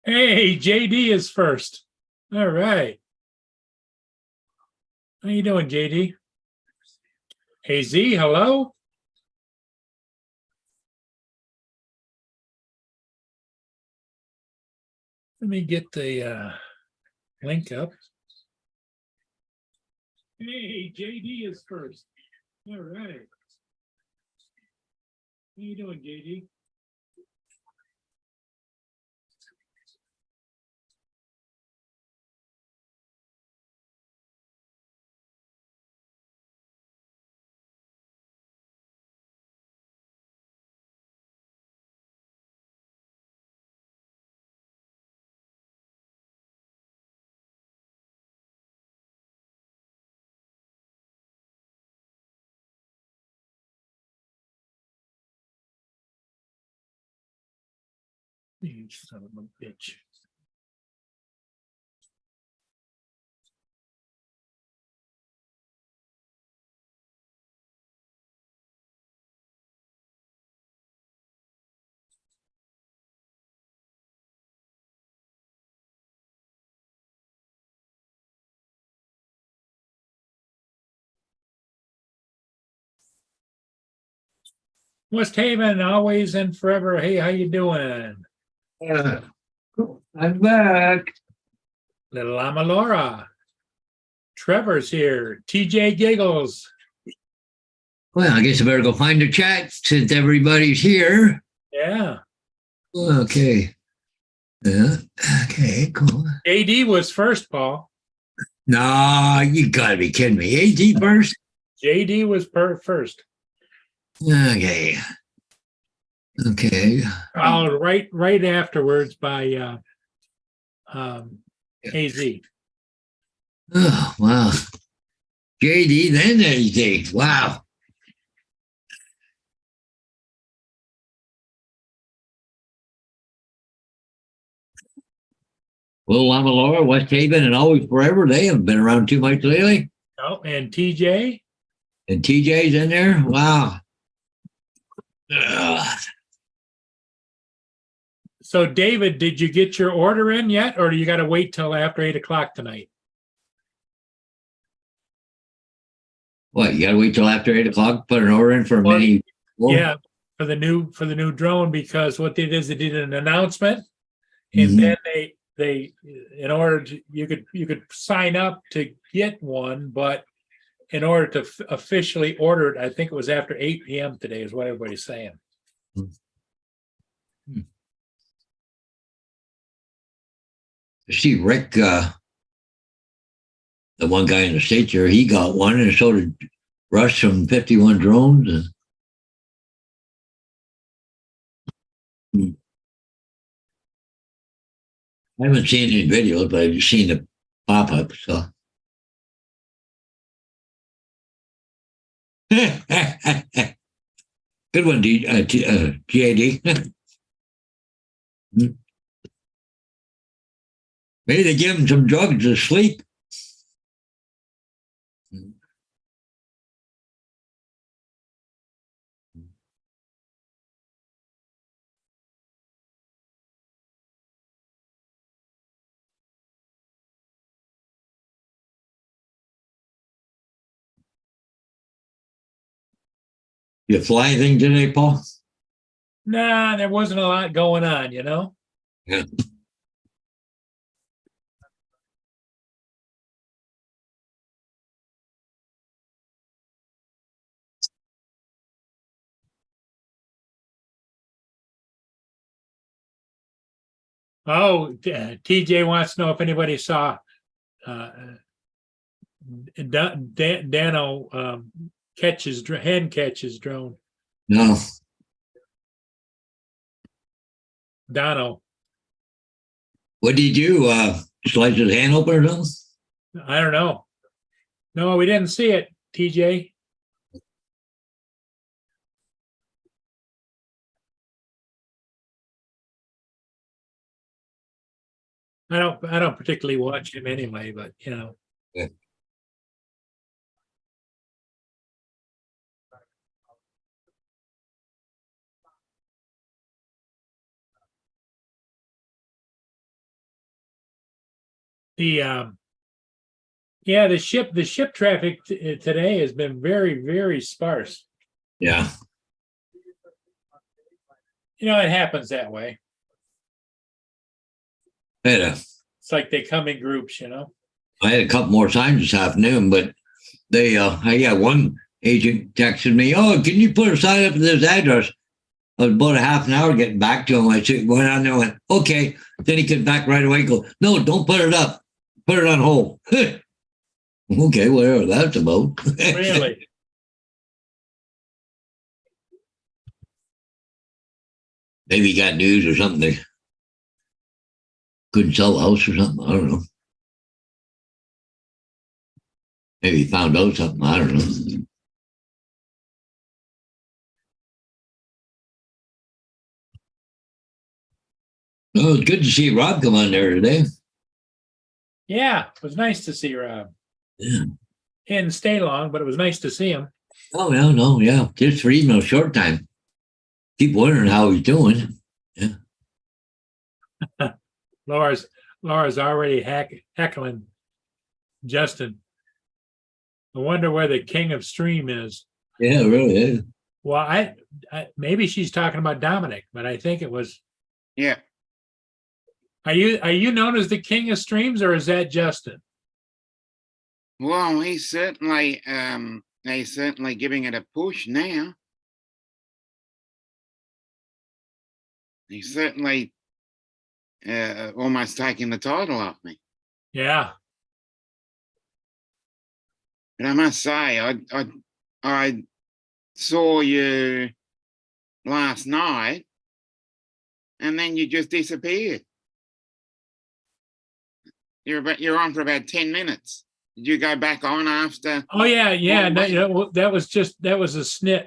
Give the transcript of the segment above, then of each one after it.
Hey, JD is first. All right. How you doing, JD? Hey, Z, hello. Let me get the link up. Hey, JD is first. All right. How you doing, JD? You son of a bitch. West Haven, always and forever. Hey, how you doing? Uh, I'm back. Little Lama Laura. Trevor's here. TJ Giggles. Well, I guess I better go find the chat since everybody's here. Yeah. Okay. Yeah. Okay, cool. JD was first, Paul. No, you gotta be kidding me. AG first? JD was first. Okay. Okay. Right afterwards by AZ. Oh, wow. JD, then AG. Wow. Well, Lama Laura, West Haven, and Always Forever, they haven't been around too much lately. Oh, and TJ. And TJ's in there. Wow. Ugh. So, David, did you get your order in yet, or do you got to wait till after 8 o'clock tonight? What, you gotta wait till after 8 o'clock, put an order in for a Well, mini? Yeah, for the new drone, because what they did is they did an announcement, and Mhm. then they in order to you could sign up to get one, but in order to officially order it, I think it was after 8 p.m. today, is what everybody's saying. See, Rick, the one guy in the States here, he got one, and so did Russ from 51 Drones. I haven't seen any videos, but I've seen the pop up. So, good one, GAD. Maybe they give him some drugs to sleep. You fly anything today, Paul? Nah, there wasn't a lot going on, you know. Yeah. Oh, TJ wants to know if anybody saw Dano hand catches drone. No. Dano. What did he do? Slice his hand open or something? I don't know. No, we didn't see it, TJ. I don't particularly watch him anyway, but you know. Yeah. The yeah, the ship traffic today has been very, very sparse. Yeah. It happens that way. I had a, It's like they come in groups. I had a couple more times this afternoon, but I got one agent texted me, "Oh, can you put a sign up at this address?" I was about a half an hour getting back to him. I said, went on there and went, okay. Then he came back right away and go, no, don't put it up. Put it on hold. Okay, whatever that's about. Really? Maybe he got news or something. They couldn't sell the house or something. I don't know. Maybe he found out something. I don't know. Oh, it's good to see Rob come on there today. Yeah, it was nice to see Rob. Yeah. He didn't stay long, but it was nice to see him. Oh, no, yeah. Just for even a short time. Keep wondering how he's doing. Yeah. Laura's already heckling Justin. I wonder where the king of stream is. Yeah, really is. Well, I maybe she's talking about Dominic, but I think it was. Yeah. Are you known as the king of streams, or is that Justin? Well, he's certainly giving it a push now. He's certainly almost taking the title off me. Yeah. But I must say, I saw you last night, and then you just disappeared. You're on for about 10 minutes. Did you go back on after? Oh yeah. That was a snit.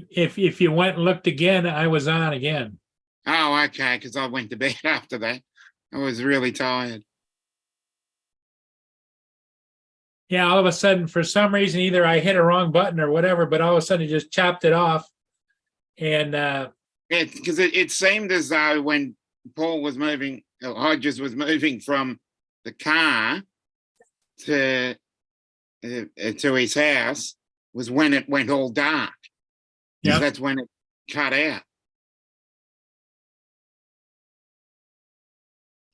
If you went and looked again, I was on again. Oh, okay, because I went to bed after that. I was really tired. Yeah, all of a sudden, for some reason, either I hit a wrong button or whatever, but all of a sudden it just chopped it off. And Because it seemed as though when Paul was moving, Hodges was moving from the car to his house, was when it went all dark. Yeah. That's when it cut out.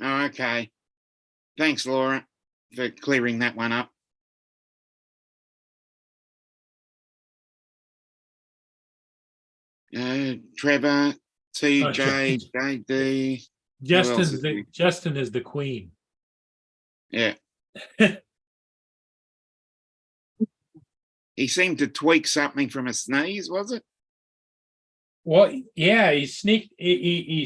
Oh, okay. Thanks, Laura, for clearing that one up. Trevor, TJ, JD. Justin is the queen. Yeah. He seemed to tweak something from a sneeze, was it? Well, yeah, he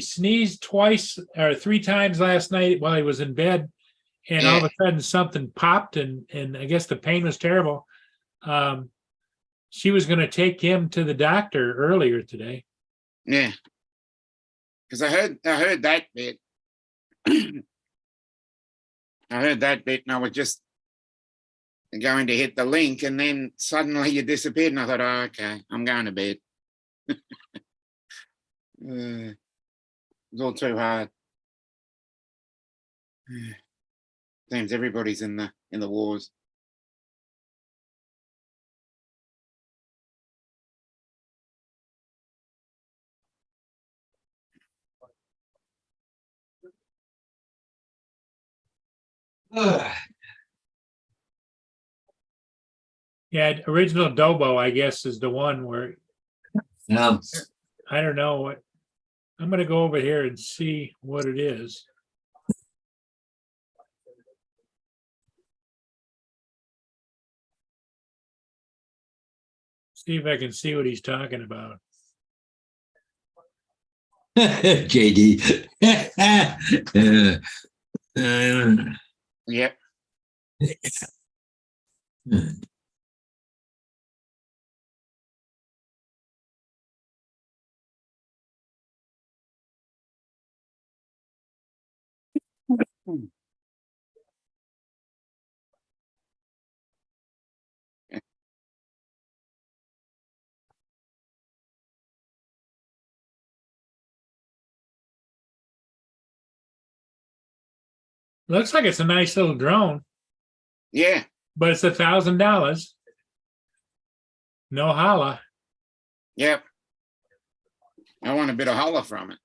sneezed twice or three times last night while he was in bed, and all of a sudden something popped, and I guess the pain was terrible. She was going to take him to the doctor earlier today. Yeah, because I heard that bit. I heard that bit, and I was just going to hit the link, and then suddenly you disappeared, and I thought, oh, okay, I'm going to bed. It was all too hard. Seems everybody's in the wars. Yeah, original Dobo, I guess, is the one where Um, I don't know what. I'm going to go over here and see what it is. See if I can see what he's talking about. JD. Yep. Looks like it's a nice little drone, Yeah, but it's $1,000. No holla. yep. I want a bit of holler from it.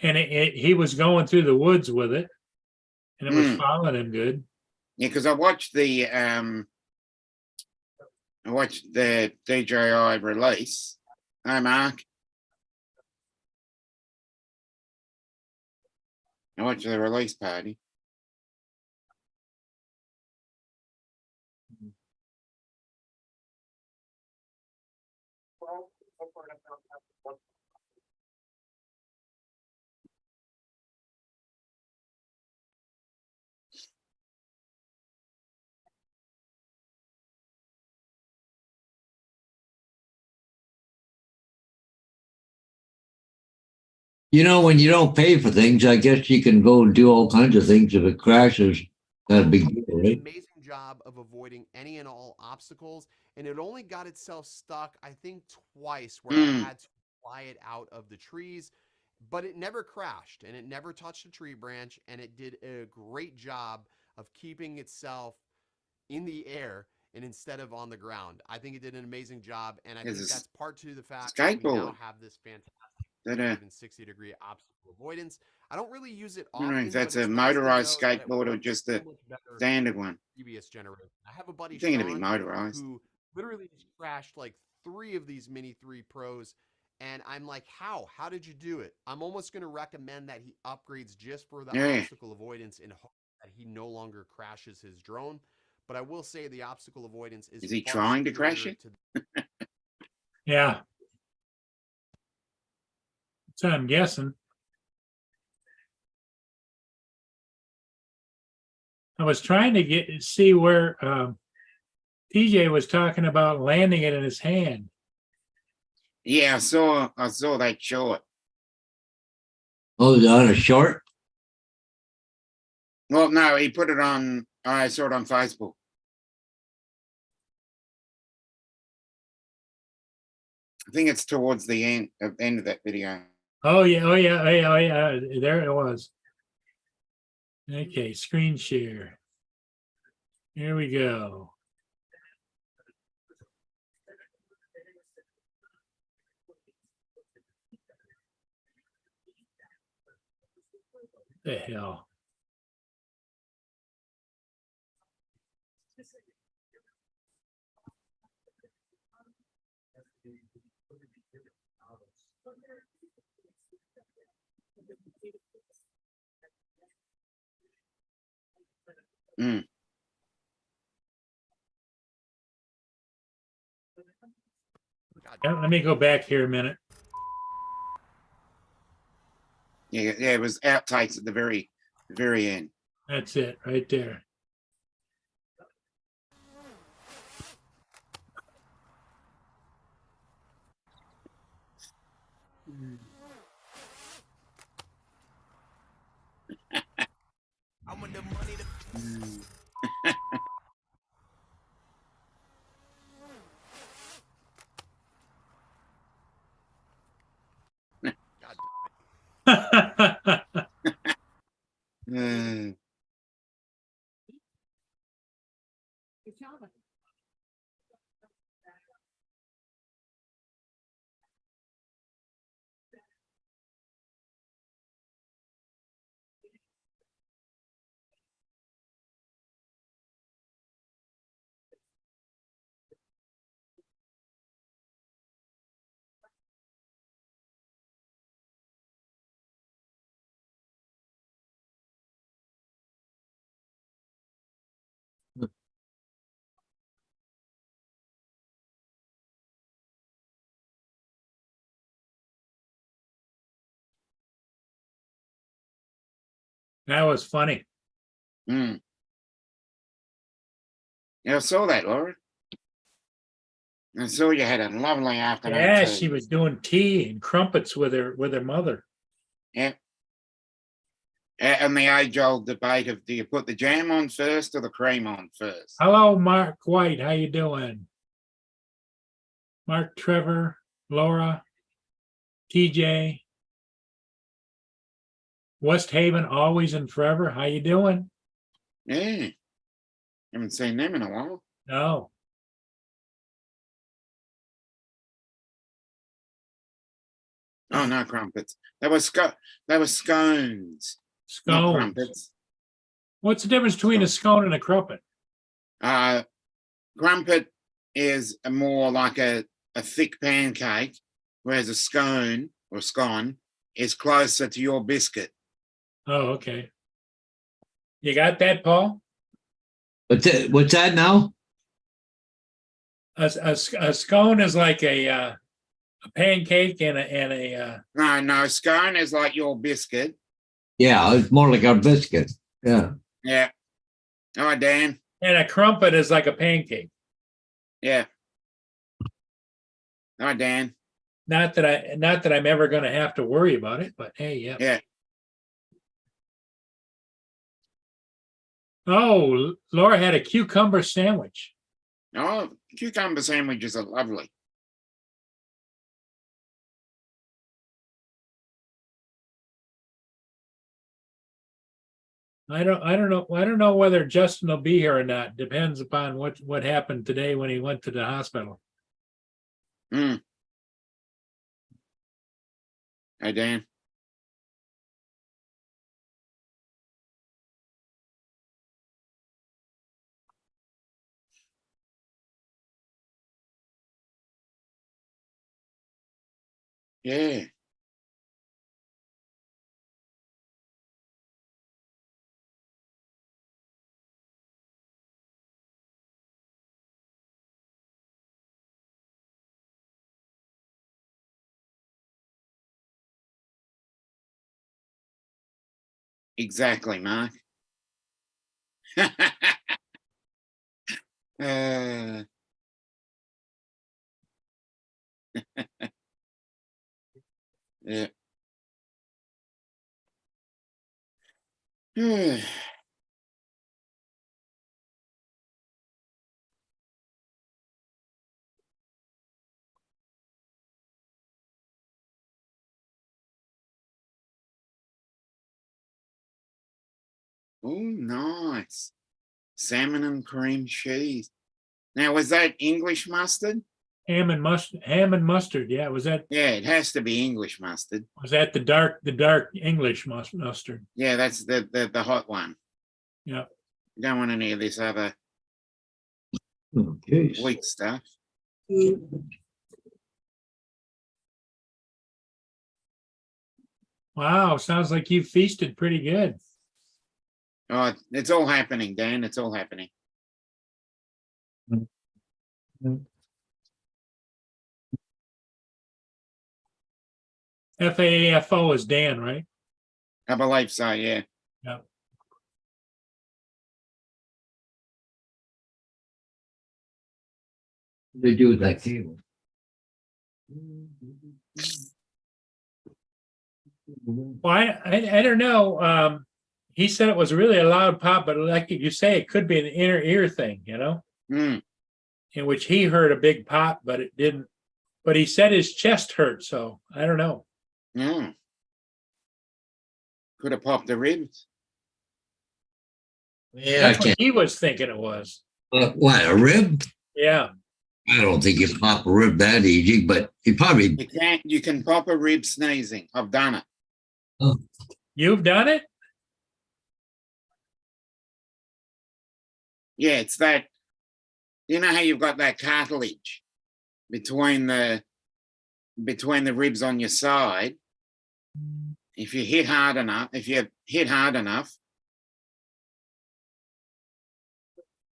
And he was going through the woods with it, and it was Mm. following him good. Yeah, because I watched the DJI release. Hi, Mark. I watched the release party. You know, when you don't pay for things, I guess you can go and do all kinds of things. If it crashes, not a big deal, Did an right? amazing job of avoiding any and all obstacles, and it only got itself stuck, I think, twice, where I had to fly it out of the trees, but it never crashed and it never touched a tree branch, and it did a great job of keeping itself in the air and instead of on the ground. I think it did an amazing job, and I It's think a that's part to the fact that we now skateboard. have this fantastic That, even 60-degree obstacle avoidance. I don't really use it I don't know often, if but that's it's a nice to motorized know that it skateboard or works just so a much better standard one. previous generation. I have a buddy, I think it'd be Sean, motorized. who literally just crashed like 3 of these Mini 3 Pros. And I'm like, how? How did you do it? I'm almost going to recommend that he upgrades just for the Yeah. obstacle avoidance in hope that he no longer crashes his drone. But I will say the obstacle avoidance is Is he far trying to crash superior it? to Yeah. So I'm guessing. I was trying to see where TJ was talking about landing it in his hand. Yeah, I saw that short. Oh, is it on a short? Well, no, he put it on. I saw it on Facebook. I think it's towards the end of that video. Oh yeah, oh yeah, oh yeah, oh yeah. There it was. Okay, screen share. Here we go. The hell. Mm. Yeah, let me go back here a minute. Yeah, it was outtakes at the very end. That's it right there. I want the money to Mm. That was funny. Mm. Yeah, I saw that, Laura. I saw you had a lovely afternoon. Yeah, too. she was doing tea and crumpets with her mother. Yeah. And the age-old debate of do you put the jam on first or the cream on first? Hello, Mark White. How you doing? Mark, Trevor, Laura, TJ. West Haven, always and forever. How you doing? Yeah. Haven't seen them in a while. No. Oh no, crumpets. They were scones, not Scones. crumpets. What's the difference between a scone and a crumpet? Crumpet is more like a thick pancake, whereas a scone or scone is closer to your biscuit. Oh, okay. You got that, Paul? What's that now? A scone is like a pancake and a No, scone is like your biscuit. Yeah, it's more like a biscuit. Yeah. Yeah. All right, Dan. and a crumpet is like a pancake. Yeah. All right, Dan. Not that I'm ever going to have to worry about it, but hey, yeah. Yeah. Oh, Laura had a cucumber sandwich. Oh, cucumber sandwiches are lovely. I don't know whether Justin will be here or not. Depends upon what happened today when he went to the hospital. Mm. Hey, Dan. Yeah. Exactly, Mark. uh, yeah. Oh, nice. Salmon and cream cheese. Now, was that English mustard? Ham and mustard. Yeah, was that Yeah, it has to be English mustard. the dark English mustard? Yeah, that's the hot one. Yeah. You don't want any of this other Okay. weak stuff. Wow, sounds like you feasted pretty good. Oh, it's all happening, Dan. It's all happening. FAAFO is Dan, right? I believe so, yeah. Yeah. They do with that cable. Well, I don't know. He said it was really a loud pop, but like you say, it could be an inner ear thing, Mm. in which he heard a big pop, but it didn't. But he said his chest hurt, so I don't know. Mm. Could have popped the ribs. Yeah, I That's what can't. he was thinking it was. What, a rib? Yeah. I don't think you pop a rib that easy, but you probably. You can pop a rib sneezing. I've done it. You've done it? Yeah, it's that. You know how you've got that cartilage between the ribs on your side. If you hit hard enough,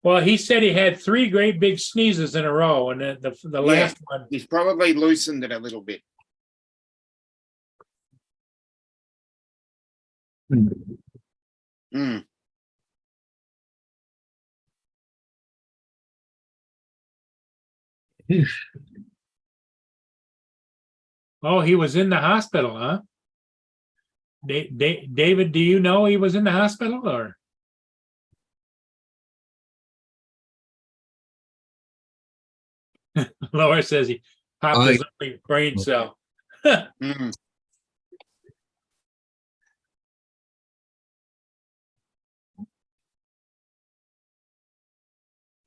Well, he said he had 3 great big sneezes in a row, and then the last one. he's probably loosened it a little bit. Mm. Oh, he was in the hospital, huh? David, do you know he was in the hospital or? Laura says he popped his only brain cell. Mm.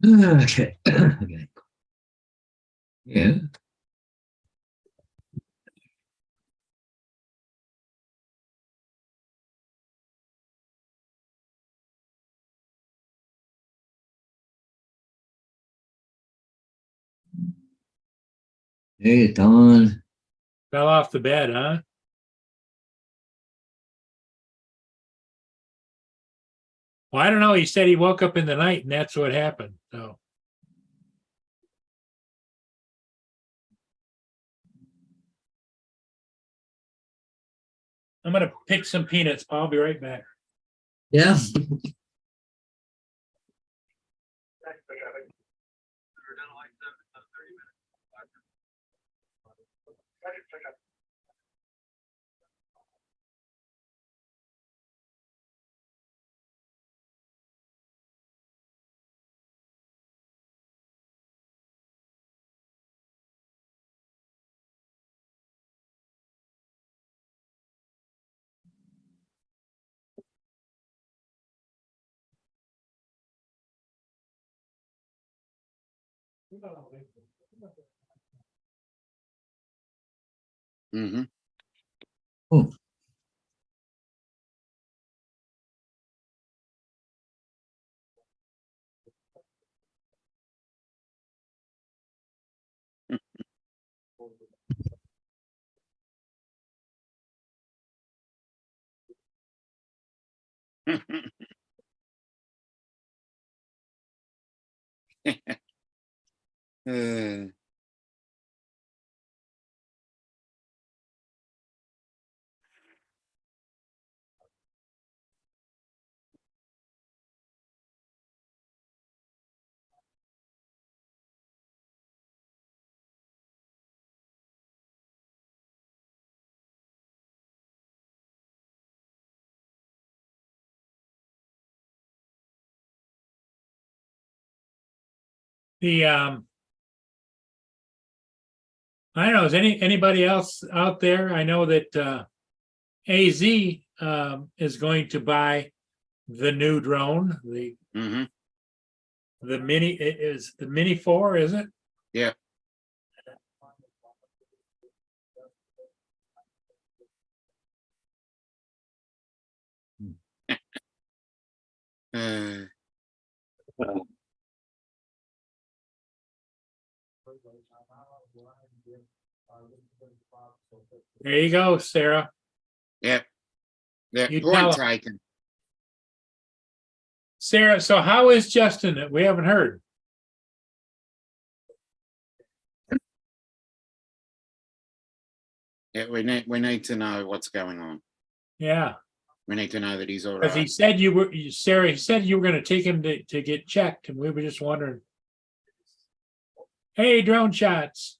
Okay. Okay. Yeah. Hey, Don. Fell off the bed, huh? Well, I don't know. He said he woke up in the night and that's what happened. So I'm gonna pick some peanuts. I'll be right back. Yeah. Mm-hmm. Oh. Uh, The I don't know, is anybody else out there? I know that AZ is going to buy the new drone, mm-hmm. the mini, it is the Mini 4, is it? Yeah. Uh, There you go, Sarah. yeah. Yeah. You Point tell him. taken. Sarah, so how is Justin? We haven't heard. Yeah, we need to know what's going on. Yeah, We need to know that he's all because he right. said Sarah, he said you were going to take him to get checked, and we were just wondering. Hey, drone shots.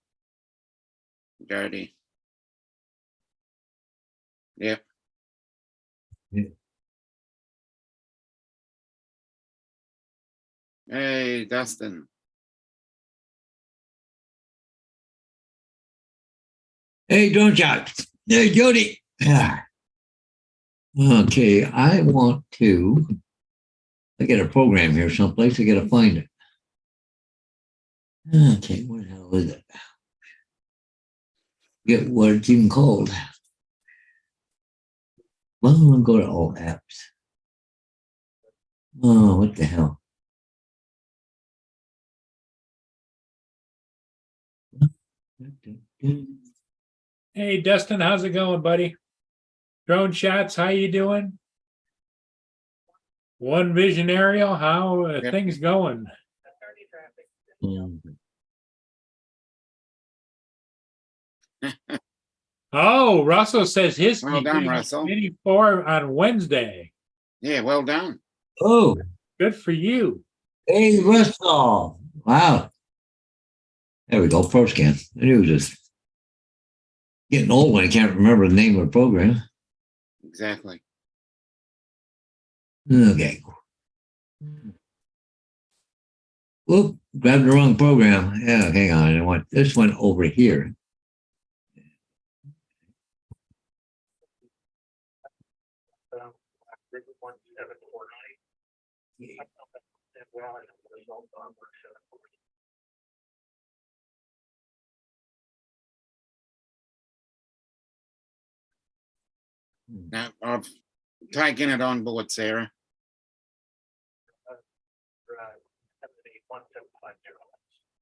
Jody. Yep. Hey, Dustin. Hey, don't shout. Hey, Jody. Ah. Okay, I want to. I got a program here someplace. I got to find it. Okay, what the hell is it? Get what it's even called. Well, I'm gonna go to all apps. Oh, what the hell? Hey, Dustin, how's it going, buddy? Drone shots, how you doing? One Vision Aerial, how Yep. things going? Oh, Russell says his Well done, Russell. Mini 4 on Wednesday. Yeah, well done. Oh, Good for you. hey, Russell. Wow. There we go. Pro scan. I knew it was just getting old when I can't remember the name of the program. Exactly. Okay. Whoop, grabbed the wrong program. Yeah, hang on. I want this one over here. Now, I've taken it on board, Sarah.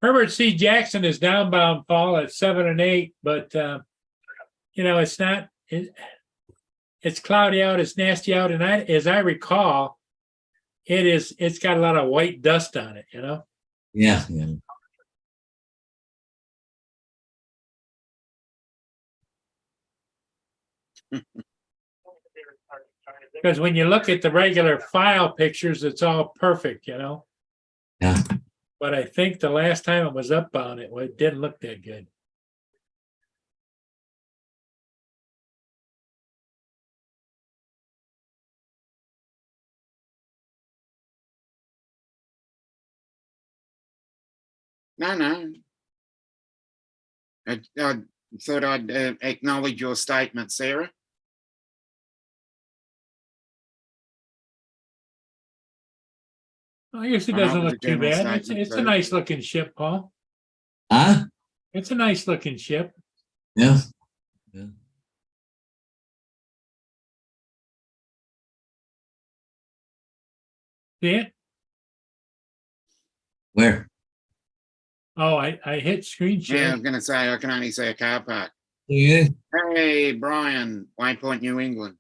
Herbert C. Jackson is downbound, Paul, at 7 and 8, but it's not. It's cloudy out. It's nasty out, and as I recall, it's got a lot of white dust on it. Yeah. Because when you look at the regular file pictures, it's all perfect. Yeah. But I think the last time it was upbound, it didn't look that good. No. I thought I'd acknowledge your statement, Sarah. I guess it Well, that doesn't was look a too general bad. statement, It's a so- nice looking ship, Paul. Huh? It's a nice looking ship. Yeah. See it? Where? Oh, I hit screen Yeah, I share. was going to say, I can only see a car park. Yeah. Hey, Brian, Waypoint, New England.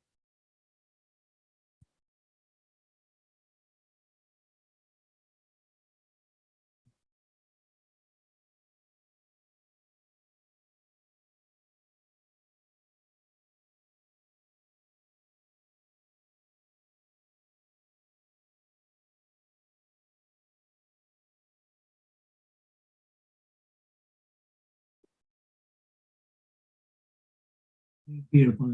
Beautiful.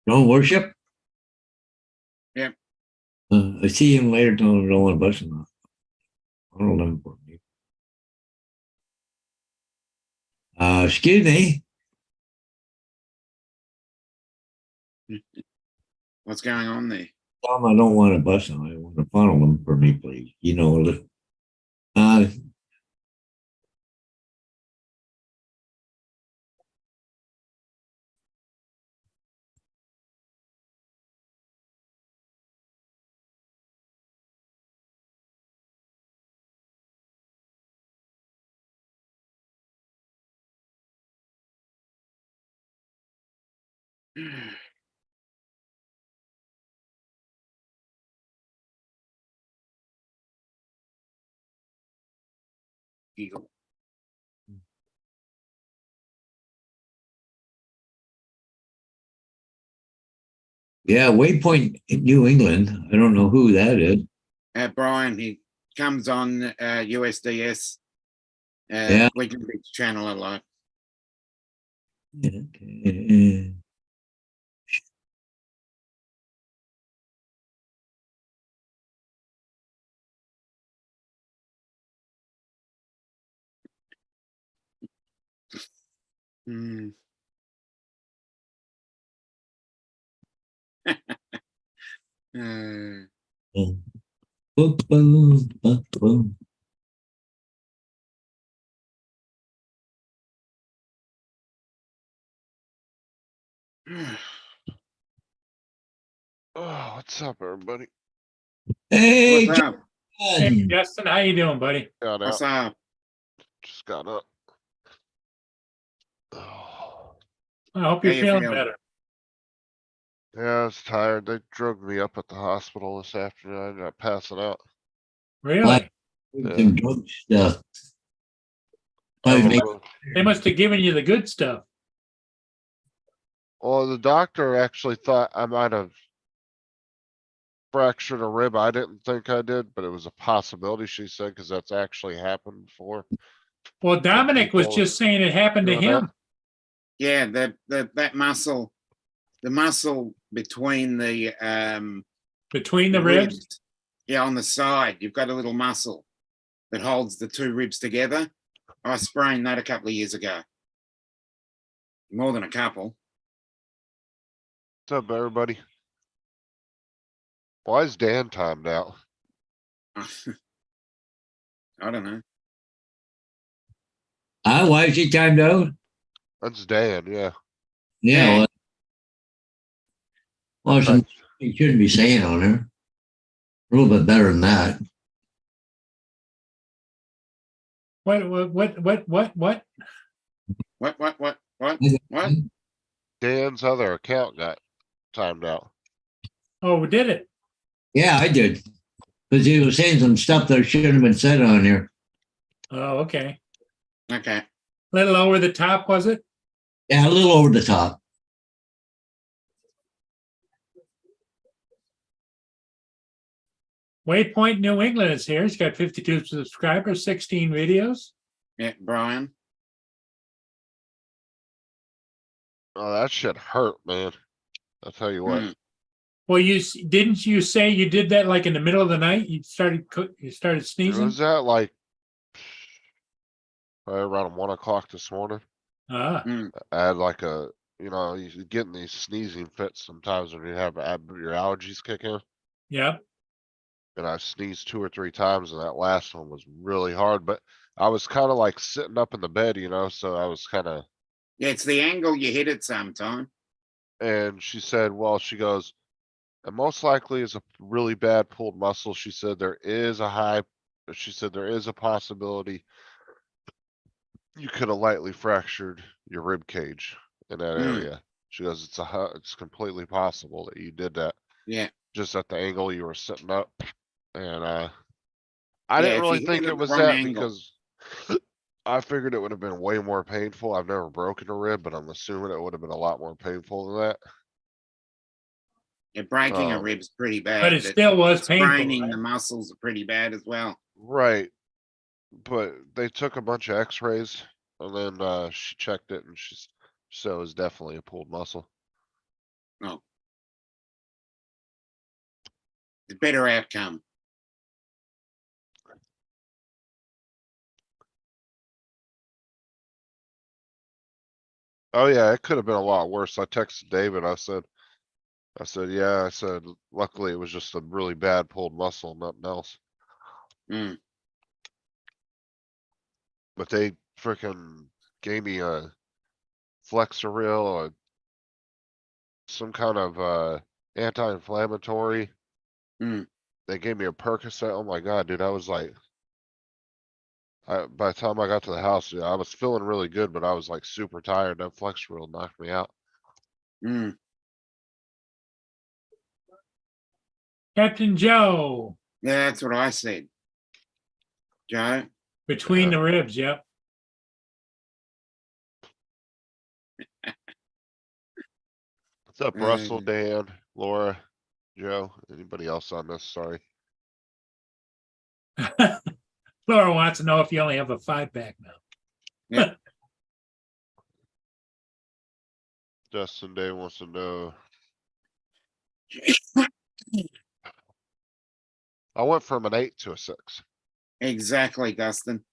Don't worship? Yep. I see him later. Don't want to bus him off. I don't know. Excuse me. What's going on there? Tom, I don't want to bus him. I want to funnel him for me, please. Uh, Eagle. Yeah, Waypoint in New England. I don't know who that is. Brian, he comes on USDS Yeah. Weekend Beach channel a lot. Okay. Mm. Uh, Boom, boom, boom, boom. Oh, what's up, everybody? Hey, what's up? Hey, John. Justin, how you doing, buddy? Got What's out. up? Just got up. Oh, I hope How you're you feeling feeling? better. yeah, I was tired. They drugged me up at the hospital this afternoon. I ended up passing out. Really? Some drug stuff. I Might make- was- They must have given you the good stuff. Well, the doctor actually thought I might have fractured a rib. I didn't think I did, but it was a possibility, she said, because that's actually happened before. Well, Dominic was people just saying it happened to doing that. him. Yeah, that muscle, the muscle between the Between the ribs. Yeah, on the side, you've got a little muscle that holds the two ribs together. I sprained that a couple of years ago. More than a couple. What's up, everybody? Why is Dan timed out? I don't know. Why is she timed out? That's Dan, yeah. Yeah, well, some, Right. you shouldn't be saying on her. A little bit better than that. What? What? What? Dan's other account got timed out. Oh, we did it. Yeah, I did. Because he was saying some stuff that shouldn't have been said on here. Oh, okay. Okay. A little over the top, was it? Yeah, a little over the top. Waypoint New England is here. He's got 52 subscribers, 16 videos. Yeah, Brian. Oh, that shit hurt, man. I'll tell you what. Mm. Well, didn't you say you did that like in the middle of the night? You started It sneezing. was at like probably around 1 o'clock this morning. Ah, I had like you getting these sneezing fits sometimes when you have your allergies kick in. yep. And I sneezed 2 or 3 times, and that last one was really hard. But I was kind of like sitting up in the bed, so I was kind of. Yeah, it's the angle you hit it sometime. And she said, well, she goes, and most likely is a really bad pulled muscle. She said there is a possibility you could have lightly fractured your rib cage in that Mm. area. She goes, it's completely possible that you did that Yeah. just at the angle you were sitting up. And I Yeah, didn't if really you hit think it it at the was wrong that angle. because I figured it would have been way more painful. I've never broken a rib, but I'm assuming it would have been a lot more painful than that. Yeah, breaking a Um, rib's pretty bad. But it still was painful. Spraining Right? the muscles are pretty bad as well. Right. But they took a bunch of x-rays and then she checked it and she said it was definitely a pulled muscle. Oh. The better outcome. Oh yeah, it could have been a lot worse. I texted David. I said, yeah, I said, luckily it was just a really bad pulled muscle, nothing else. Mm. But they freaking gave me a Flexeril or some kind of anti-inflammatory. Mm. They gave me a Percocet. Oh my God, dude, I was like, by the time I got to the house, I was feeling really good, but I was like super tired. That Flexeril knocked me out. Mm. Captain Joe, Yeah, that's what I said. Joe. between Yeah. the ribs. Yep. What's up, Russell, Dan, Laura, Joe, anybody else on this? Sorry. Laura wants to know if you only have a 5-pack now. Justin Day wants to know. I went from an 8 to a 6. Exactly, Dustin.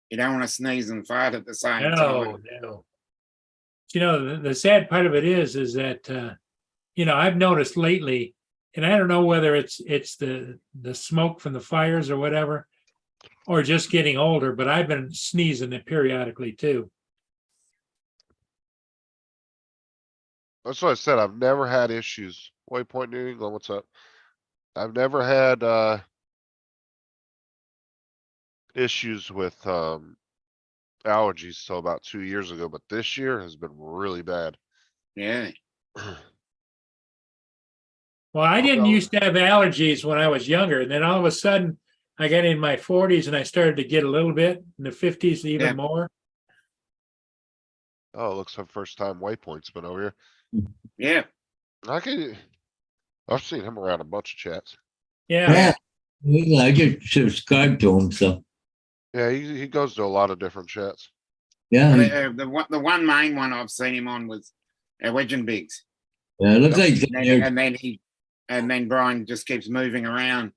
You don't want to sneeze and fart at the same time. No. You know, the sad part of it is that, I've noticed lately, and I don't know whether it's the smoke from the fires or whatever, or just getting older, but I've been sneezing it periodically too. That's what I said. I've never had issues. Waypoint New England, what's up? I've never had, issues with, allergies till about 2 years ago, but this year has been really bad. Yeah. Well, I didn't go. used to have allergies when I was younger, and then all of a sudden I got in my 40s and I started to get a little bit, in the 50s even Yeah. more. Oh, it looks like first time Waypoint's been over here. Yeah. I've seen him around a bunch of chats. Yeah. Yeah, I just subscribed to him, so Yeah, he goes to a lot of different chats. yeah. The one main one I've seen him on was Wedge and Biggs. Yeah, it looks like he's And getting there. then Brian just keeps moving around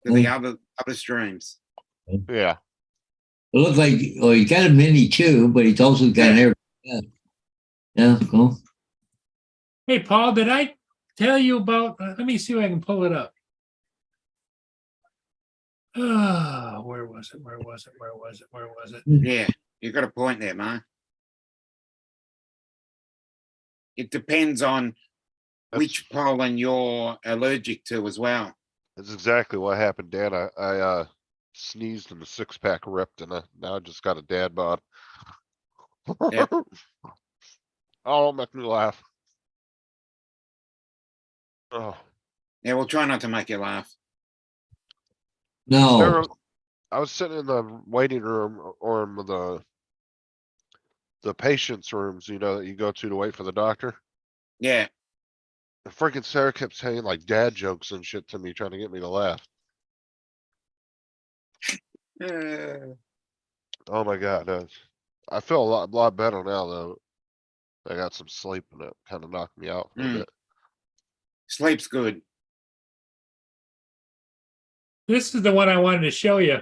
to the other streams. Yeah, It looks like he's got a mini too, but he's also got an air. Yeah, cool. Hey, Paul, did I tell you about, let me see if I can pull it up. Where was it? Yeah, you got a point there, man. It depends on which pollen you're allergic to as well. that's exactly what happened, Dan. I sneezed and the 6-pack ripped and now I just got a dad bod. Yeah. Oh, don't make me laugh. Oh, Yeah, we'll try not to make you laugh. No, I was sitting in the waiting room or the patient's rooms, that you go to wait for the doctor. Yeah. And freaking Sarah kept saying like dad jokes and shit to me, trying to get me to laugh. Oh my God. I feel a lot better now though. I got some sleep and it kind of knocked me out for a bit. Sleep's good. This is the one I wanted to show you.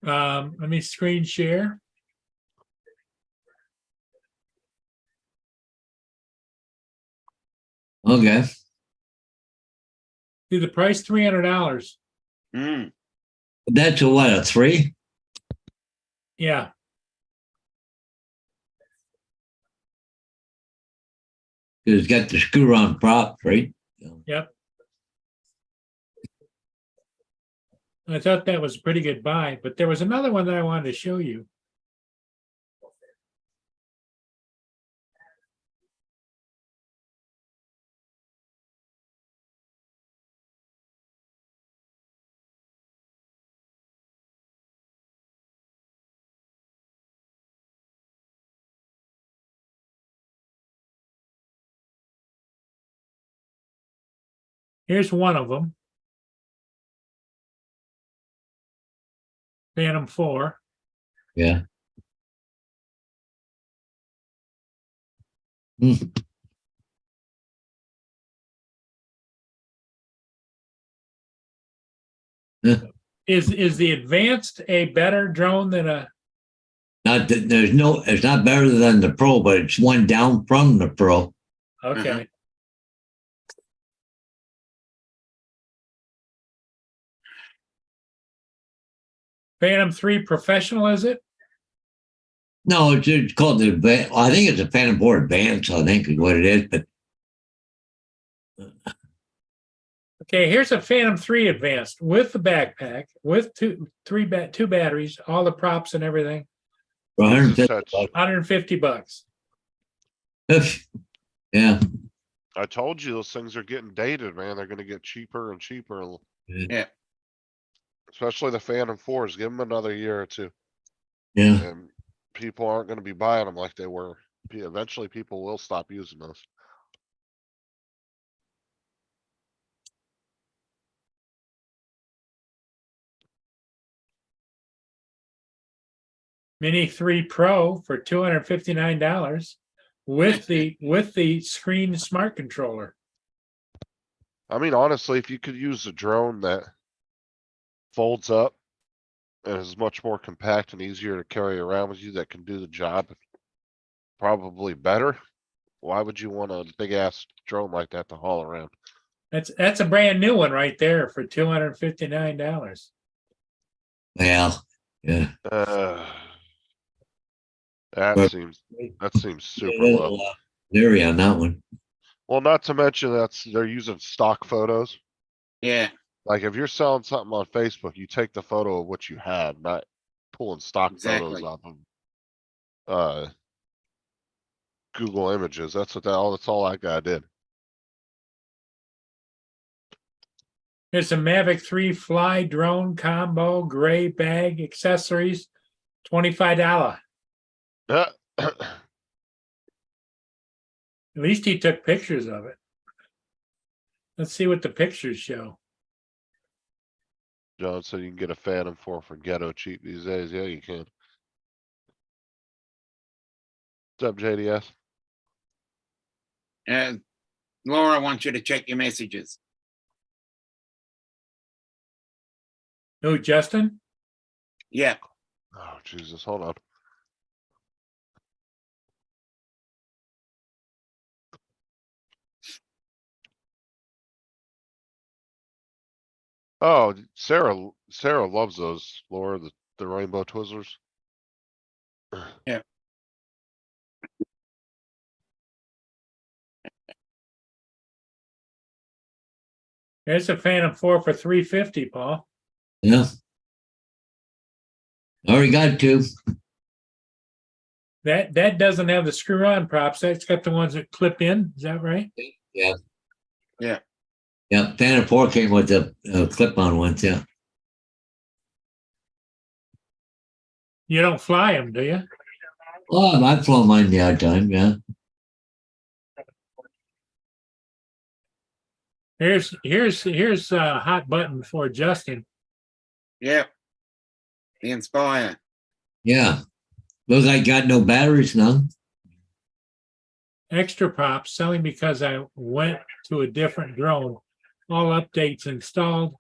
Let me screen share. okay. See the price, $300. Mm. That's a 3? Yeah. It's got the screw on prop, right? Yep. I thought that was a pretty good buy, but there was another one that I wanted to show you. Here's one of them. Phantom 4. Yeah. Hmm. Yeah. Is the Advanced a better drone than a? Not that it's not better than the Pro, but it's one down from the Pro. Okay. Uh-huh. Phantom 3 Professional, is it? No, it's called the Advanced. I think it's a Phantom 4 Advanced, I think is what it is. But Okay, here's a Phantom 3 Advanced with the backpack, with two batteries, all the props and everything. for Jesus, 150 bucks. $150. Yeah. I told you those things are getting dated, man. They're gonna get cheaper and cheaper. Yeah. Especially the Phantom 4s. Give them another year or two. Yeah. And people aren't gonna be buying them like they were. Eventually people will stop using those. Mini 3 Pro for $259 with the screen smart controller. I mean, honestly, if you could use a drone that folds up and is much more compact and easier to carry around with you that can do the job probably better, why would you want a big ass drone like that to haul around? That's a brand new one right there for $259. Well, yeah. That But- seems super low. Leery on that one. Well, not to mention they're using stock photos. Yeah, Like if you're selling something on Facebook, you take the photo of what you had, not pulling stock photos Exactly. off of Google Images. That's all that guy did. Here's a Mavic 3 Fly drone combo, gray bag, accessories, $25. At least he took pictures of it. Let's see what the pictures show. John said you can get a Phantom 4 for ghetto cheap these days. Yeah, you can. What's up, JDS? Laura wants you to check your messages. Who, Justin? Yeah, Oh, Jesus, hold on. Oh, Sarah loves those, Laura, the rainbow Twizzlers. There's a Phantom 4 for $350, Paul. Yeah. Already got two. That doesn't have the screw-on props. That's got the ones that clip in. Is that right? Yeah. Yeah. Yeah. Phantom 4 came with the clip-on ones. Yeah. You don't fly them, do you? Oh, I've flown mine the odd time. Yeah. Here's a hot button for Justin. yeah. The Inspire. Yeah. Looks like got no batteries now. Extra props selling because I went to a different drone. All updates installed.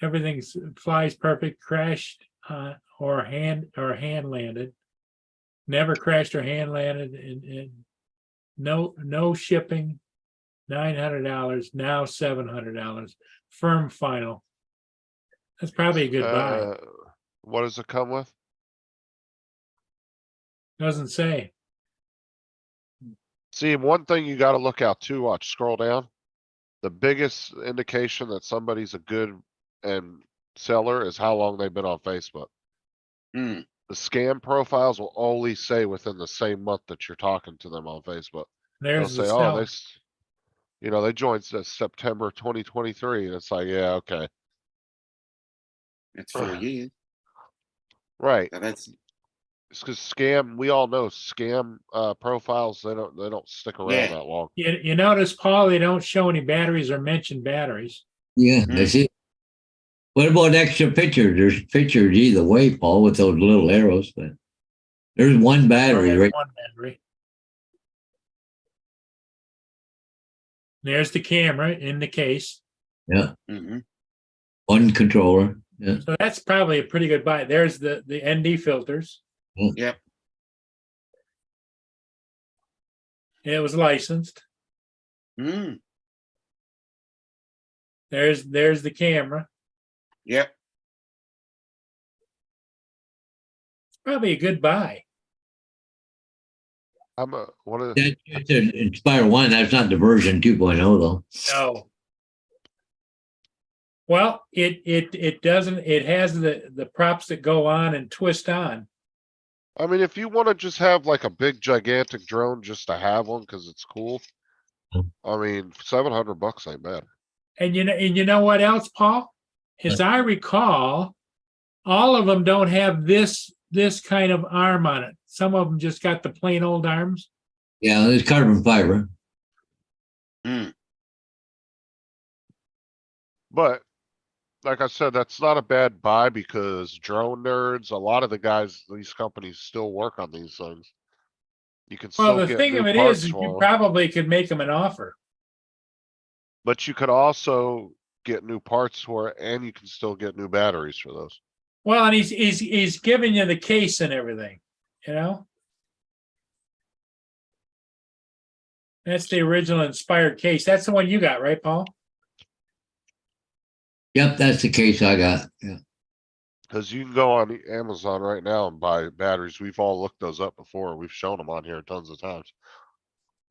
Everything flies perfect. Crashed or hand landed. Never crashed or hand landed. And no shipping. $900 now $700. Firm final. That's probably a good buy. What does it come with? Doesn't say. See, one thing you gotta look out too, watch, scroll down. The biggest indication that somebody's a good and seller is how long they've been on Facebook. Hmm. The scam profiles will only say within the same month that you're talking to them on Facebook. They'll There's the say, oh, sell. they joined since September 2023, and it's like, yeah, okay. That's 4 years. Right. So that's It's cause we all know scam profiles, they don't stick around Yeah. that long. You notice, Paul, they don't show any batteries or mention batteries. Yeah. That's it. What about extra pictures? There's pictures either way, Paul, with those little arrows, but there's one battery, There's right? one battery. There's the camera in the case. Yeah. mhm. One controller. Yeah. So that's probably a pretty good buy. There's the ND filters. Yep. It was licensed. Mm. There's the camera. Yep. It's probably a good buy. That's an Inspire 1. That's not the version 2.0 though. No. Well, it doesn't. It has the props that go on and twist on. I mean, if you wanna just have like a big gigantic drone just to have one, cause it's cool. I mean, $700 ain't bad. And you know what else, Paul? As I recall, all of them don't have this this kind of arm on it. Some of them just got the plain old arms. Yeah, it's carbon fiber. Hmm. But like I said, that's not a bad buy because drone nerds, a lot of the guys, these companies still work on these things. You can Well, still the get thing new of it parts is, you for 'em, probably could make them an offer. but you could also get new parts for it and you can still get new batteries for those. Well, and he's giving you the case and everything, you know? That's the original inspired case. That's the one you got, right, Paul? Yep, that's the case I got. Yeah. Cause you can go on Amazon right now and buy batteries. We've all looked those up before. We've shown them on here tons of times.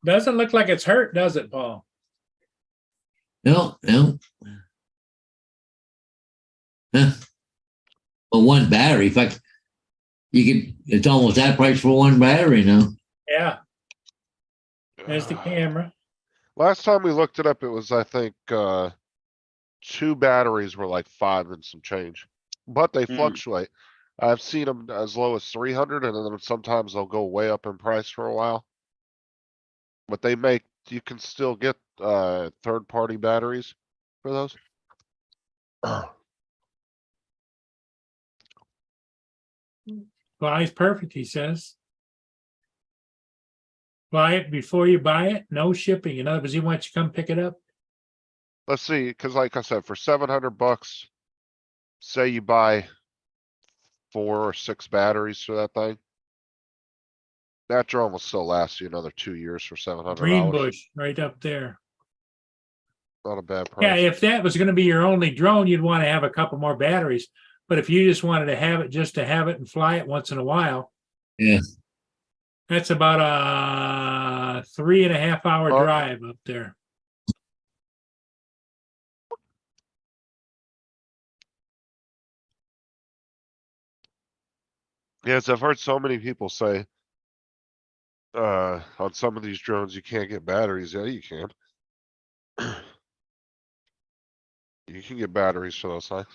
Doesn't look like it's hurt, does it, Paul? No, no. Huh. But one battery, in fact, it's almost that price for one battery now. Yeah, there's the camera. Last time we looked it up, it was, I think, 2 batteries were like 5 and some change, but they Hmm. fluctuate. I've seen them as low as 300 and then sometimes they'll go way up in price for a while. But you can still get, third-party batteries for those. Buy's perfect, he says. Buy it before you buy it, no shipping. In other words, he wants you to come pick it up. Let's see, cuz like I said, for 700 bucks, say you buy 4 or 6 batteries for that thing. That drone will still last you another 2 years for $700. Greenbush, right up there. Not a bad Yeah, price. if that was gonna be your only drone, you'd want to have a couple more batteries. But if you just wanted to have it, just to have it and fly it once in a while. Yeah. That's about a 3.5 hour Uh, drive up there. Yes, I've heard so many people say, on some of these drones, you can't get batteries. Yeah, you can. You can get batteries for those things.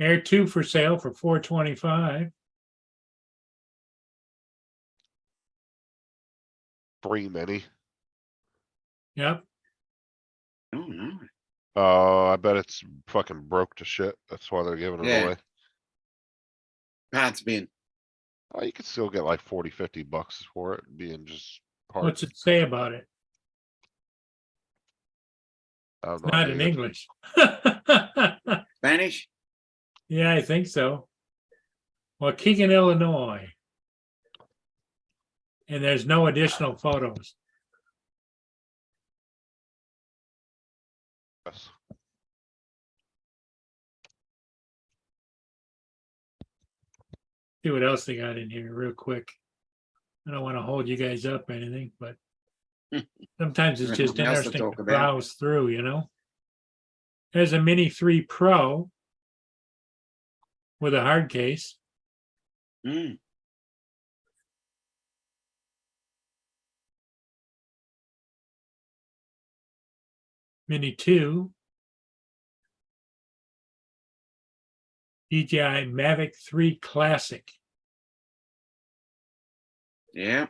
Air 2 for sale for $425. 3 mini. Yep. Oh, no. Oh, I bet it's fucking broke to shit. That's why they're giving it Yeah. away. Parts bin. Oh, you could still get like 40, 50 bucks for it being just parts. What's it say about it? I have no Not in idea. English. Spanish? Yeah, I think so. Waukegan, Illinois. And there's no additional photos. Yes. See what else they got in here real quick. I don't want to hold you guys up or anything, but sometimes it's There's just nothing else to interesting talk to about. browse through, you know? There's a Mini 3 Pro with a hard case. Hmm. Mini 2. DJI Mavic 3 Classic. Yeah.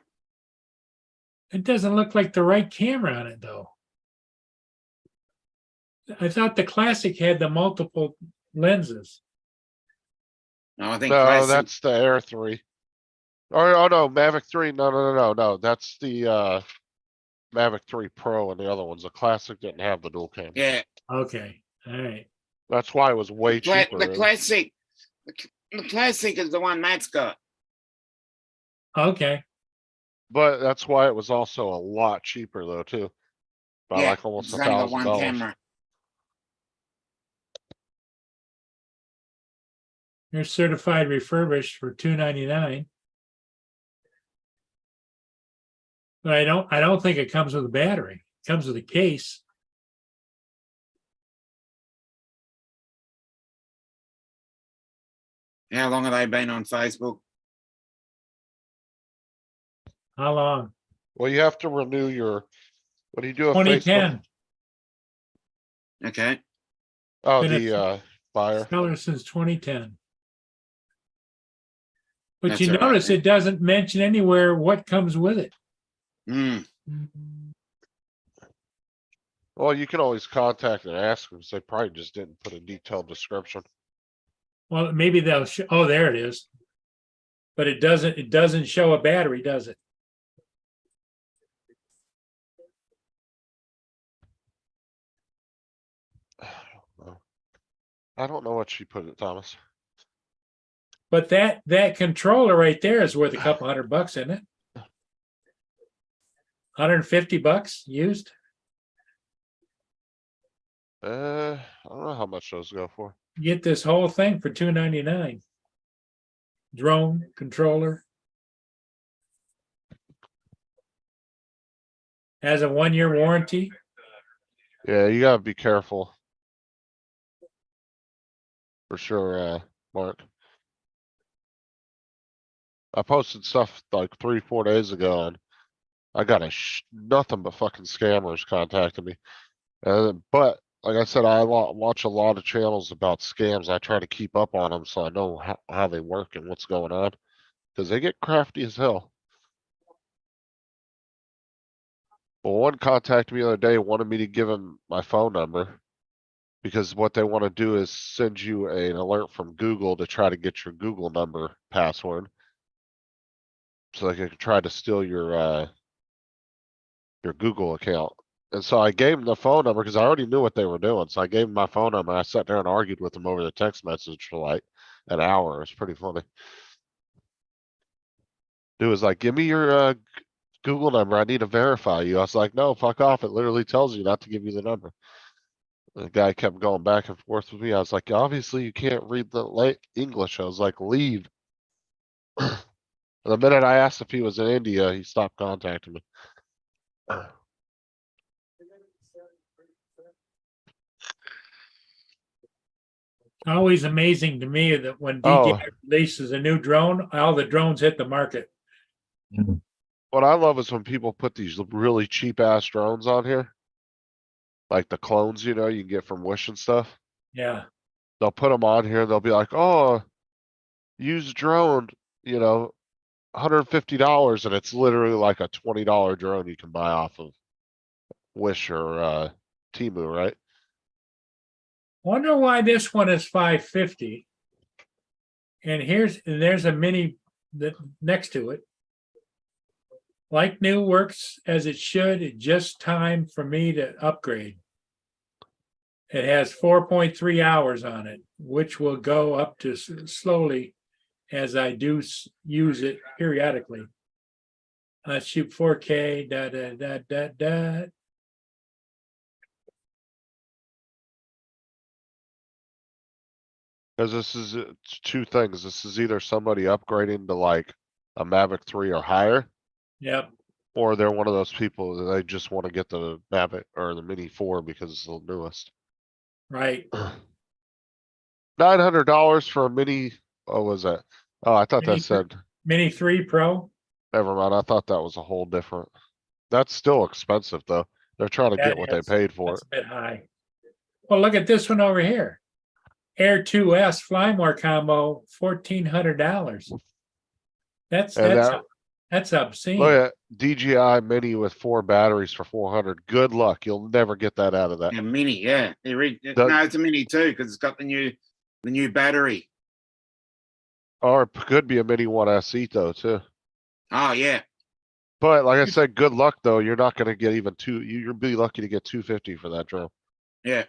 It doesn't look like the right camera on it, though. I thought the Classic had the multiple lenses. No, I think No, classic. that's the Air 3. Oh no, Mavic 3. No. That's the Mavic 3 Pro and the other ones. The Classic didn't have the dual camera. Yeah. Okay, all right. That's why it was way cheaper. The classic. The classic is the one Matt's got. Okay, But that's why it was also a lot cheaper though, too. By Yeah, like almost it's only got one $1,000. camera. you're certified refurbished for $299. But I don't think it comes with a battery. It comes with a case. How long have they been on Facebook? How long? Well, you have to renew your, what do you do? A Facebook? 2010. Okay. Oh, Been a the buyer. seller since 2010. But That's you all right, notice then. it doesn't mention anywhere what comes with it. Mm, Well, you can always contact and ask them. They probably just didn't put a detailed description. Well, maybe they'll, oh, there it is. But it doesn't show a battery, does it? I don't know what she put it, Thomas. But that controller right there is worth a couple $100, isn't it? $150 used? I don't know how much those go for. Get this whole thing for $299. Drone controller. Has a 1-year warranty. Yeah, you gotta be careful. For sure, Mark. I posted stuff like 3-4 days ago and I got nothing but fucking scammers contacting me. But like I said, I watch a lot of channels about scams. I try to keep up on them so I know how they work and what's going on. Cause they get crafty as hell. Well, one contacted me the other day, wanted me to give him my phone number. Because what they wanna do is send you an alert from Google to try to get your Google number password. So they can try to steal your Google account. And so I gave him the phone number because I already knew what they were doing. So I gave him my phone number. I sat there and argued with him over the text message for like an hour. It's pretty funny. Dude was like, give me your Google number. I need to verify you. I was like, no, fuck off. It literally tells you not to give you the number. The guy kept going back and forth with me. I was like, obviously you can't read the late English. I was like, leave. The minute I asked if he was in India, he stopped contacting me. Always amazing to me that when Oh. DJI releases a new drone, all the drones hit the market. What I love is when people put these really cheap ass drones on here. Like the clones, you know, you can get from Wish and stuff. Yeah, They'll put them on here and they'll be like, oh, use drone, you know, $150. And it's literally like a $20 drone you can buy off of Wish or Temu, right? wonder why this one is $550. And there's a mini that next to it. Like new, works as it should. It just time for me to upgrade. It has 4.3 hours on it, which will go up to slowly as I do use it periodically. Shoot 4K, da da da da da. Cause this is it's two things. This is either somebody upgrading to like a Mavic 3 or higher, Yep, or they're one of those people that they just want to get the Mavic or the Mini 4 because it's the newest. right. $900 for a Mini, what was that? Oh, I thought Mini that said, Mini 3 Pro. never mind, I thought that was a whole different. That's still expensive though. They're trying to That get what they is- paid for That's it. a bit high. Well, look at this one over here. Air 2S Flymore combo, $1,400. And That's obscene. look at DJI Mini with 4 batteries for 400. Good luck. You'll never get that out of that. a mini, yeah. No, it's a mini too because it's got the new battery. Or it could be a Mini 1 SE though, too. Oh yeah. But like I said, good luck though. You're not gonna get even you'll be lucky to get 250 for that drone. Yeah.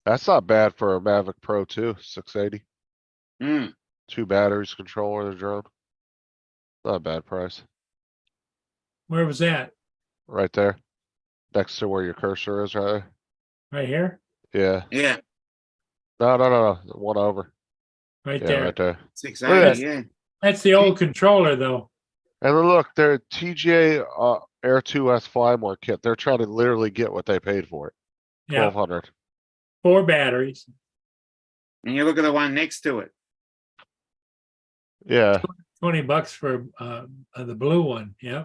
That's not bad for a Mavic Pro 2, 680. Mm. 2 batteries, controller, the drone. Not a bad price. Where was that? Right there. Next to where your cursor is, right there. Right here? Yeah. Yeah. No. The one over. Right Yeah, there. right there. 680. Yeah. That's the old controller though. And then look, their TGA Air 2S Flymore kit. They're trying to literally get what they paid for it. Yeah, 1200. 4 batteries. And you look at the one next to it. Yeah. $20 for the blue one. Yeah.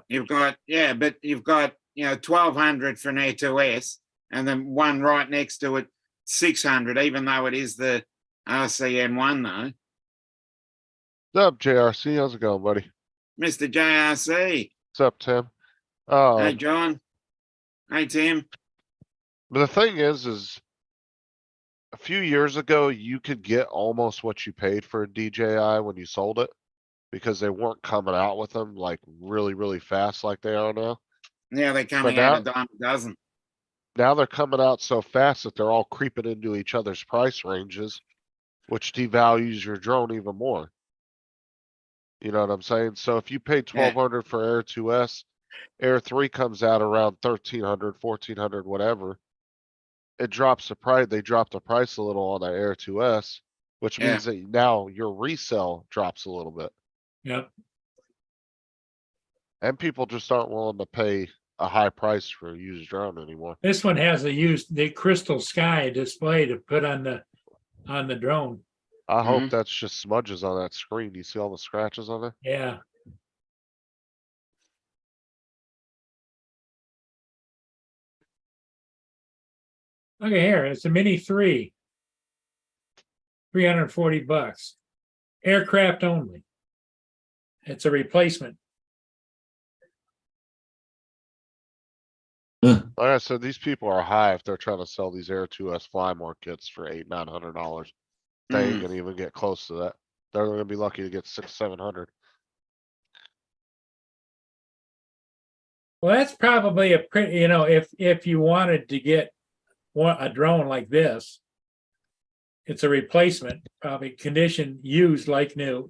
But you've got 1,200 for an A2S and then one right next to it, 600, even though it is the RCN1 though. What's up, JRC? How's it going, buddy? Mr. JRC. What's up, Tim? Hey, John. Hey, Tim. But the thing is a few years ago, you could get almost what you paid for a DJI when you sold it because they weren't coming out with them like really, really fast like they are now. Now they're coming now- out a dime a dozen. Now they're coming out so fast that they're all creeping into each other's price ranges, which devalues your drone even more. You know what I'm saying? So if you paid Yeah. $1,200 for Air 2S, Air 3 comes out around $1,300, $1,400, whatever. It drops the price. They drop the price a little on the Air 2S, which Yeah. means that now your resale drops a little bit. Yep. And people just aren't willing to pay a high price for a used drone anymore. This one has the crystal sky display to put on the drone. I hope Mhm. that's just smudges on that screen. You see all the scratches on there? Yeah. Look at here, it's a Mini 3. $340. Aircraft only. It's a replacement. Like I said, these people are high if they're trying to sell these Air 2S Fly More kits for $800-900. They ain't Mm. gonna even get close to that. They're gonna be lucky to get $600-700. Well, that's probably a pretty, if you wanted to get a drone like this, it's a replacement, probably condition used like new,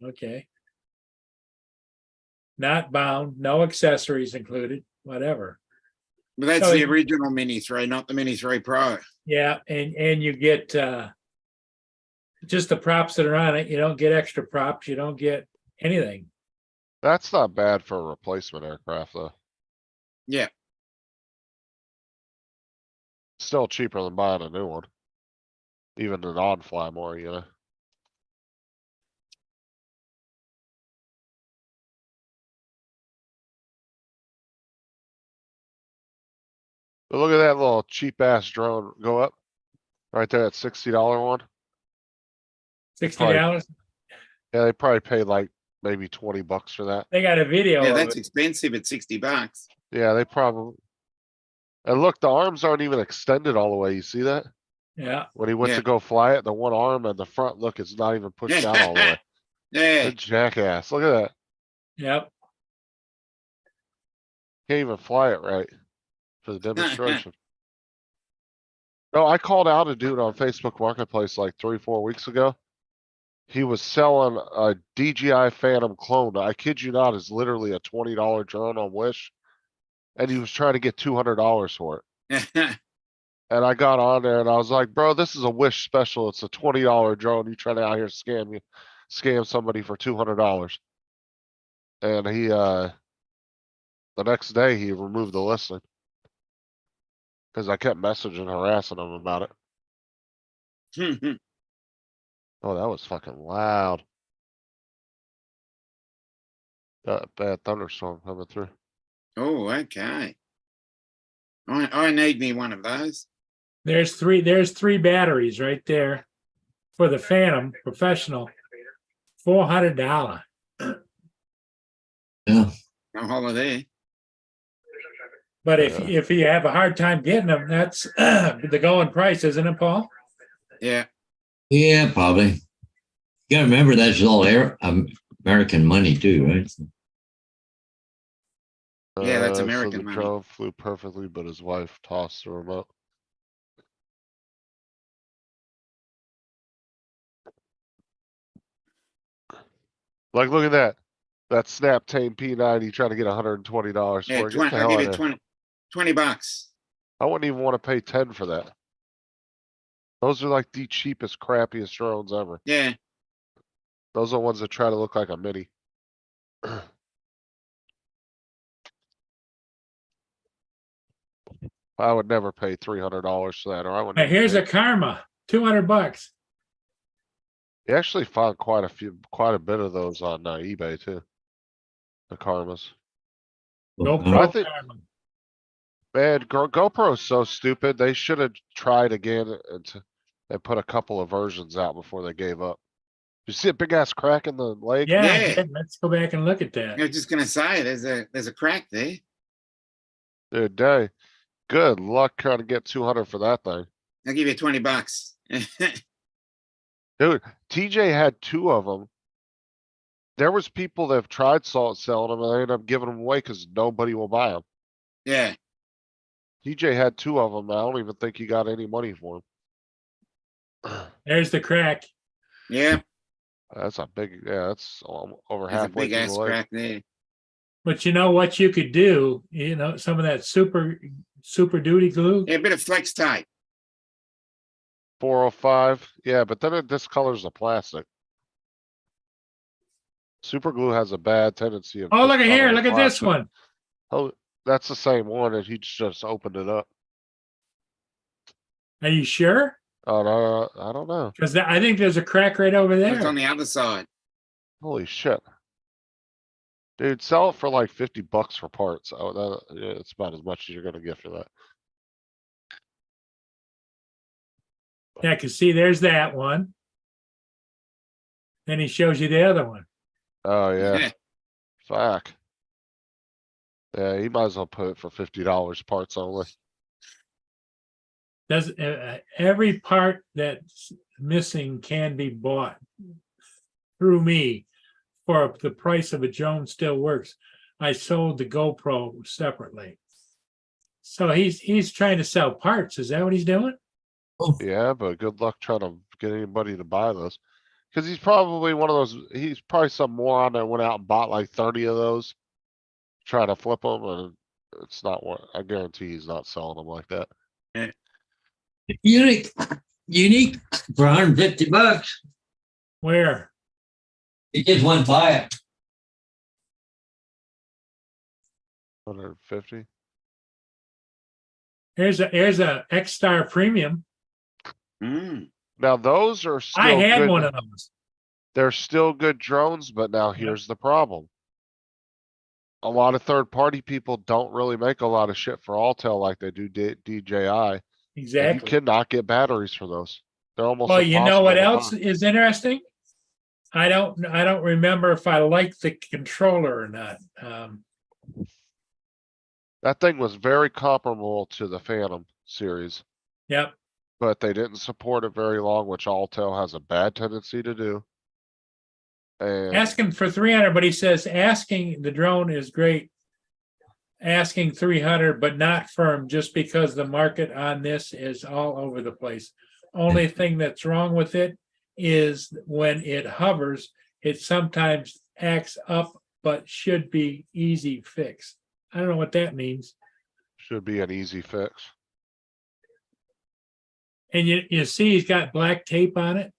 okay. Not bound, no accessories included, whatever. But that's So the it- original Mini 3, not the Mini 3 Pro. Yeah, and you get just the props that are on it. You don't get extra props, you don't get anything. That's not bad for a replacement aircraft though. Yeah. Still cheaper than buying a new one. Even the non-Fly More, you know? But look at that little cheap ass drone go up. Right there, that $60 one. $60. Yeah, they probably paid like maybe $20 for that. They got a video Yeah, of that's it. expensive at $60. Yeah, they probably. And look, the arms aren't even extended all the way. You see that? Yeah, When he went Yeah. to go fly it, the one arm and the front, look, it's not even pushed out all the way. Yeah. Good jackass. Look at that. yep. Can't even fly it right for the demonstration. No, I called out a dude on Facebook Marketplace like 3-4 weeks ago. He was selling a DJI Phantom clone. I kid you not, is literally a $20 drone on Wish. And he was trying to get $200 for it. And I got on there and I was like, bro, this is a Wish special. It's a $20 drone. You trying to out here scam somebody for $200. And he, the next day he removed the listing. Cause I kept messaging, harassing him about it. Oh, that was fucking loud. Got a bad thunderstorm coming through. Oh, okay. I need me one of those. There's three batteries right there for the Phantom Professional. $400. Yeah. No holiday. But if you have a hard time getting them, that's the going price, isn't it, Paul? Yeah. Yeah, probably. You gotta remember that's all American money too, right? Yeah, that's So American the money. drone flew perfectly, but his wife tossed the remote. Like, look at that. That Snap Tame P90 trying to get $120 Yeah, for it. Get 20, the I'll hell give out you of here. 20 bucks. I wouldn't even want to pay 10 for that. Those are like the cheapest, crappiest drones ever. Yeah. Those are ones that try to look like a mini. I would never pay $300 for that, or I would. Now, never here's pay. a Karma, $200. You actually found quite a bit of those on eBay too. The Karmas. No Uh, pro I think- Karma. Man, GoPro's so stupid. They should have tried again and put a couple of versions out before they gave up. You see a big ass crack in the leg? Yeah, I Yeah. did. Let's go back and look at I that. was just gonna say, there's a crack there. Dude, day. Good luck trying to get 200 for that thing. I'll give you $20. Dude, TJ had 2 of them. There was people that have tried selling them and they ended up giving them away because nobody will buy them. Yeah, TJ had 2 of them. I don't even think he got any money for them. There's the crack. yeah, That's a big, yeah, that's over there's a halfway big through ass the leg. crack there. But you know what you could do? You know, some of that super duty glue. Yeah, a bit of flex tape. 405, yeah, but then it discolors the plastic. Super glue has a bad tendency of. Oh, look at here. discoloring Look at this plastic. one. Oh, that's the same one and he just opened it up. Are you sure? Oh, no, I don't know. Because I think there's a crack right over It's there. on the other side. Holy shit. Dude, sell it for like 50 bucks for parts. Oh, yeah, it's about as much as you're gonna get for that. Yeah, because see, there's that one. Then he shows you the other one. Oh, yeah, fuck. Yeah, you might as well put it for $50 parts only. Does every part that's missing can be bought through me for the price of a Jones Still Works. I sold the GoPro separately. So he's trying to sell parts. Is that what he's doing? Yeah, but good luck trying to get anybody to buy those. Cause he's probably one of those, he's probably some moron that went out and bought like 30 of those. Trying to flip them and it's not what, I guarantee he's not selling them like that. Unique for 150 bucks. Where? You just went by it. 150. Here's a X-Star Premium. Mm. Now those are still I had good. one of those. They're still good drones, but now here's the problem. A lot of third-party people don't really make a lot of shit for Alltel like they do DJI. And you Exactly. cannot get batteries for those. They're almost Well, you know what impossible else to buy. is interesting? I don't remember if I like the controller or not. That thing was very comparable to the Phantom series, Yep. but they didn't support it very long, which Alltel has a bad tendency to do. And Asking for 300, but he says asking the drone is great. Asking 300, but not firm, just because the market on this is all over the place. Only thing that's wrong with it is when it hovers, it sometimes acts up, but should be easy fix. I don't know what that means. should be an easy fix. And you see he's got black tape on it.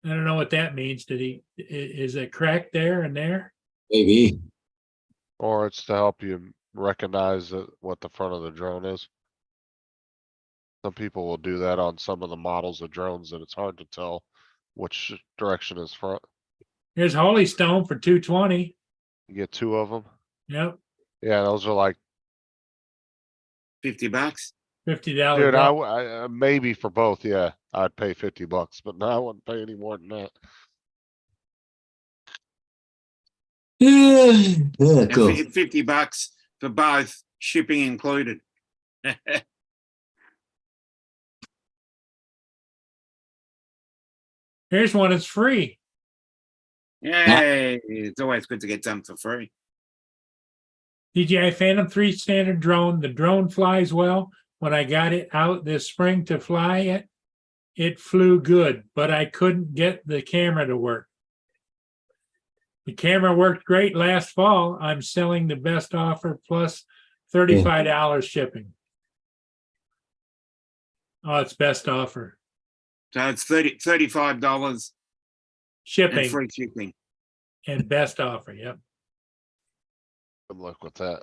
I don't know what that means. Is a crack there and there? Maybe. Or it's to help you recognize what the front of the drone is. Some people will do that on some of the models of drones and it's hard to tell which direction is front. Here's Holy Stone for 220. You get 2 of them. Yep, Yeah, those are like, $50. $50. dude, I maybe for both, yeah, I'd pay 50 bucks, but no, I wouldn't pay any more than that. Yeah, And cool. $50 for both, shipping included. Here's one that's free. Yay, it's always good to get something for free. DJI Phantom 3 standard drone. The drone flies well. When I got it out this spring to fly it, it flew good, but I couldn't get the camera to work. The camera worked great last fall. I'm selling the best offer plus $35 shipping. Oh, it's best offer. So it's $35 and Shipping free shipping. and best offer. Yep. Good luck with that.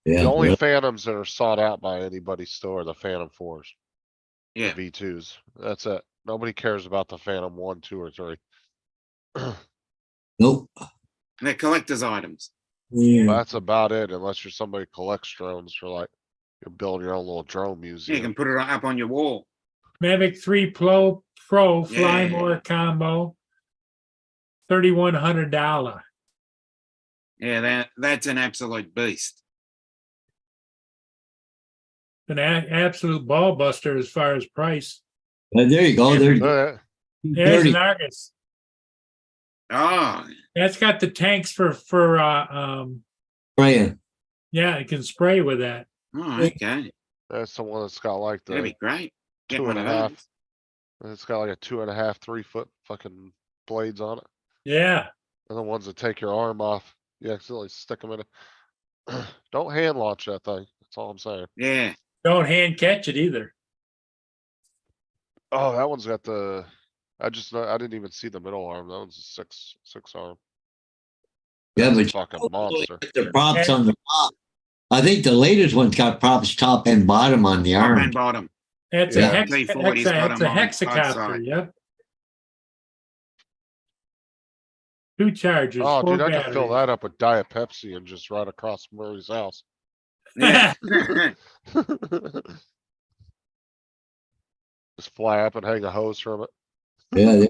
Yeah, The only well, Phantoms that are sought out by anybody's store are the Phantom 4s. Yeah. The V2s. That's it. Nobody cares about the Phantom 1, 2, or 3. nope. They're collector's items. Yeah. That's about it, unless you're somebody who collects drones for like, you're building your own little drone You museum. can put it up on your wall. Mavic 3 Pro Fly Yeah. More combo. $3,100. Yeah, that's an absolute beast. An absolute ball buster as far as price. There you go. There's There's 30. an Argus. Oh, That's got the tanks for Spraying. yeah, it can spray with that. oh, okay. That's the one that's got like That'd the be great. Get two one and of a half. those. It's got like a 2.5, 3 foot fucking blades on it. Yeah. And the ones that take your arm off, you accidentally stick them in it. Don't hand launch that thing. That's all I'm saying. Yeah. Don't hand catch it either. Oh, that one's got the, I didn't even see the middle arm. That one's a six arm. Yeah, That's a but fucking monster. the props on the top. I think the latest one's got props top and bottom on the Top arm. and bottom. That's Yeah. a T40's got it's 'em a on both hexacopter. sides. Yep. 2 chargers. Oh, 4 dude, I could fill batteries. that up with Diet Pepsi and just ride across Murray's house. Yeah. Just fly up and hang a hose from it. Yeah,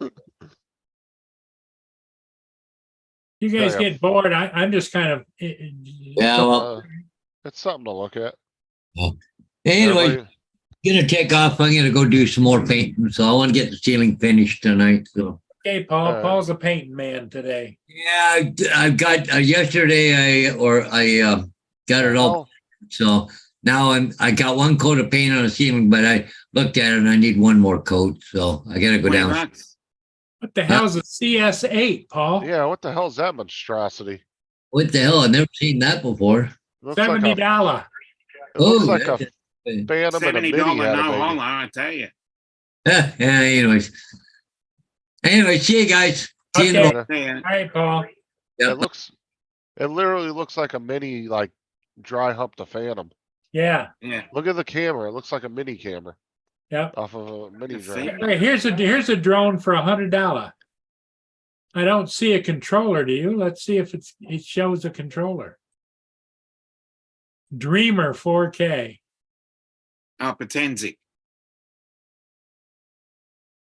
You guys Yeah. get bored. I'm just kind of. yeah. Well, Uh, It's something to look at. anyway, Everybody- gonna take off. I'm gonna go do some more painting. So I want to get the ceiling finished tonight. So Okay, Paul. Alright. Paul's a painting man today. yeah, I've got yesterday. I got it all. Well, So now I got one coat of paint on the ceiling, but I looked at it and I need one more coat. So I gotta go 20 down. bucks. What the hell's a CS8, Paul? yeah, what the hell is that monstrosity? What the hell? I've never seen that before. Looks like $70. it looks Oh, like a that's- Phantom and a $70 Mini had a no baby. holler, I tell you. Yeah, anyways. Anyway, see you guys. See you in the Okay. morning. Yeah. All right, Paul. Yeah. It literally looks like a mini, like dry hump the Phantom. Yeah. Yeah. Look at the camera. It looks like a mini camera Yep. off of a mini The drone. thing- Okay, here's a drone for $100. I don't see a controller. Do you? Let's see if it shows a controller. Dreamer 4K. Potenzic.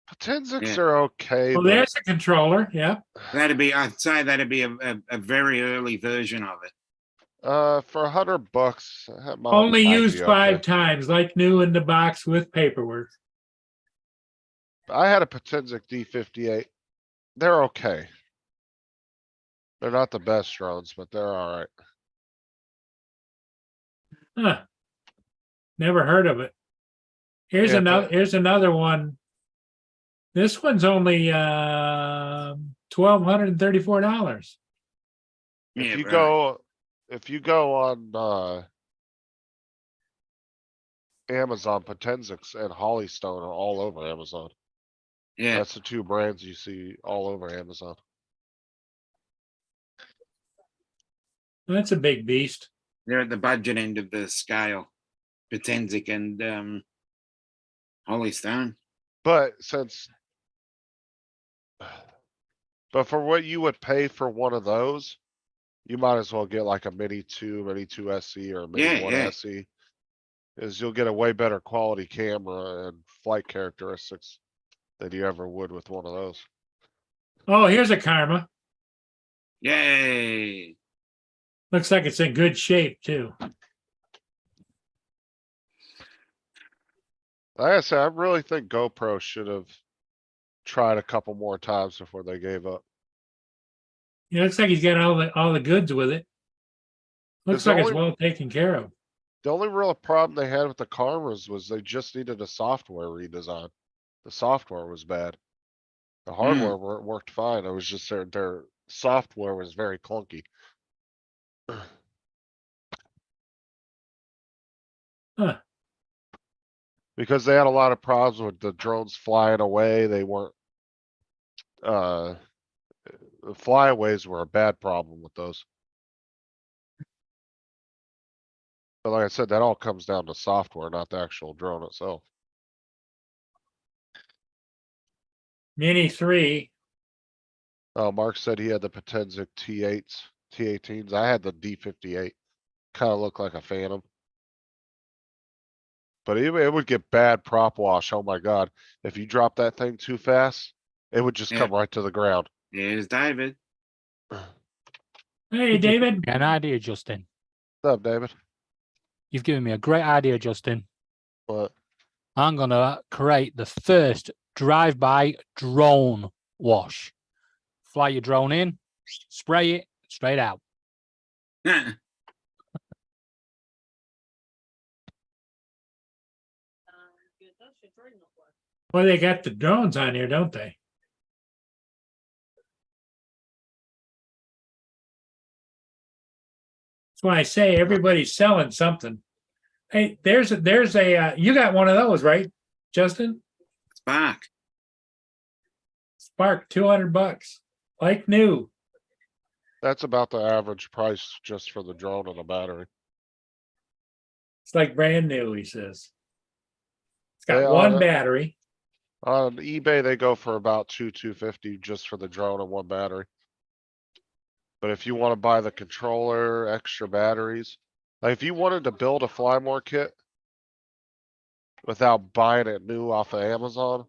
Potenzics Yeah. are okay, Well, but there's a controller. Yep. I'd say that'd be a very early version of it. for $100, that Only might used be 5 okay. times, like new in the box with paperwork. I had a Potenzic D58. They're okay. They're not the best drones, but they're alright. Huh. Never heard of it. Here's Yeah, another one. This one's only $1,234. Yeah, If you right. go on, Amazon, Potenzics and Hollystone are all over Amazon. Yeah. That's the two brands you see all over Amazon. That's a big beast. They're at the budget end of the scale. Potenzic and Hollystone. But but for what you would pay for one of those, you might as well get like a Mini 2 SE or a Mini Yeah, 1 yeah. SE. Is you'll get a way better quality camera and flight characteristics than you ever would with one of those. Oh, here's a Karma. Yay. Looks like it's in good shape too. Like I said, I really think GoPro should have tried a couple more times before they gave up. It looks like he's got all the goods with it. Looks the like it's only- well taken care of. The only real problem they had with the Karmas was they just needed a software redesign. The software was bad. The hardware worked fine. It was just their software was very clunky. Huh. Because they had a lot of problems with the drones flying away. They weren't, the flyaways were a bad problem with those. But like I said, that all comes down to software, not the actual drone itself. Mini 3. Mark said he had the Potenzic T8s T18s. I had the D58. Kind of looked like a Phantom. But it would get bad prop wash. Oh my god. If you drop that thing too fast, it would just Yeah. come right to the ground. Here's David. Hey, David. An idea, Justin. What's up, David? You've given me a great idea, Justin. But I'm going to create the first drive-by drone wash. Fly your drone in, spray it straight out. Well, they got the drones on here, don't they? That's why I say everybody's selling something. Hey, there's a you got one of those, right, Justin? Spark. Spark, $200, like new. that's about the average price just for the drone and the battery. It's like brand new, he says. It's They got are one the- battery. On eBay, they go for about 250 just for the drone and one battery. But if you want to buy the controller, extra batteries, like if you wanted to build a Flymore kit without buying it new off of Amazon,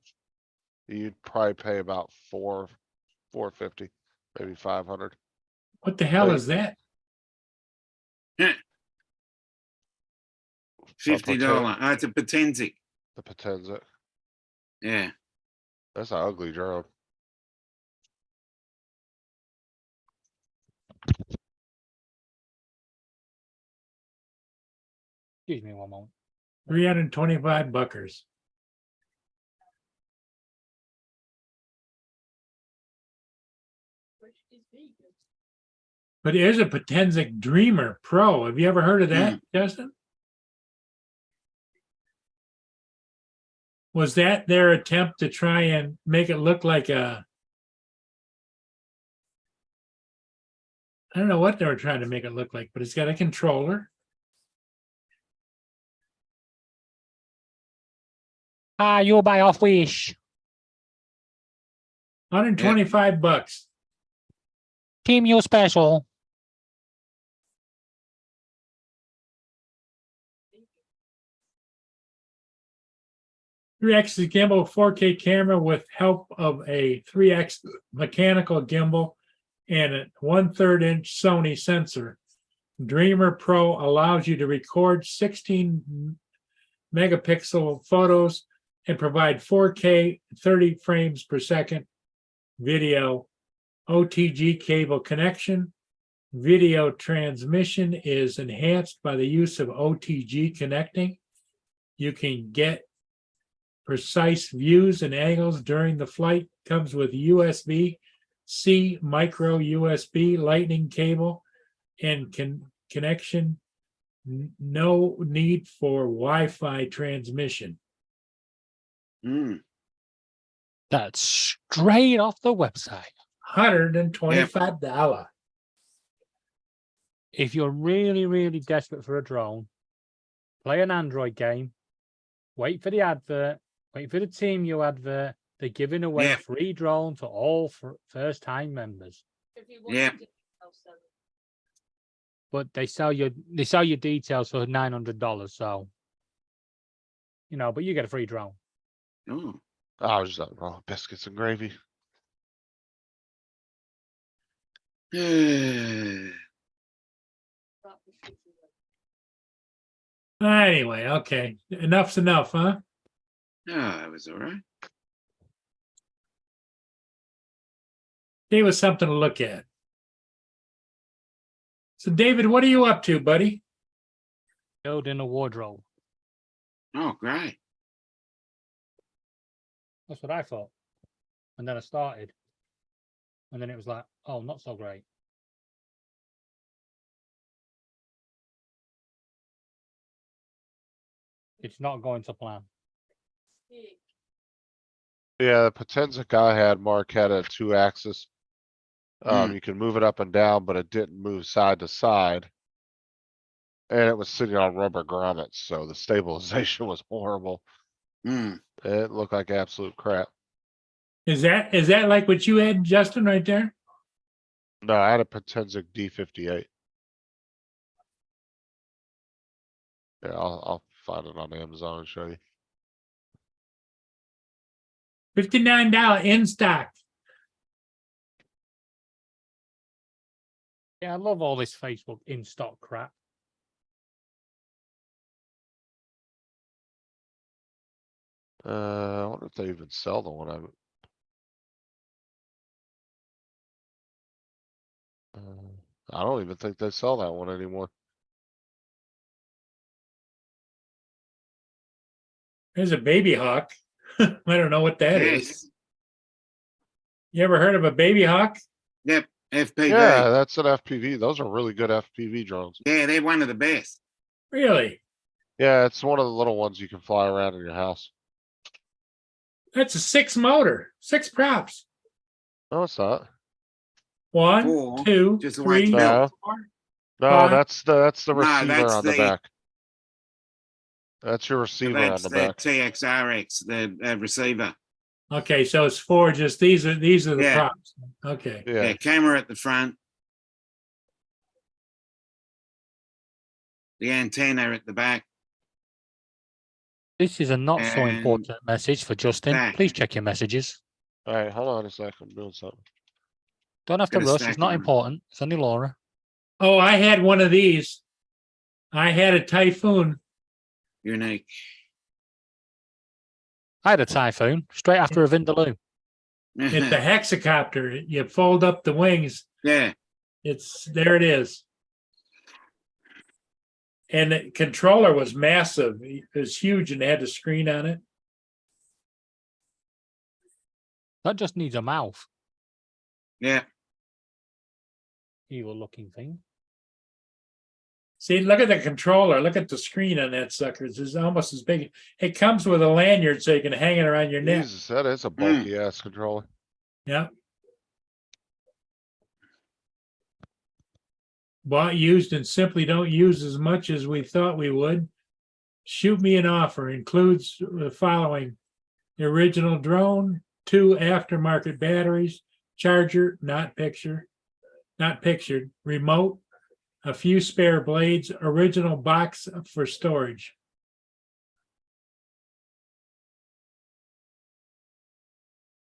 you'd probably pay about 450, maybe 500. What the hell Hey. is that? $50. Oh, it's a Potenza. The Potenza. Yeah. That's an ugly drone. Excuse me one moment. 325 buckers. But there's a Potenza Dreamer Pro. Have you ever heard of that, Justin? Was that their attempt to try and make it look like a? I don't know what they were trying to make it look like, but it's got a controller. You'll buy off Wish. $125. Team you special. 3x gimbal 4K camera with help of a 3x mechanical gimbal and a 1/3 inch Sony sensor. Dreamer Pro allows you to record 16 megapixel photos and provide 4K 30 frames per second video. OTG cable connection. Video transmission is enhanced by the use of OTG connecting. You can get precise views and angles during the flight. Comes with USB-C, micro USB, lightning cable, and connection. No need for Wi-Fi transmission. That's straight off the website. $125. If you're really, really desperate for a drone, play an Android game, wait for the advert, wait for the Team You advert. They're giving away Yeah. free drone to all first-time members. Yeah. But they sell your details for $900. So, but you get a free drone. Oh. I was just wrong. Biscuits and gravy. Anyway, okay. Enough's enough, huh? Yeah, it was all right. Gave us something to look at. So, David, what are you up to, buddy? Building a wardrobe. Oh, great. That's what I thought. And then I started. And then it was like, oh, not so great. It's not going to plan. Yeah, the Potenza I had, Mark, had a 2-axis. You can move it up and down, but it didn't move side to side. And it was sitting on rubber grommets, so the stabilization was horrible. It looked like absolute crap. Is that like what you had, Justin, right there? No, I had a Potenzic D58. Yeah, I'll find it on Amazon and show you. $59 in stock. Yeah, I love all this Facebook in stock crap. I wonder if they even sell the one. I don't even think they sell that one anymore. There's a baby hawk. I don't know what that is. Yes. You ever heard of a baby hawk? Yep. FPV. Yeah, that's an FPV. Those are really good FPV drones. Yeah, they're one of the best. Really? Yeah, it's one of the little ones you can fly around in your house. That's a 6 motor, 6 props. No, it's not. 1, Four, 2, just the way it's 3, built. 4. No, Five. that's the No, receiver that's on the the- back. That's your So receiver on that's the the back. TXRX, the receiver. Okay, so it's 4. Just these are the Yeah. props. Okay. Yeah. Yeah, Camera at the front. The antenna at the back. This is a not so And important message for Justin. back. Please check your messages. alright, hold on a second, I'm doing something. Don't have to Got a rush. stack It's not of 'em. important. It's only Laura. Oh, I had one of these. I had a Typhoon. Unique. I had a Typhoon straight after a Vindaloo. It's a hexacopter. You fold up the wings. Yeah. There it is. And the controller was massive. It was huge and had a screen on it. That just needs a mouth. Yeah. Evil looking thing. See, look at the controller. Look at the screen on that sucker. It's almost as big. It comes with a lanyard so you can hang it around your neck. Jesus, that is a bulky ass controller. Yeah. Bought used and simply don't use as much as we thought we would. Shoot me an offer. Includes the following: the original drone, 2 aftermarket batteries, charger, not pictured, remote, a few spare blades, original box for storage.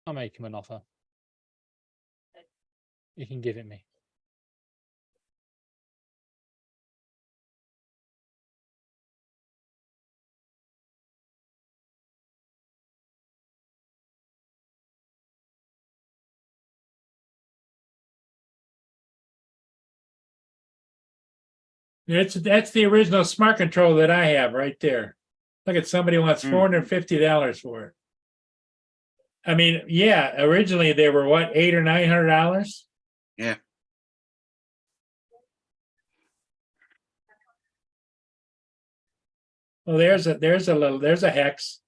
I'll make him an offer. You can give it me. That's the original smart control that I have right there. Look at somebody wants $450 for it. I mean, yeah, originally they were what, $800 or $900? Yeah. Well, there's a hex.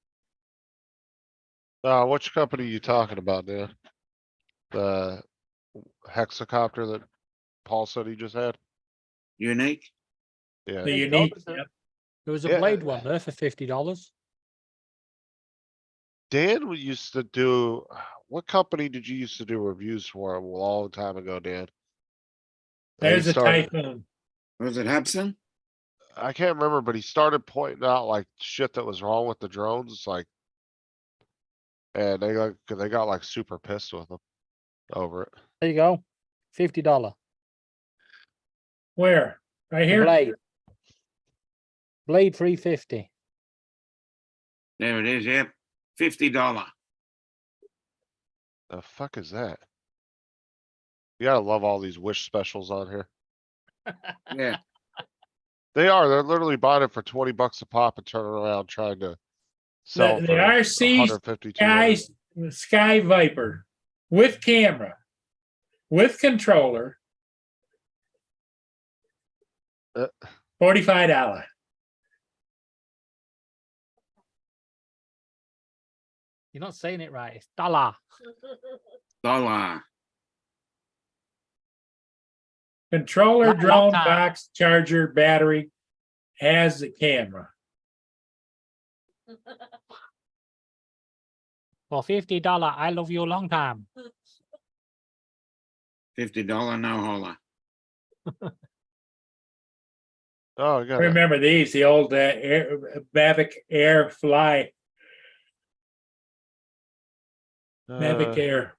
Which company are you talking about, Dan? The hexacopter that Paul said he just had? Unique. Yeah. The Hey, unique. Doug, Yep. There was a Yeah. blade one there for $50. Dan used to do, what company did you used to do reviews for a long time ago, Dan? And he There's a started- Typhoon. Was it Hudson? I can't remember, but he started pointing out like shit that was wrong with the drones. It's like, and they got like super pissed with him over it. There you go. $50. Where? Right The here? blade. Blade 350. There it is. Yep. $50. The fuck is that? You gotta love all these Wish specials on here. Yeah. They're literally buying it for 20 bucks a pop and turning around trying to sell The for RC 150, 200. Sky Viper with camera, with controller. Uh. $45. You're not saying it right. It's dollar. $1. Controller, Long drone, time. box, charger, battery, has the camera. For $50, I love you a long time. $50 no holler. Oh, I I got it. remember these, the old Mavic Air Fly, Mavic Air.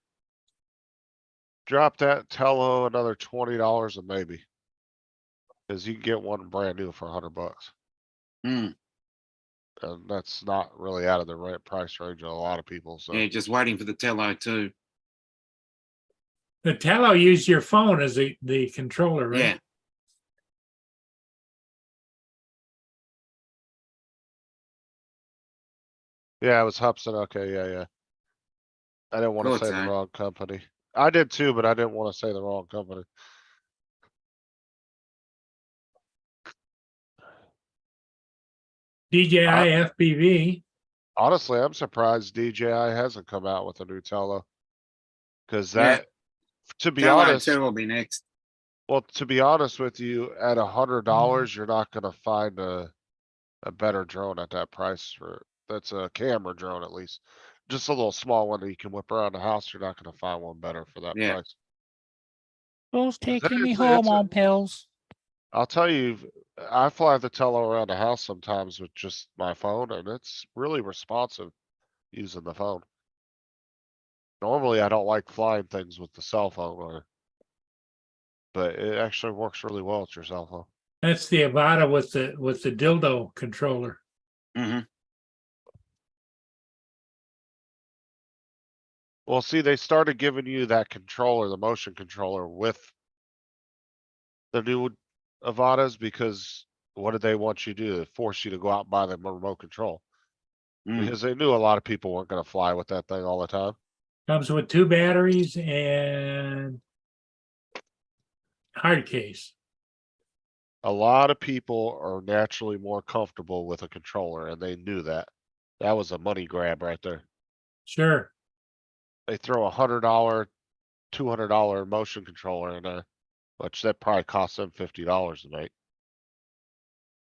Drop that Tello another $20 and maybe. Cause you can get one brand new for $100. Hmm. And that's not really out of the right price range of a lot of people, so. Yeah, just waiting for the Tello too. The Tello used your phone as the controller, right? Yeah. Yeah, it was Hubson. Okay, yeah. I didn't wanna Thought say the so. wrong company. I did too, but I didn't wanna say the wrong company. DJI FPV. Honestly, I'm surprised DJI hasn't come out with a new Tello. Cause Yeah. that, to be Tello honest, 2 will be next. well, to be honest with you, at $100, you're not gonna find a better drone at that price for, that's a camera drone at least. Just a little small one that you can whip around the house. You're not gonna find one better for that Yeah. price. Who's that- taking me it's home a- on pills? I'll tell you, I fly the Tello around the house sometimes with just my phone and it's really responsive using the phone. Normally, I don't like flying things with the cell phone but it actually works really well with your cell phone. That's the Avata with the dildo controller. Hmm. Well, see, they started giving you that controller, the motion controller with the new Avatas because what did they want you to do? Force you to go out and buy the remote control. Mm. Because they knew a lot of people weren't gonna fly with that thing all the time. Comes with 2 batteries and hard case. A lot of people are naturally more comfortable with a controller and they knew that. That was a money grab right there. Sure. They throw $100, $200 motion controller in there, which that probably cost them $50 to make.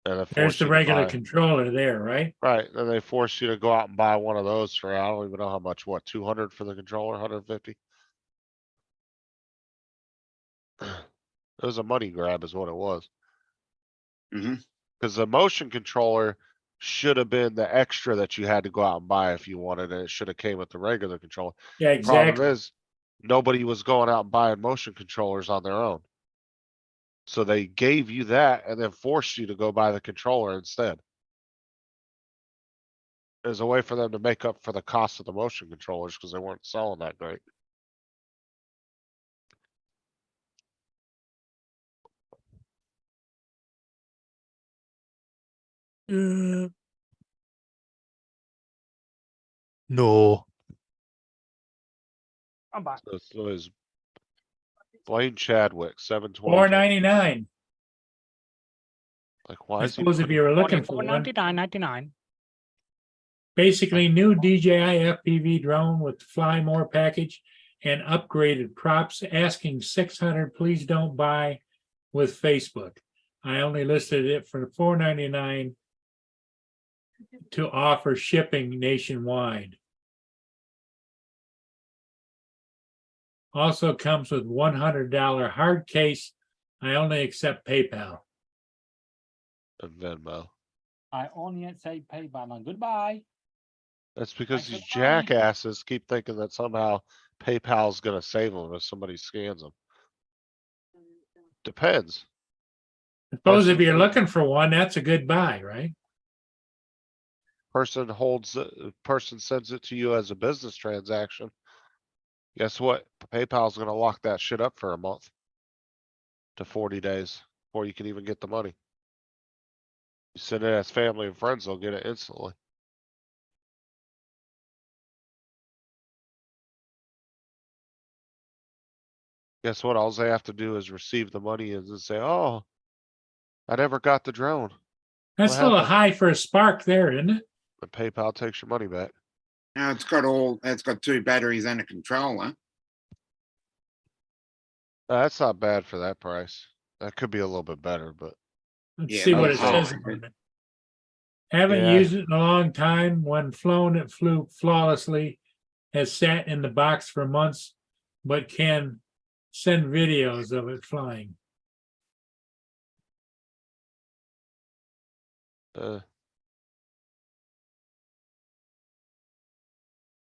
And they There's force the you to regular buy, controller there, right? right, then they force you to go out and buy one of those for, I don't even know how much, what, 200 for the controller, 150? It was a money grab is what it was. Hmm. Cause the motion controller should have been the extra that you had to go out and buy if you wanted it. It should have came with the regular controller. Yeah, Problem exactly. is, nobody was going out and buying motion controllers on their own. So they gave you that and then forced you to go buy the controller instead. As a way for them to make up for the cost of the motion controllers because they weren't selling that great. No. I'm back. So it was Blaine Chadwick, 720. $4.99. Like, why I is he? suppose if you were looking for one, 99. basically new DJI FPV drone with Fly More package and upgraded props, asking 600, please don't buy with Facebook. I only listed it for $4.99 to offer shipping nationwide. Also comes with $100 hard case. I only accept PayPal. And Venmo. I only accept PayPal and goodbye. That's because Thanks these for buying. jackasses keep thinking that somehow PayPal's gonna save them if somebody scans them. Depends. Suppose if Person you're says- looking for one, that's a good buy, right? Person holds, person sends it to you as a business transaction. Guess what? PayPal's gonna lock that shit up for a month. To 40 days before you can even get the money. You send it as family and friends, they'll get it instantly. Guess what? All they have to do is receive the money and then say, oh, I never got the drone. That's What a little happened? high for a Spark there, isn't it? And PayPal takes your money back. Now it's got 2 batteries and a controller. That's not bad for that price. That could be a little bit better, but Let's Yeah, see that what it was says high. about it. Haven't Yeah. used it in a long time. When flown, it flew flawlessly. Has sat in the box for months, but can send videos of it flying. Uh,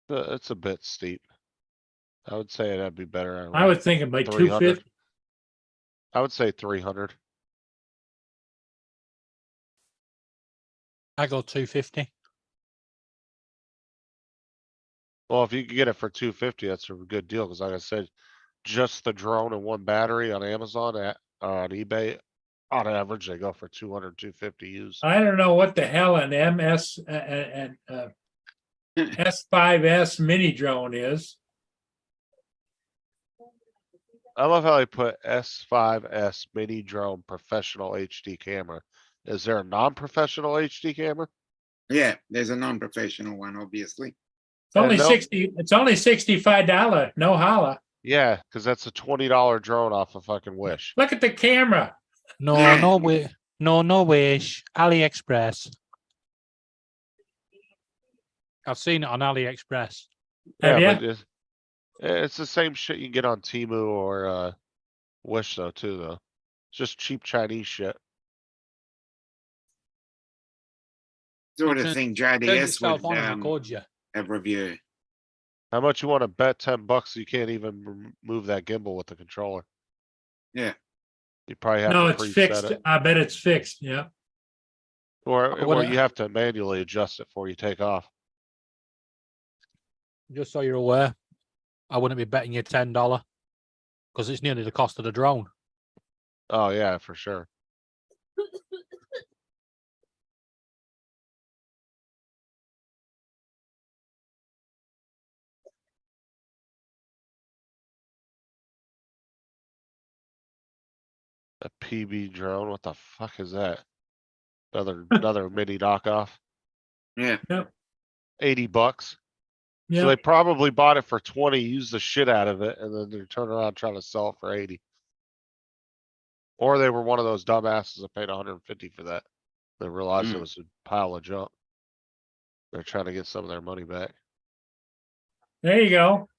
it's a bit steep. I would say that'd be better. I was thinking by 300. 250. I would say 300. I go 250. Well, if you could get it for 250, that's a good deal. Because like I said, just the drone and one battery on Amazon on eBay, on average, they go for 200, 250 used. I don't know what the hell an MS and S5S mini drone is. I love how they put S5S mini drone professional HD camera. Is there a non-professional HD camera? Yeah, there's a non-professional one, obviously. It's only no- 60, it's only $65, no holla. Yeah, because that's a $20 drone off of fucking Wish. Look at the camera. No, Yeah. no way. No wish. AliExpress. I've seen it on AliExpress. Have Yeah, ya? but it's the same shit you get on Temu or Wish though too though. It's just cheap Chinese shit. Sort of turn- thing Turn JDS yourself would on and record you. have review. How much you want to bet $10 you can't even move that gimbal with the controller? Yeah. You probably have No, to it's preset fixed. it. I bet it's fixed, yeah. Or you have to manually adjust it before you take off. Just so you're aware, I wouldn't be betting you $10 because it's nearly the cost of the drone. Oh yeah, for sure. A PB drone, what the fuck is that? Another mini knockoff, Yeah. $80. So Yeah, they probably bought it for 20, used the shit out of it, and then they turn around trying to sell it for 80. Or they were one of those dumbasses that paid 150 for that. They realized it Mm. was a pile of junk. They're trying to get some of their money back. there you go.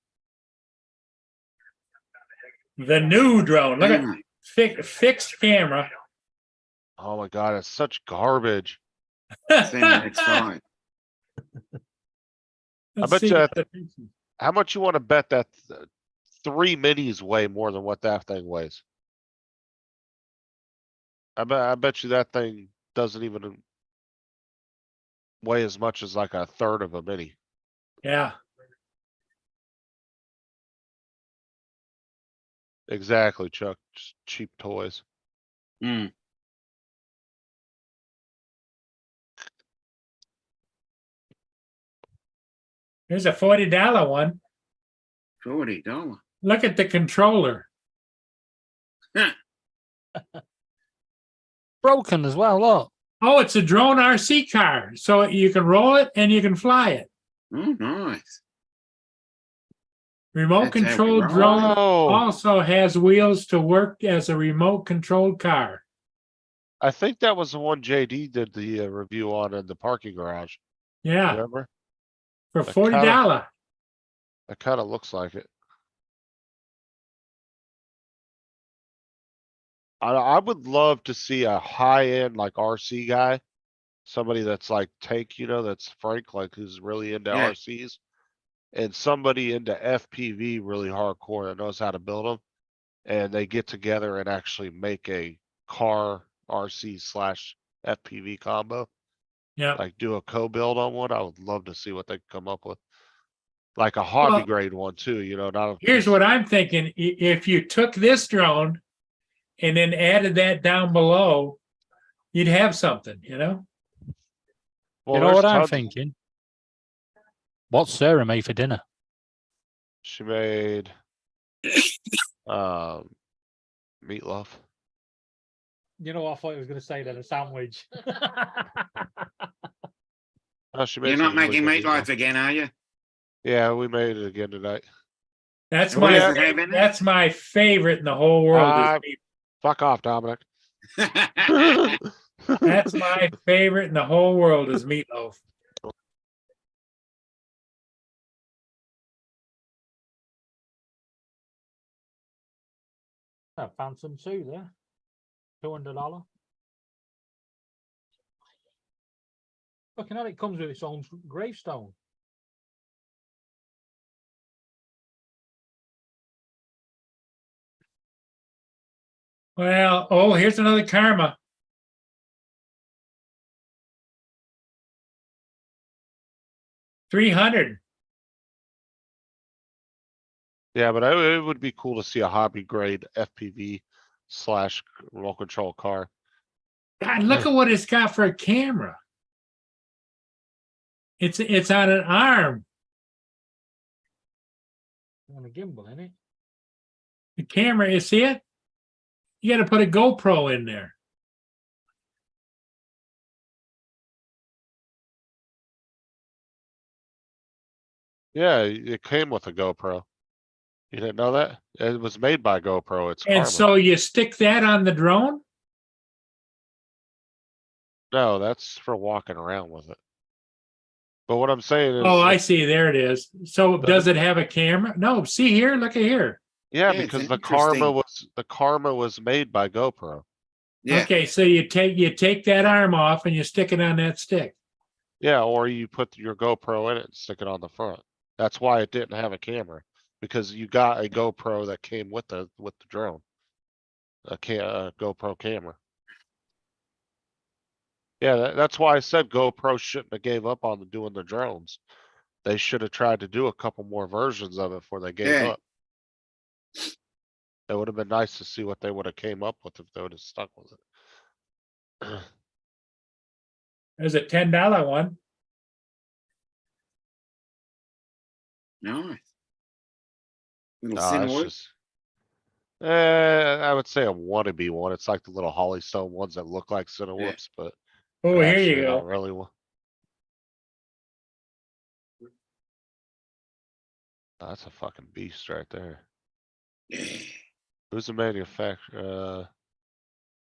The new drone. Look at Mm. fixed camera. Oh my god, it's such garbage. Same next time. Let's bet see you what that- the- How much you wanna bet that 3 minis weigh more than what that thing weighs? I bet you that thing doesn't even weigh as much as like a third of a mini. Yeah, Exactly, Chuck. Just cheap toys. Mm. here's a $40 one. $40. Look at the controller. Broken as well, look. Oh, it's a drone RC car. So you can roll it and you can fly it. Oh, nice. Remote That's how we controlled roll. drone Oh, also has wheels to work as a remote controlled car. I think that was the one JD did the review on in the parking garage. Yeah, Remember? for kinda- $40. That kinda looks like it. I would love to see a high-end like RC guy. Somebody that's like Tank, that's Frank, like who's really into Yeah. RCs. And somebody into FPV really hardcore that knows how to build them. And they get together and actually make a car RC / FPV combo. Yeah. Like do a co-build on one. I would love to see what they come up with. Like a hobby Well, grade one too, not a. Here's what I'm thinking. If you took this drone and then added that down below, you'd have something, Well, You know there's what I'm tons- thinking? What's Sarah made for dinner? She made meatloaf. You know, I thought he was going to say that a sandwich. Oh, she made You're some not really making good meatloaf again, are you? Yeah, we made it again tonight. That's What my does it have in it? that's my favorite in the whole world. is Fuck off, Dominic. That's my favorite in the whole world is meatloaf. I found some too there. $200. Looking at it, comes with its own gravestone. Well, oh, here's another karma. $300. Yeah, but it would be cool to see a hobby grade FPV slash remote control car. God, look at what it's got for a camera. It's on an arm. And a gimbal in it. The camera, you see it? You got to put a GoPro in there. Yeah, it came with a GoPro. You didn't know that? It was made by GoPro. It's And Karma. so you stick that on the drone? No, that's for walking around with it. But what I'm saying is. Oh, I see. There it is. So But- does it have a camera? No, see here, look at here. Yeah, Yeah, it's because an the Karma interesting- was made by GoPro. Yeah, Okay, so you take that arm off and you stick it on that stick. Yeah, or you put your GoPro in it and stick it on the front. That's why it didn't have a camera, because you got a GoPro that came with the drone. A GoPro camera. Yeah, that's why I said GoPro shouldn't have gave up on doing the drones. They should have tried to do a couple more versions of it before they gave Yeah. up. It would have been nice to see what they would have came up with if they would have stuck with it. There's a $10 one. no. Little Nah, it's Cinewood. just. I would say a wannabe one. It's like the little Hollystone ones that look like Cinewhoops, but. Oh, they're here you actually not go. really one. That's a fucking beast right there. Yeah. Who's the manufacturer?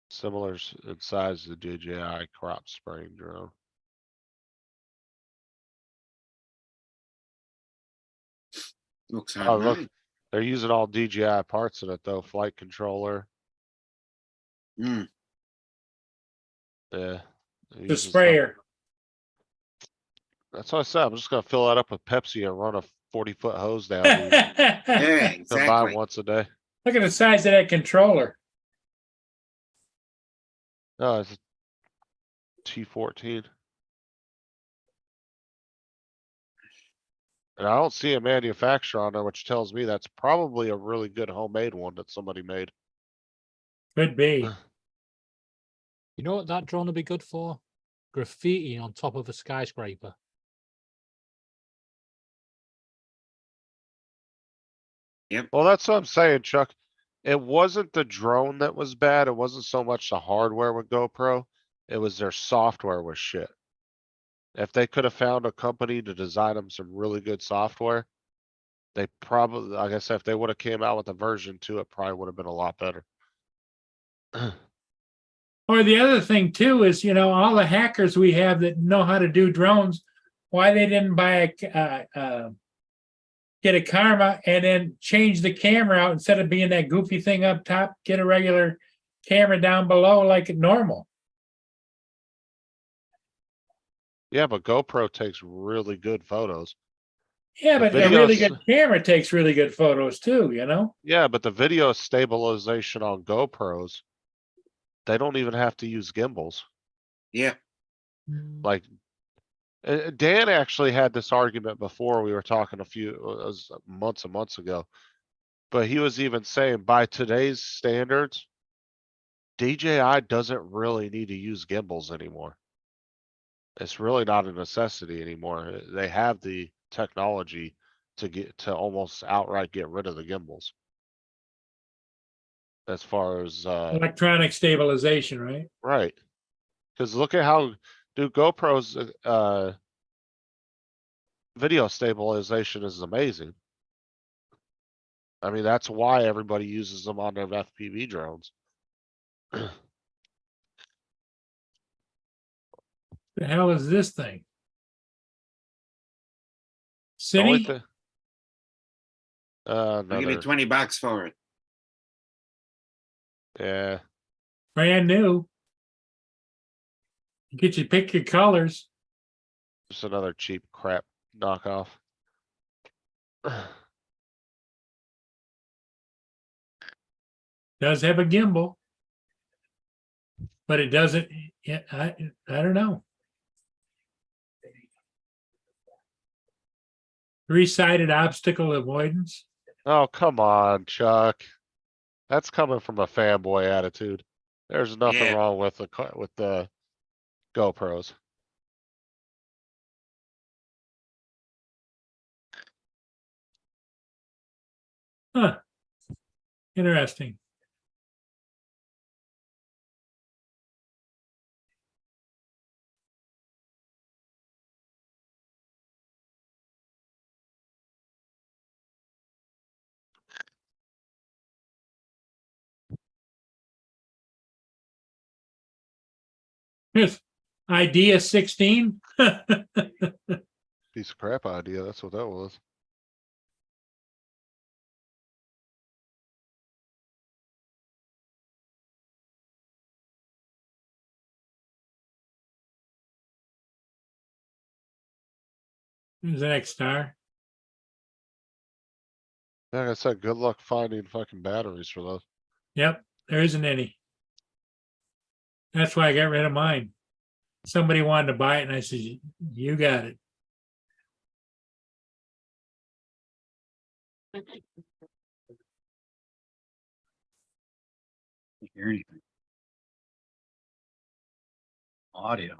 Similar in size to the DJI crop spraying drone. Looks Oh, look, alright. they're using all DJI parts in it though, flight controller, Mm. yeah. they're The using stuff- sprayer. That's what I said, I'm just gonna fill that up with Pepsi and run a 40-foot hose down. Look these Yeah, and Combine exactly. once a day. at the size of that controller. No, it's a T14. And I don't see a manufacturer on there, which tells me that's probably a really good homemade one that somebody made. Could be. You know what that drone would be good for? Graffiti on top of a skyscraper. Well, that's what I'm saying, Chuck. It wasn't the drone that was bad. It wasn't so much the hardware with GoPro. It was their software was shit. If they could have found a company to design them some really good software, they probably, like I said, if they would have came out with a version 2, it probably would have been a lot better. Or the other thing too is, all the hackers we have that know how to do drones, why they didn't buy get a Karma and then change the camera out instead of being that goofy thing up top, get a regular camera down below like normal. Yeah, but GoPro takes really good photos. Yeah, The but a really videos- good camera takes really good photos too, Yeah, but the video stabilization on GoPros, they don't even have to use gimbals. Yeah, Like Dan actually had this argument before. We were talking a few months and months ago, but he was even saying by today's standards, DJI doesn't really need to use gimbals anymore. It's really not a necessity anymore. They have the technology to almost outright get rid of the gimbals. As far as Electronic stabilization, right? right. Cause look at how GoPro's video stabilization is amazing. I mean, that's why everybody uses them on their FPV drones. The hell is this thing? The only Cine? thi- I give you another, $20 for it. Yeah, brand new. Get you pick your colors. just another cheap crap knockoff. Does have a gimbal. But it doesn't, yeah, I don't know. Three-sided obstacle avoidance. Oh, come on, Chuck. That's coming from a fanboy attitude. There's nothing Yeah. wrong with with the GoPros. Huh. Interesting. Here's idea 16. Piece of crap idea. That's what that was. Who's the next star? Like I said, good luck finding fucking batteries for those. Yep, there isn't any. That's why I got rid of mine. Somebody wanted to buy it and I said, you got it. Can't hear anything. Audio.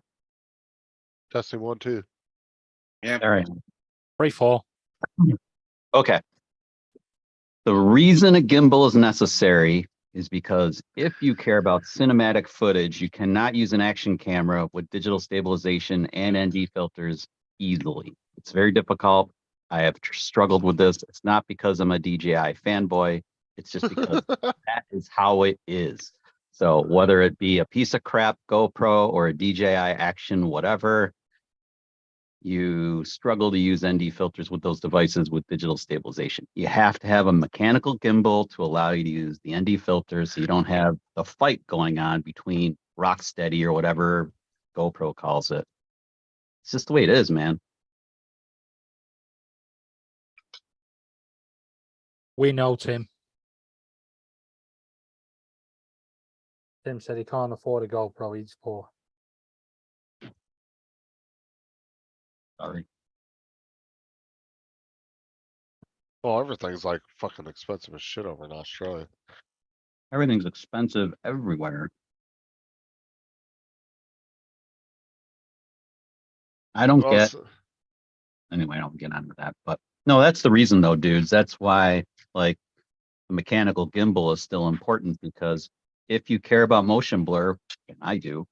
Testing 1, 2. Yeah. All right. 3-4. Okay. The reason a gimbal is necessary is because if you care about cinematic footage, you cannot use an action camera with digital stabilization and ND filters easily. It's very difficult. I have struggled with this. It's not because I'm a DJI fanboy. It's just because that is how it is. So whether it be a piece of crap GoPro or a DJI Action, whatever, you struggle to use ND filters with those devices with digital stabilization. You have to have a mechanical gimbal to allow you to use the ND filters so you don't have the fight going on between Rocksteady or whatever GoPro calls it. It's just the way it is, man. We know Tim. Tim said he can't afford a GoPro. He's poor. Sorry. Well, everything's like fucking expensive as shit over in Australia. Everything's expensive everywhere. I don't Well, get, anyway, I don't get onto that, but no, that's the reason though, dudes. That's why like the mechanical gimbal is still important, because if you care about motion blur, and I do,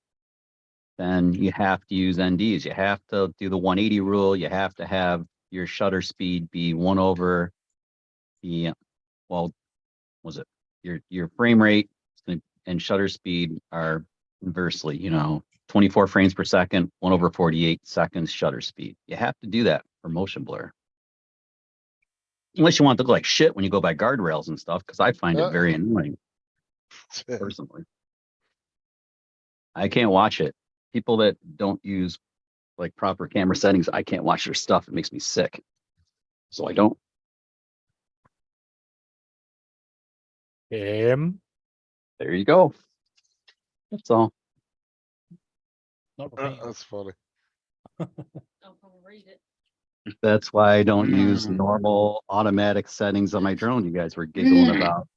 then you have to use NDs. You have to do the 180 rule. You have to have your shutter speed be 1 over the, well, was it your frame rate and shutter speed are inversely, 24 frames per second, 1 over 48 seconds shutter speed. You have to do that for motion blur. Unless you want to look like shit when you go by guardrails and stuff, because I find it very annoying personally. I can't watch it. People that don't use like proper camera settings, I can't watch their stuff. It makes me sick. So I don't. There There you go. That's all. Not repeating. that's funny. That's why I don't use Mm. normal automatic settings on my drone. You guys were giggling about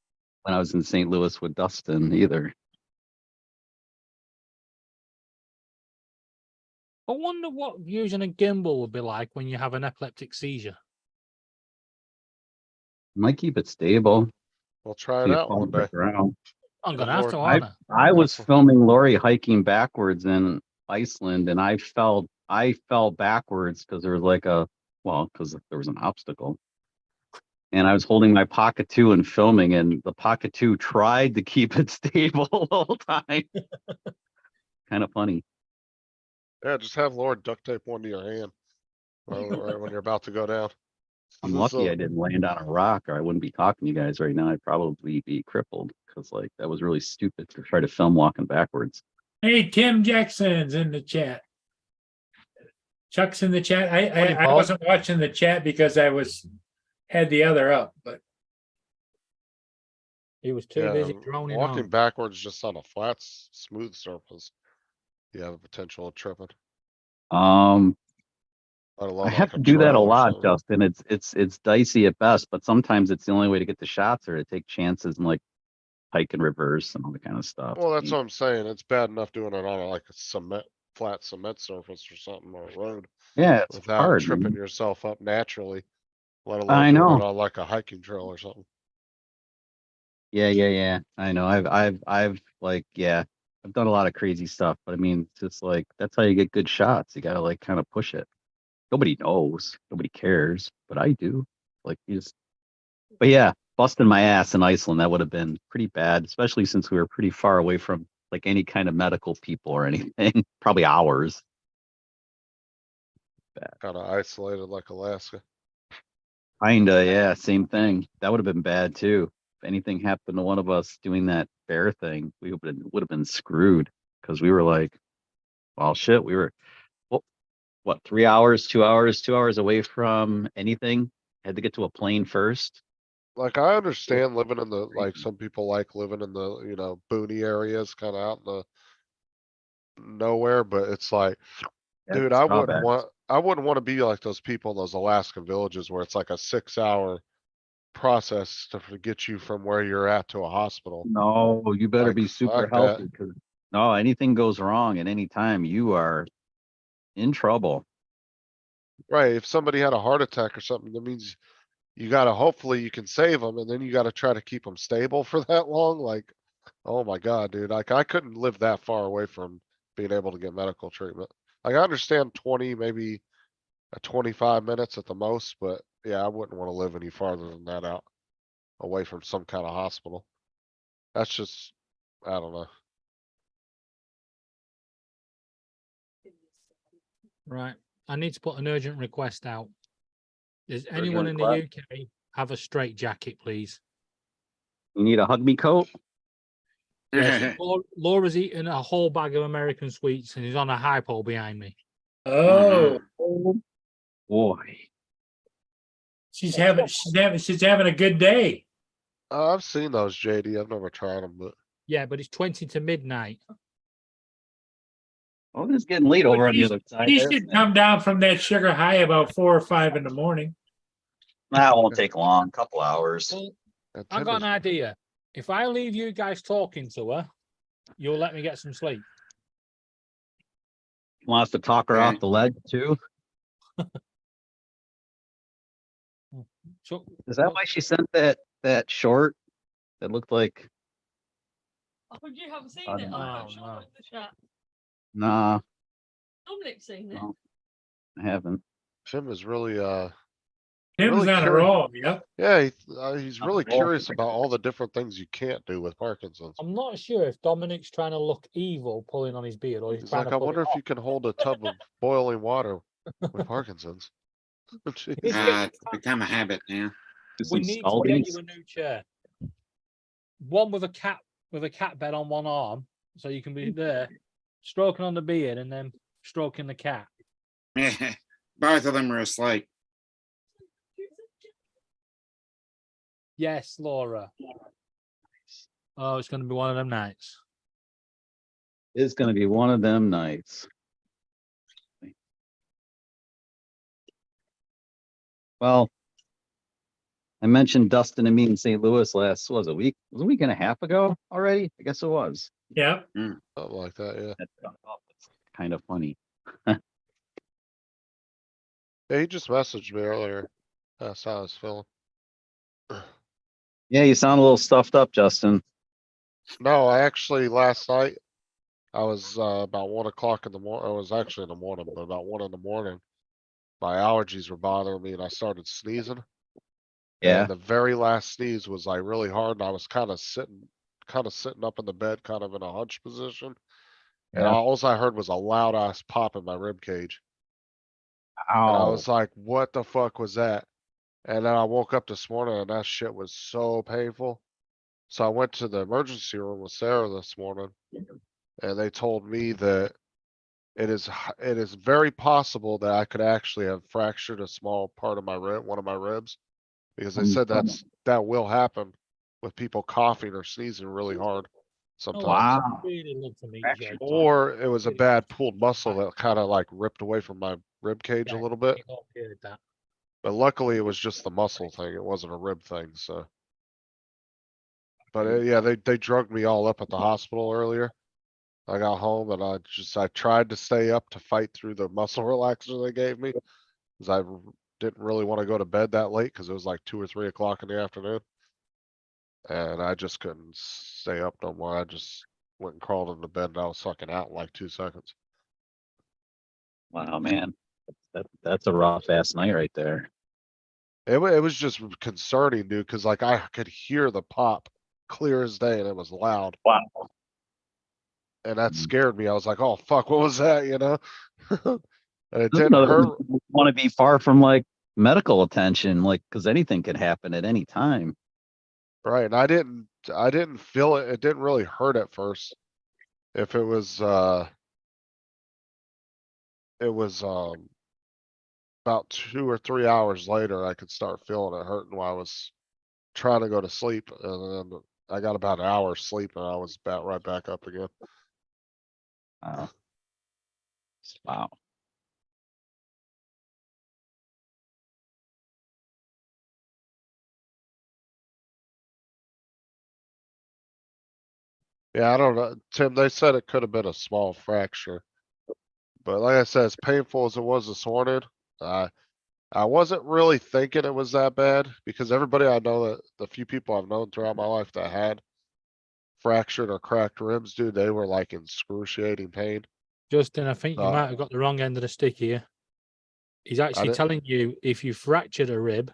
when I was in St. Louis with Dustin either. I wonder what using a gimbal would be like when you have an epileptic seizure. Might keep it stable. We'll try so it you out fall one to the day. ground. I'm gonna Lord, have to, I, aren't I? I was That's- filming Lori hiking backwards in Iceland, and I fell backwards because there was because there was an obstacle. And I was holding my Pocket 2 and filming, and the Pocket 2 tried to keep it stable the whole time. Kind of funny. Yeah, just have Lord duct tape one to your hand right when you're about to go down. I'm lucky So- I didn't land on a rock or I wouldn't be talking to you guys right now. I'd probably be crippled because like that was really stupid to try to film walking backwards. Hey, Tim Jackson's in the chat. Chuck's in the chat. I Morning, I Paul. wasn't watching the chat because had the other up, but He was too Yeah, busy droning walking on. backwards just on a flat, smooth surface. You have a potential of tripping. Um, Let alone I like have a to do that a trail or lot, something. Justin. It's dicey at best, but sometimes it's the only way to get the shots or to take chances and like hike and reverse and all that kind of stuff. Well, I that's mean, what I'm saying. It's bad enough doing it on like a flat cement surface or something or a road yeah, it's without hard. tripping Man. yourself up naturally, let I alone doing it know. on like a hiking trail or something. Yeah. I know. I've like, yeah, I've done a lot of crazy stuff, but I mean, it's just like that's how you get good shots. You gotta like kind of push it. Nobody knows, nobody cares, but I do. Like you just, but yeah, busting my ass in Iceland, that would have been pretty bad, especially since we were pretty far away from like any kind of medical people or anything. Probably hours. Kind of isolated like Alaska. Kinda, yeah, same thing. That would have been bad too. If anything happened to one of us doing that bear thing, we would have been screwed because we were like, well, shit, we were what 3 hours, 2 hours, 2 hours away from anything. Had to get to a plane first. Like I understand living in the, like some people like living in the, boony areas, kind of out in the nowhere, but it's like, That's dude, the I drawback. wouldn't want to be like those people in those Alaska villages where it's like a 6 hour process to get you from where you're at to a hospital. No, you better Like, be super fuck that. healthy because no, anything goes wrong at any time, you are in trouble. Right, if somebody had a heart attack or something, that means you gotta, hopefully you can save them, and then you gotta try to keep them stable for that long, like, oh my god, dude, like, I couldn't live that far away from being able to get medical treatment. Like, I understand 20, maybe 25 minutes at the most, but yeah, I wouldn't wanna live any farther than that out, away from some kind of hospital. That's just, I don't know. Right. I need to put an urgent request out. Does Urgent anyone in the request? UK have a straight jacket, please? You need a hug me coat? Yes. Laura's eating a whole bag of American sweets and he's on a high pole behind me. oh, Boy. she's having a good day. I've seen those, JD, I've never tried them, but Yeah, but it's 20 to midnight. Oh, it's getting late over on the He's- other side. He there. should come down from that sugar high about 4 or 5 in the morning. That won't take long, couple hours. Well, that I got an Tinder's- idea. If I leave you guys talking to her, you'll let me get some sleep. Want us to talk her off Okay. the ledge too? So Is that why she sent that short that looked like Oh, you haven't seen I it? don't I'm know. sure No. in the chat. nah, Dominic's seen it. No. I haven't. Tim is really, Tim's Really on a curious. roll, yep. yeah, he's I'm really rolling. curious about all the different things you can't do with Parkinson's. I'm not sure if Dominic's trying to look evil pulling on his beard or he's He's trying like, to I put wonder it if off. you can hold a tub of boiling water with Parkinson's. Jeez. It's become a habit now. Do We some need to scalding. get you a new chair. One with a cat bed on one arm, so you can be there, stroking on the beard and then stroking the cat. Both of them are asleep. Yes, Laura. Oh, it's going to be one of them nights. It's gonna be one of them nights. Well, I mentioned Dustin and me in St. Louis last, what was it, it was a week and a half ago already? I guess it was. Yep. Something like that, yeah. That's kind of funny. Yeah, he just messaged me earlier. That's how I was feeling. Yeah, you sound a little stuffed up, Justin. No, I actually, last night, I was, about 1 o'clock in the morning. I was actually in the morning, but about 1 in the morning. My allergies were bothering me and I started sneezing. Yeah. And the very last sneeze was like really hard and I was kind of sitting up in the bed, kind of in a hunch position. And Yeah. all I heard was a loud ass pop in my rib cage. And I Ow. was like, what the fuck was that? And then I woke up this morning and that shit was so painful. So I went to the emergency room with Sarah this morning and they told me that it is very possible that I could actually have fractured a small part of my rib, one of my ribs. Because they said that will happen with people coughing or sneezing really hard sometimes. Wow. Really love to meet you. Or it was a bad pulled muscle that kind of like ripped away from my rib cage a little bit. But luckily it was just the muscle thing. It wasn't a rib thing, so. But yeah, they drugged me all up at the hospital earlier. I got home and I tried to stay up to fight through the muscle relaxer they gave me. Cause didn't really want to go to bed that late cause it was like 2 or 3 o'clock in the afternoon. And I just couldn't stay up no more. I just went and crawled into bed and I was fucking out in like 2 seconds. Wow, man. That's a rough ass night right there. It was just concerning, dude, cause like I could hear the pop clear as day and it was loud. Wow. And that Mhm. scared me. I was like, oh fuck, what was that, you know? And it That's didn't another hurt. reason you want to be far from like medical attention, like because anything could happen at any time. Right, and I didn't feel it. It didn't really hurt at first. If it was about 2 or 3 hours later, I could start feeling it hurting while I was trying to go to sleep. And then I got about an hour sleep and I was about right back up again. Wow. Wow. Yeah, I don't know. Tim, they said it could have been a small fracture. But like I said, as painful as it was this morning, I wasn't really thinking it was that bad because everybody I know that the few people I've known throughout my life that had fractured or cracked ribs, dude, they were like in excruciating pain. Justin, I think you Uh, might have got the wrong end of the stick here. He's actually didn't- telling you if you fractured a rib,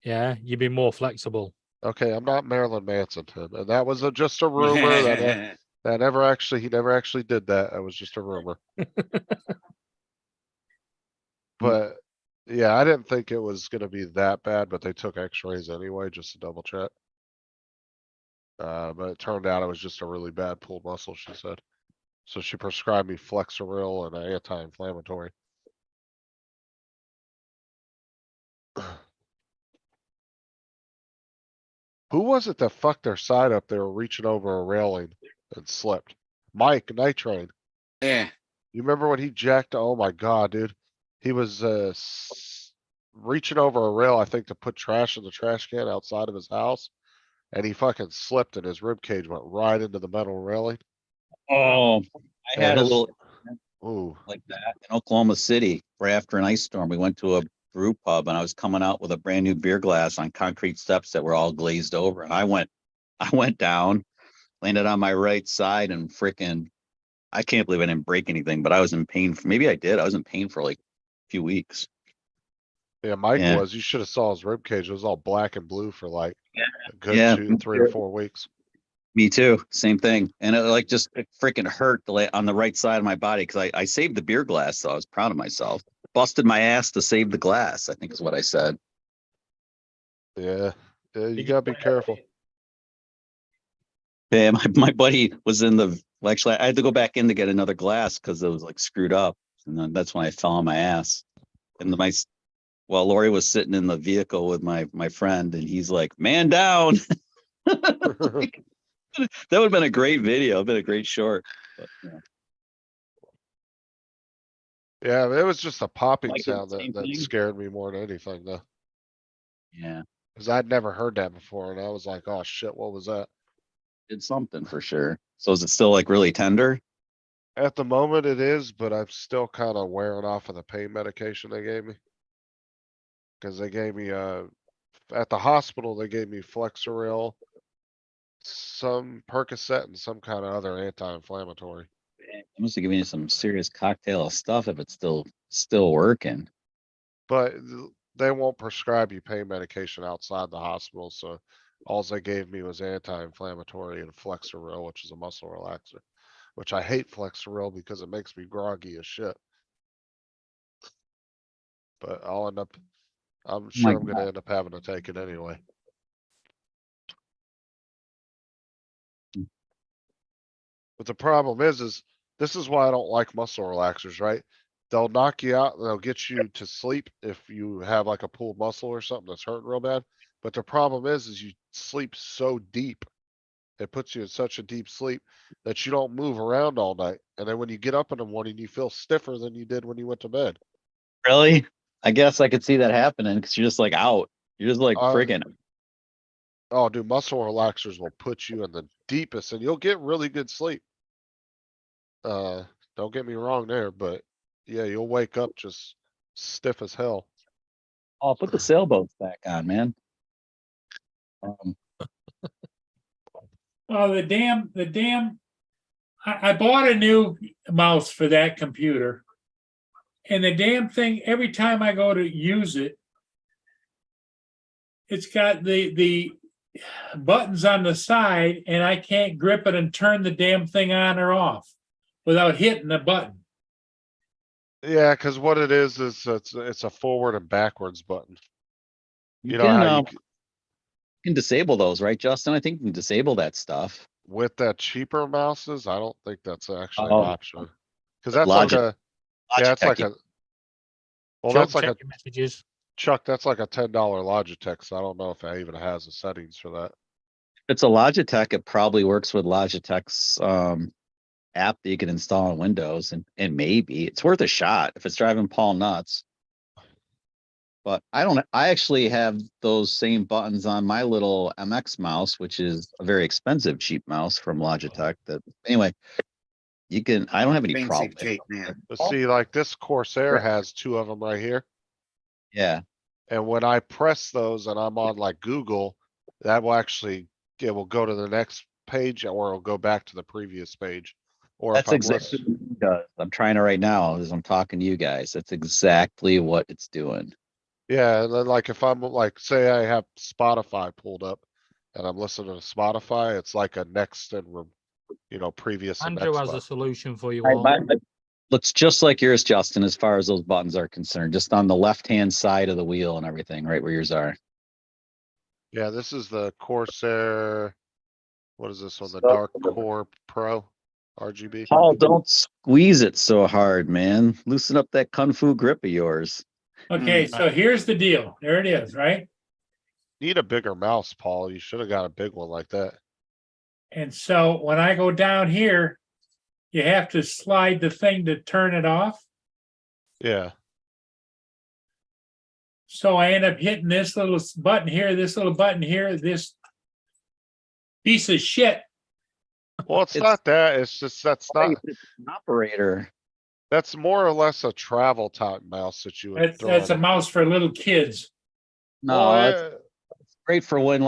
yeah, you'd be more flexible. Okay, I'm not Marilyn Manson, Tim, and that was just a rumor that he never actually did that. It was just a rumor. But yeah, I didn't think it was gonna be that bad, but they took x-rays anyway, just to double check. But it turned out it was just a really bad pulled muscle, she said. So she prescribed me Flexeril and an anti-inflammatory. Who was it that fucked their side up? They were reaching over a railing and slipped. Mike Night Train. Yeah. You remember when he jacked? Oh my god, dude. He was reaching over a rail, I think, to put trash in the trash can outside of his house. And he fucking slipped and his rib cage went right into the metal railing. Oh, I Yeah, had a his- little Ooh, like that in Oklahoma City right after an ice storm. We went to a brew pub and I was coming out with a brand new beer glass on concrete steps that were all glazed over. And I went down, landed on my right side and freaking, I can't believe I didn't break anything, but I was in pain maybe I did. I was in pain for like a few weeks. yeah, Mike Yeah. was. You should have saw his rib cage. It was all black and blue for like a good Yeah. 3 or 4 weeks. Me too. Same thing. And it like just it freaking hurt on the right side of my body because I saved the beer glass, so I was proud of myself. Busted my ass to save the glass, I think is what I said. Yeah, you gotta be careful. Yeah, my buddy was in well, actually I had to go back in to get another glass because it was like screwed up. And then that's when I fell on my ass. And well, Lori was sitting in the vehicle with my friend and he's like, man down. That would have been a great video, been a great short. But, yeah. Yeah, it was just a popping Mike did the sound same that thing? scared me more than anything though. Yeah, Cause I'd never heard that before and I was like, oh shit, what was that? did something for sure. So is it still like really tender? At the moment it is, but I'm still kind of wearing off of the pain medication they gave me. Cause they gave me, at the hospital, they gave me Flexeril, some Percocet and some kind of other anti-inflammatory. It must have given you some serious cocktail of stuff if it's still working. But they won't prescribe you pain medication outside the hospital, so alls they gave me was anti-inflammatory and Flexeril, which is a muscle relaxer. Which I hate Flexeril because it makes me groggy as shit. But I'll end up I'm my sure I'm gonna end up having to take it anyway. But the problem is this is why I don't like muscle relaxers, right? They'll knock you out, and they'll get you to sleep if you have like a pulled muscle or something that's hurting real bad. But the problem is you sleep so deep. It puts you in such a deep sleep that you don't move around all night. And then when you get up in the morning, you feel stiffer than you did when you went to bed. Really? I guess I could see that happening because you're just like out. You're just like Uh, friggin'. Oh, dude, muscle relaxers will put you in the deepest and you'll get really good sleep. Don't get me wrong there, but yeah, you'll wake up just stiff as hell. Oh, put the sailboats back on, man. Um, Well, I bought a new mouse for that computer. And the damn thing, every time I go to use it, it's got the buttons on the side and I can't grip it and turn the damn thing on or off without hitting the button. Yeah, cuz what it is it's a forward and backwards button. you You know can how you can disable those, right, Justin? I think you can disable that stuff. with that cheaper mouses, I don't think that's actually an Oh, option. Cause that's like Logic- yeah, it's Logitech, like you- a, well, Chuck, that's like check a, your messages. Chuck, that's like a $10 Logitech, so I don't know if it even has the settings for that. if it's a Logitech, it probably works with Logitech's app that you can install on Windows, and maybe it's worth a shot if it's driving Paul nuts. But I actually have those same buttons on my little MX mouse, which is a very expensive cheap mouse from Logitech. That anyway, I don't have any problem. Expensive cheap now. But see, like this Corsair has two of them right here. Yeah, And when I press those and I'm on like Google, that will actually, it will go to the next page or it'll go back to the previous page. Or if that's I'm exactly listening, what it does. I'm trying it right now as I'm talking to you guys. That's exactly what it's doing. yeah, and then like if I'm like, say I have Spotify pulled up and I'm listening to Spotify, it's like a next and, previous and Andrew next has a button. solution for you Right, all. looks just like yours, Justin, as far as those buttons are concerned, just on the left-hand side of the wheel and everything, right where yours are. Yeah, this is the Corsair. What is this one? The So- Dark Core Pro RGB. Paul, don't squeeze it so hard, man. Loosen up that kung fu grip of yours. Okay, so here's the deal. There it is, right? Need a bigger mouse, Paul. You should have got a big one like that. And so when I go down here, you have to slide the thing to turn it off. Yeah. So I end up hitting this little button here, this little button here, this piece of shit. Well, it's It's- not that. It's just, that's not, It's an operator. that's more or less a travel type mouse that you would That's throw a on. mouse for little kids. No, Well, it's great for when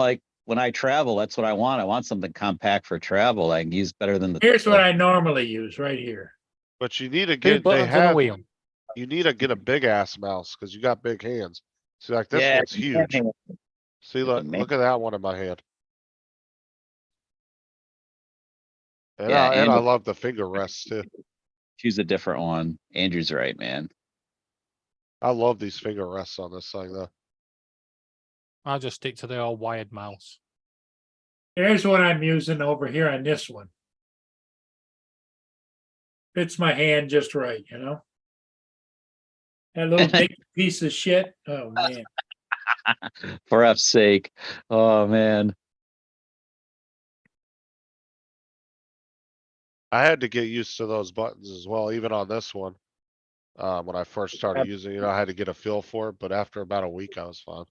I travel. That's what I want. I want something compact for travel. I can use better than the. Here's what I normally use right here. but you need to Two get, they buttons and a have, wheel. you need to get a big ass mouse because you got big hands. See, like this Yeah, one's huge. See, look, man. look at that one in my hand. And Yeah, I, and I and- love the finger rests too. Choose a different one. Andrew's right, man. I love these finger rests on this thing though. I'll just stick to the old wired mouse. Here's what I'm using over here on this one. Fits my hand just right, you know? That little big piece of shit. Oh, man. For F's sake. Oh man. I had to get used to those buttons as well, even on this one. When I first started using it, I had to get a feel for it, but after about a week, I was fine.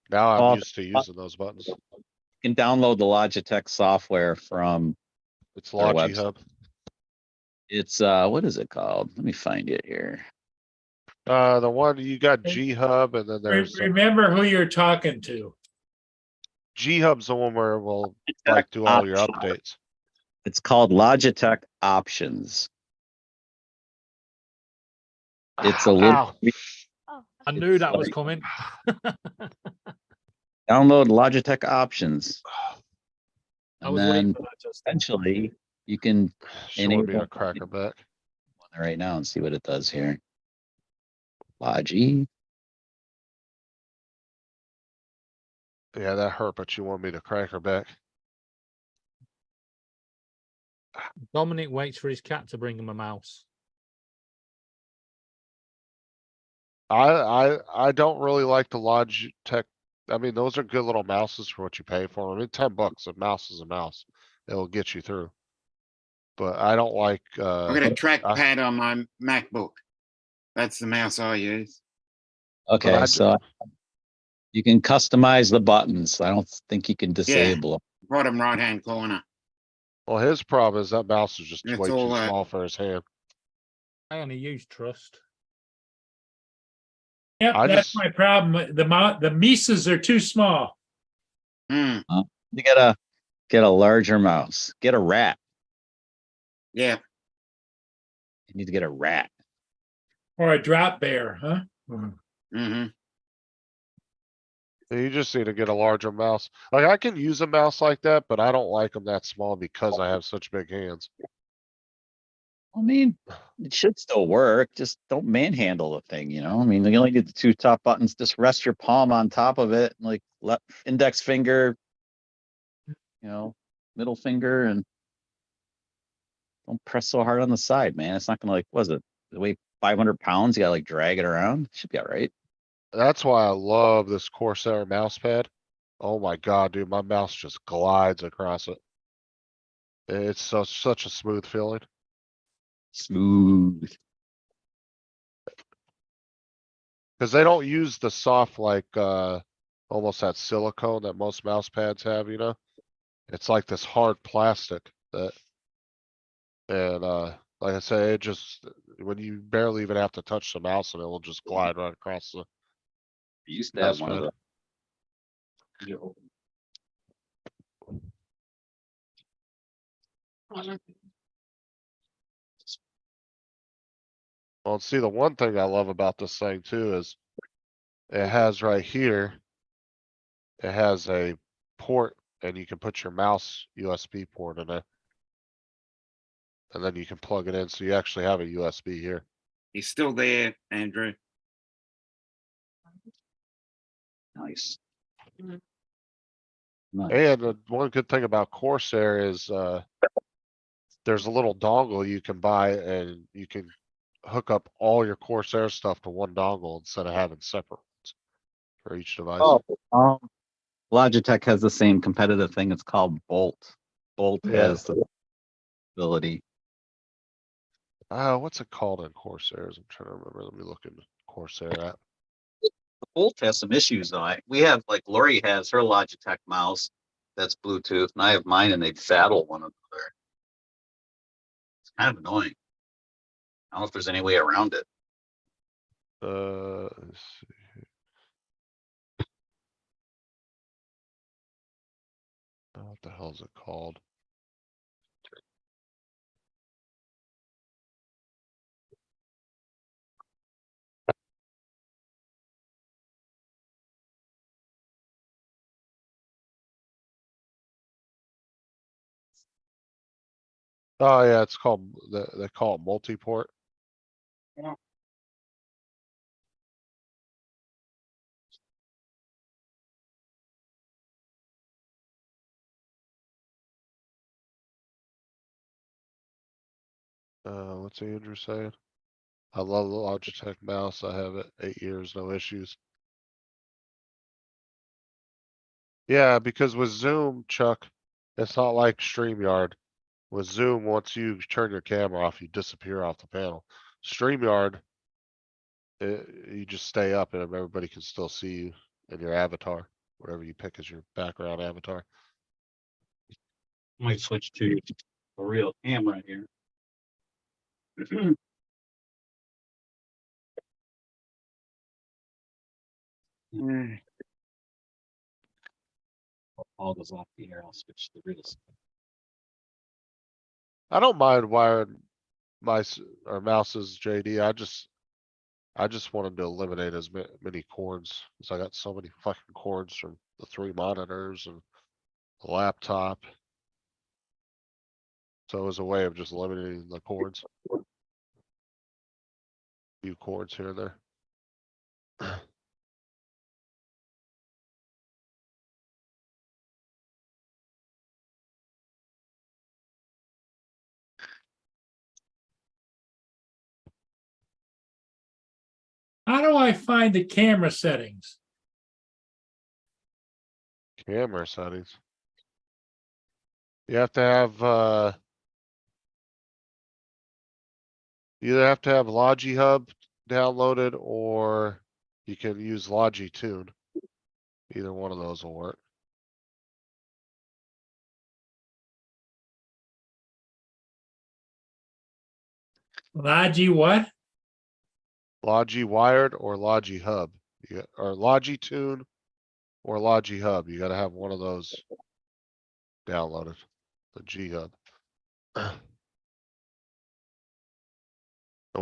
Now I'm Oh, used to using those buttons. You can download the Logitech software from It's their Logi website. Hub. It's what is it called? Let me find it here. The one you got G Hub and then there's Remember who you're talking to. G Hub's the one where we'll like do all your updates. It's called Logitech Options. It's a little Ow. Oh, I knew that was coming. download Logitech Options. I And was waiting then for that just. eventually you can Short being enable a cracker back. right now and see what it does here. Logi. Yeah, that hurt, but you want me to crank her back? Dominic waits for his cat to bring him a mouse. I don't really like the Logitech. I mean, those are good little mouses for what you pay for. I mean, $10, a mouse is a mouse. It'll get you through. But I don't like, I've got a I- trackpad on my MacBook. That's the mouse I use. Okay, I so you can customize the buttons. I don't think you can disable them. Bottom right-hand corner. well, his problem is that mouse is just It's way too all, small for his hand. I only use Trust. Yep, I that's just- my problem. The Mises are too small. Hmm, You gotta get a larger mouse. Get a rat. yeah, You need to get a rat. Or a drop bear, huh? mm-hmm. You just need to get a larger mouse. Like I can use a mouse like that, but I don't like them that small because I have such big hands. I mean, it should still work. Just don't manhandle the thing, you know? I mean, you only need the two top buttons. Just rest your palm on top of it, like left index finger, middle finger, and don't press so hard on the side, man. It's not gonna was it weigh 500 pounds? You gotta like drag it around. Should be all right. That's why I love this Corsair mouse pad. Oh my god, dude, my mouse just glides across it. It's such a smooth feeling. Smooth. Cause they don't use the soft like, almost that silicone that most mouse pads have, you know? It's like this hard plastic that. And, like I say, it just, when you barely even have to touch the mouse and it will just glide right across the. I used to have Mouse one of pad. those. Well, see, the one thing I love about this thing too is it has right here, it has a port and you can put your mouse USB port in it. And then you can plug it in. So you actually have a USB here. He's still there, Andrew. Nice. Mhm. Nice. And one good thing about Corsair is, there's a little dongle you can buy and you can hook up all your Corsair stuff to one dongle instead of having separate ones for each device. Oh, Logitech has the same competitive thing. It's called Bolt. Bolt Yeah. has the ability. What's it called in Corsairs? I'm trying to remember. Let me look in the Corsair app. Bolt has some issues though. We have like Lori has her Logitech mouse that's Bluetooth, and I have mine, and they battle one another. It's kind of annoying. I don't know if there's any way around it. Let's see. What the hell is it called? Oh yeah, it's called, they call it multi-port. What's Andrew saying? I love the Logitech mouse. I have it 8 years, no issues. Yeah, because with Zoom, Chuck, it's not like StreamYard. With Zoom, once you turn your camera off, you disappear off the panel. StreamYard, you just stay up and everybody can still see you and your avatar, whatever you pick as your background avatar. Might switch to a real camera here. Hmm. All goes off the air. I'll switch to the real. I don't mind wiring or mouses, JD. I just wanted to eliminate as many cords, cause I got so many fucking cords from the 3 monitors and the laptop. So it was a way of just eliminating the cords. Few cords here and there. How do I find the camera settings? Camera settings. You have to have, you either have to have Logi Hub downloaded or you can use Logi Tune. Either one of those will work. Logi what? Logi Wired or Logi Hub. Or Logi Tune or Logi Hub. You gotta have one of those downloaded. The G Hub. And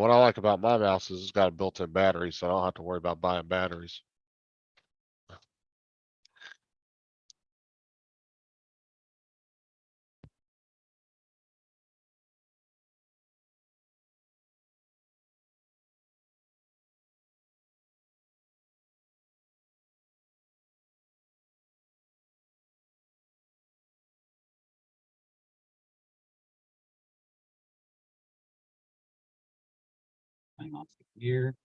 what I like about my mouse is it's got a built-in battery, so I don't have to worry about buying batteries. Hang on here.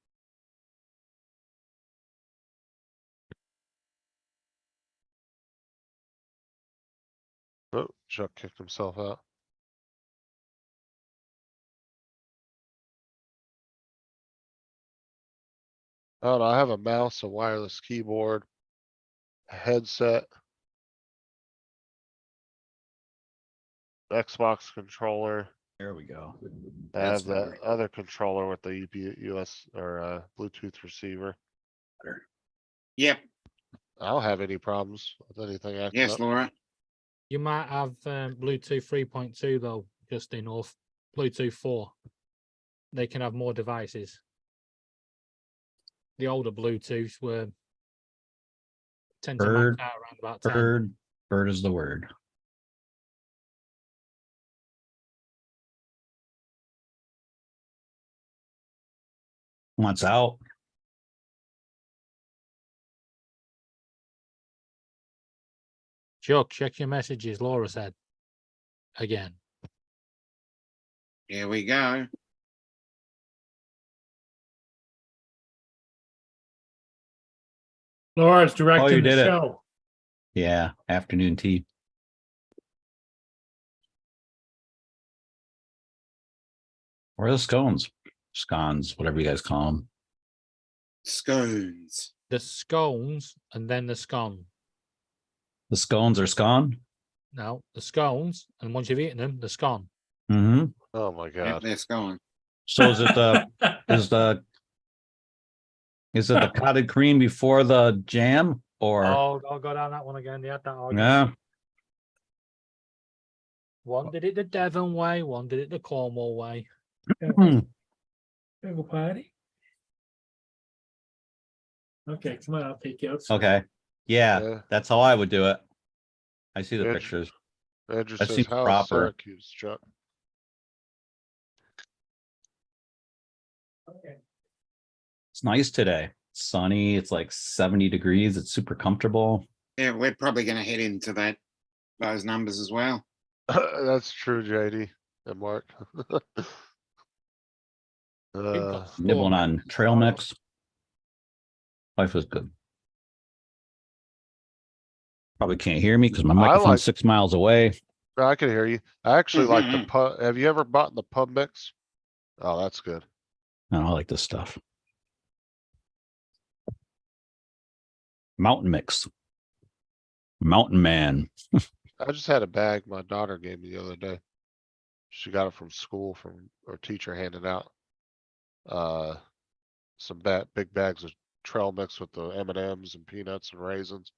Oh, Chuck kicked himself out. Oh, no, I have a mouse, a wireless keyboard, a headset, Xbox controller. There we go. I That's have the better. other controller with the US or Bluetooth receiver. Yep. I don't have any problems with anything acting Yes, up. Laura. You might have Bluetooth 3.2 though, Justin, or Bluetooth 4. They can have more devices. The older Bluetooths were tend to Bird, max out around about 10. Bird is the word. Wants out. Chuck, check your messages, Laura said. Again. Here we go. Laura's directing the did it. show. Yeah, afternoon tea. Where are the scones? Scones, whatever you guys call them. Scones. The scones and then the scone. The scones are scone? No, the scones, and once you've eaten them, the scone. Mm-hmm. Oh my Yep, god. they're scone. So is it the is it the cottage cream before the jam or Oh, I'll go down that one again. They had that argument. yeah? One did it the Devon way, one did it the Cornwall way. Hmm. Have a party? Okay, come on, I'll take you outside. Okay. Yeah, Yeah. that's how I would do it. I see the Andrew- pictures. Andrew That says, seems how's proper. Syracuse, Chuck? Okay. It's nice today. It's sunny. It's like 70 degrees. It's super comfortable. Yeah, we're probably going to head into those numbers as well. That's true, JD and Mark. We've got storm Nibbling on trail tomorrow. mix. Life is good. Probably can't hear me because my microphone's like- 6 miles away. I can hear you. I actually like the Mhm. pub. Have you ever bought the pub mix? Oh, that's good. No, I like this stuff. Mountain mix. Mountain man. I just had a bag my daughter gave me the other day. She got it from school from her teacher handed out. Some big bags of trail mix with the M&Ms and peanuts and raisins.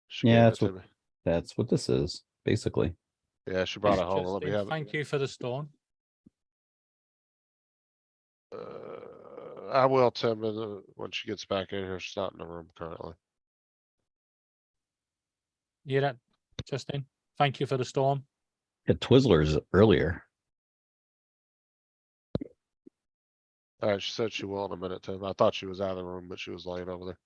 She Yeah, gave that's it to what- me. That's what this is, basically. Yeah, she brought it home. and Let me Justin, have it. thank you for the storm. I will, Tim, when she gets back in here. She's not in the room currently. You that, Justin? Thank you for the storm. Had Twizzlers earlier. All right, she said she will in a minute, Tim. I thought she was out of the room, but she was laying over there.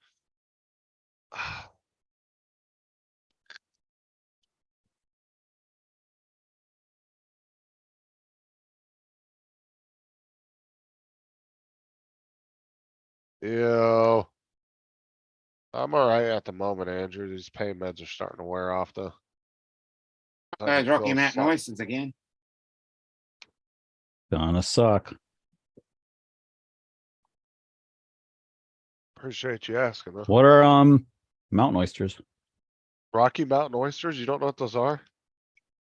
Yeah. I'm alright at the moment, Andrew. These pain meds are starting to wear off though. I can Rocky feel Mountain some- oysters again. Gonna suck. Appreciate you asking though. What are mountain oysters? Rocky Mountain oysters, you don't know what those are?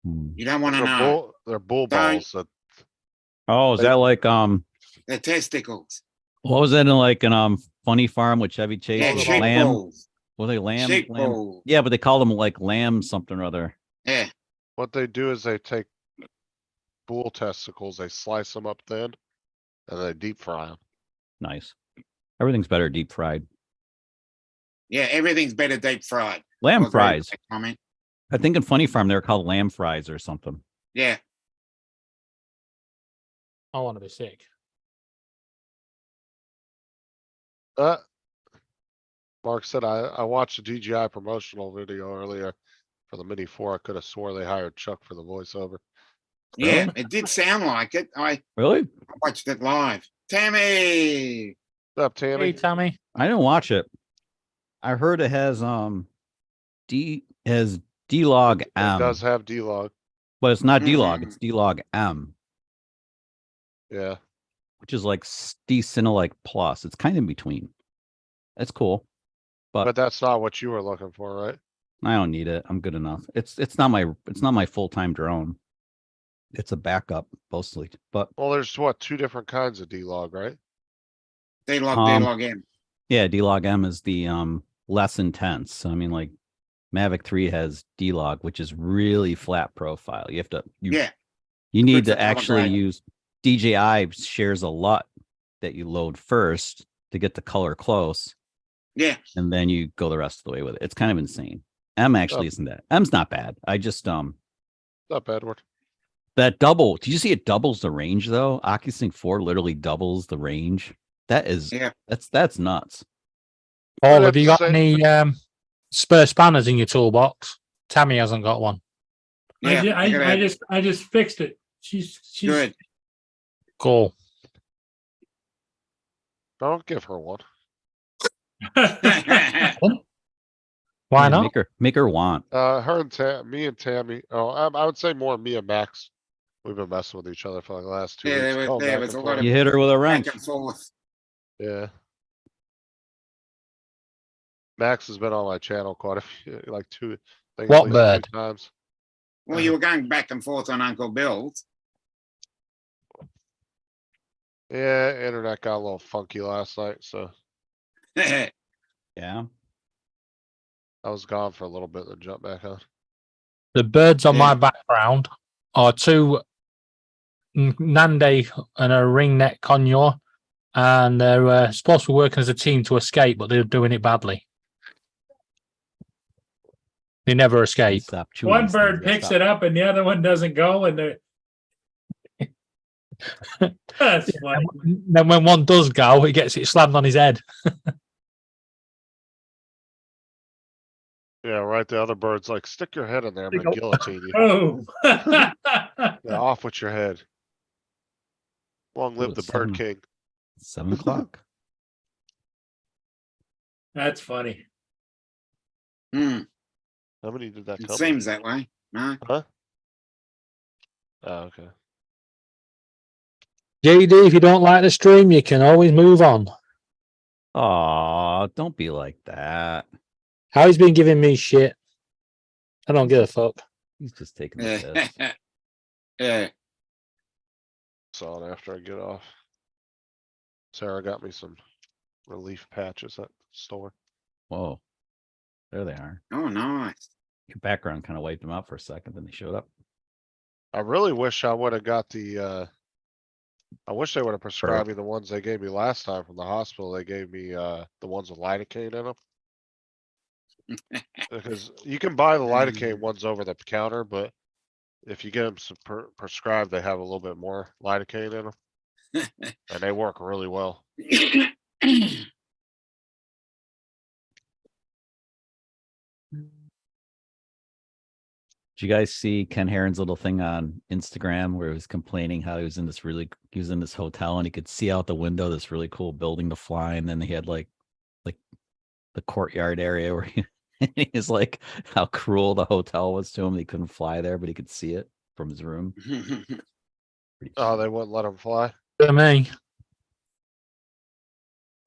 Hmm. You don't want to They're know. they're bull Don't. balls that Oh, is They- that like The testicles. what was that in like an Funny Farm with Chevy Chase? Yeah, the sheep lamb? balls. Were they lamb? Sheep Lamb? balls. Yeah, but they call them like lamb something or other. Yeah. what they do is they take bull testicles, they slice them up thin, and they deep fry them. Nice. Everything's better deep fried. Yeah, everything's better deep fried. Lamb I'll agree with fries. that comment. I think in Funny Farm they're called lamb fries or something. Yeah. I want to be sick. Mark said I watched a DJI promotional video earlier for the Mini 4. I could have swore they hired Chuck for the voiceover. Yeah, it did sound like it. I Really? watched it live. Tammy. What's up, Hey, Tammy? Tommy. I didn't watch it. I heard it has D-Log It M, does have D-Log. but it's not D-Log, Mhm. it's D-Log M, Yeah. which is like D-Cinelike Plus. It's kind of in between. It's cool. But that's not what you were looking for, right? I don't need it. I'm good enough. It's not my full-time drone. It's a backup mostly, but Well, there's what, two different kinds of D-Log, right? D-Log in. yeah, D-Log M is the less intense. So, I mean, like Mavic 3 has D-Log, which is really flat profile. You have to Yeah. you need Good for to actually color grading. use DJI shares a LUT that you load first to get the color close, Yeah. and then you go the rest of the way with it. It's kind of insane. M actually isn't that. M's not bad. I just Not bad word. that double. Did you see it doubles the range though? OcuSync 4 literally doubles the range. That is Yeah. that's nuts. Paul, I'd have have you to got say- any spare spanners in your toolbox? Tammy hasn't got one. Yeah. I just fixed it. She's Good. cool. Don't give her one. Why Yeah, not? Make her want. Her and me and Tammy. Oh, I would say more me and Max. We've been messing with each other for like the last 2 Yeah, weeks. there was- going there back was and a lot forth. of- You hit her with a Back wrench. and forth. Yeah. Max has been on my channel quite a few, like two. I think at What least bird? 2 times. Well, you were going back and forth on Uncle Bill's. Yeah, internet got a little funky last night, so Yeah. Yeah. I was gone for a little bit, then jumped back on. The birds on Yeah. my background are two Nande and a ringneck conure, and they're supposed to be working as a team to escape, but they're doing it badly. They never escape. Stop chewing One these bird things, they picks stop. it up and the other one doesn't go, and they're that's funny. Then when one does go, he gets it slammed on his head. Yeah, right. The other bird's like, stick your head in there, I'm They gonna go- guillotine you. Oh. Yeah, off with your head. Long live Ooh, the it's Bird 7 King. 7 o'clock. That's funny. Hmm, How many did that it come? seems that way. No. Huh? Oh, okay. JD, if you don't like the stream, you can always move on. Aw, don't be like that. Harry's been giving me shit. I don't give a fuck. He's just taking the piss. Yeah. Yeah. Saw it after I get off. Sarah got me some relief patches at the store. Whoa. There they are. Oh, nice. Your background kind of wiped them out for a second, then they showed up. I really wish I would have got the, I wish they would have prescribed me the ones they gave me last time from the hospital. They gave me, the ones with lidocaine in them. Because you can buy the lidocaine ones over the counter, but if you get them prescribed, they have a little bit more lidocaine in them. And they work really well. Did you guys see Ken Heron's little thing on Instagram where he was complaining how he was in this hotel and he could see out the window this really cool building to fly, and then he had like the courtyard area where he is like how cruel the hotel was to him. He couldn't fly there, but he could see it from his room. Pretty Oh, funny. they wouldn't let him fly. To me.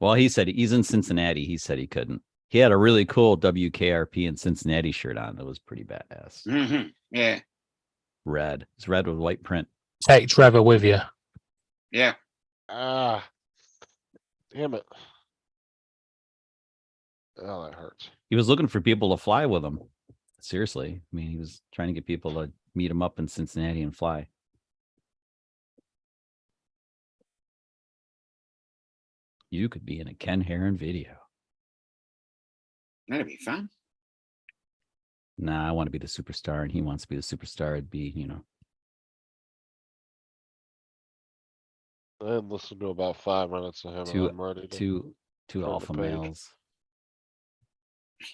Well, he said he's in Cincinnati. He said he couldn't. He had a really cool WKRP in Cincinnati shirt on. It was pretty badass. Yeah, Red. It's red with white print. Take Trevor with you. yeah. Ah, damn it. Oh, that hurts. He was looking for people to fly with him. Seriously. I mean, he was trying to get people to meet him up in Cincinnati and fly. You could be in a Ken Heron video. That'd be fun. Nah, I want to be the superstar and he wants to be the superstar. It'd be, I didn't listen to about 5 minutes of him. Two- and I'm ready to two Turn the alpha page. males.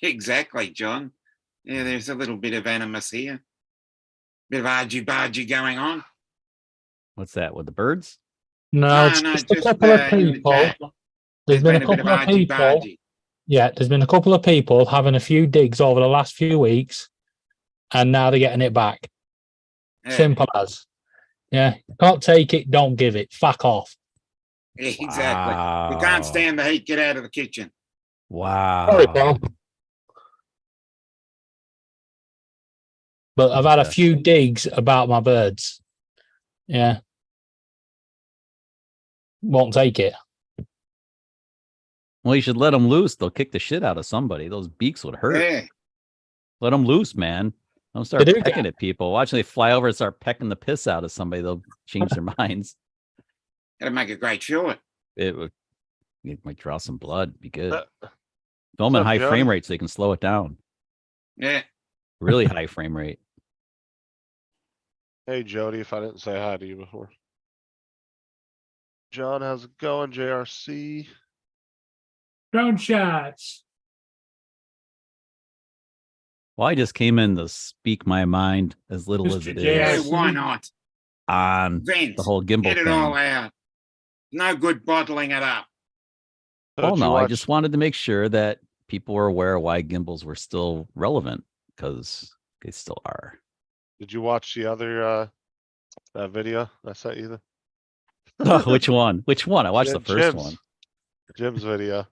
Exactly, John. Yeah, there's a little bit of animus here. Bit of argy-bargy going on. What's that with the birds? No, it's No, just a just, couple of in the people. chat. There's been a bit of couple of people. argy-bargy. Yeah, there's been a couple of people having a few digs over the last few weeks, and now they're getting it back. Yeah, Simple as. Yeah, can't take it, don't give it. Fuck off. exactly. We can't Wow. stand the heat. Get out of the kitchen. Wow. Sorry, pal. But I've had a Okay. few digs about my birds. Yeah. Won't take it. Well, you should let them loose. They'll kick the shit out of somebody. Those beaks would hurt. Yeah, Let them loose, man. Don't start They do pecking that. at people. Watch they fly over and start pecking the piss out of somebody. They'll change their minds. that'd make a great short. It might draw some blood. Be good. Uh, Film what's at up, high Johnny? frame rate so you can slow it down. Yeah, Really high frame rate. Hey, Jody, if I didn't say hi to you before. John, how's it going? JRC. Drone shots. Well, I just came in to speak my mind as little as Mr. it yeah. Yes. is Why not? on Vent. the whole gimbal Get it thing. all out. No good bottling it up. Well, Did you no, I watch- just wanted to make sure that people were aware why gimbals were still relevant because they still are. Did you watch the other that video I sent you? Which one? Which one? I watched the first Jim's- one. Jim's video.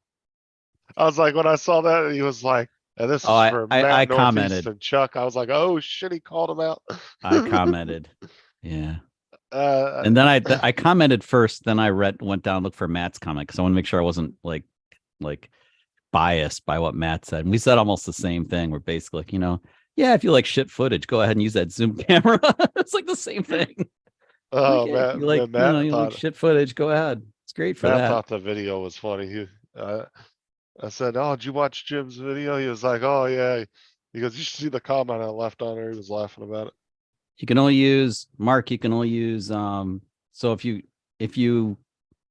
I was like, when I saw that, he was like, and this is Oh, for I Matt Northeast commented. and Chuck. I was like, oh shit, he called him out. I commented. Yeah. And And then I commented first, then I went down, looked for Matt's comment because I want to make sure I wasn't like biased by what Matt said. And we said almost the same thing. We're basically like, yeah, if you like shit footage, go ahead and use that zoom camera. It's like the same thing. oh Like, yeah, man, if you like, Matt you like thought, shit footage, go ahead. It's great for Matt that. thought the video was funny. I said, oh, did you watch Jim's video? He was like, oh yeah. He goes, you should see the comment I left on there. He was laughing about it. You can only use Mark. You can only use so if you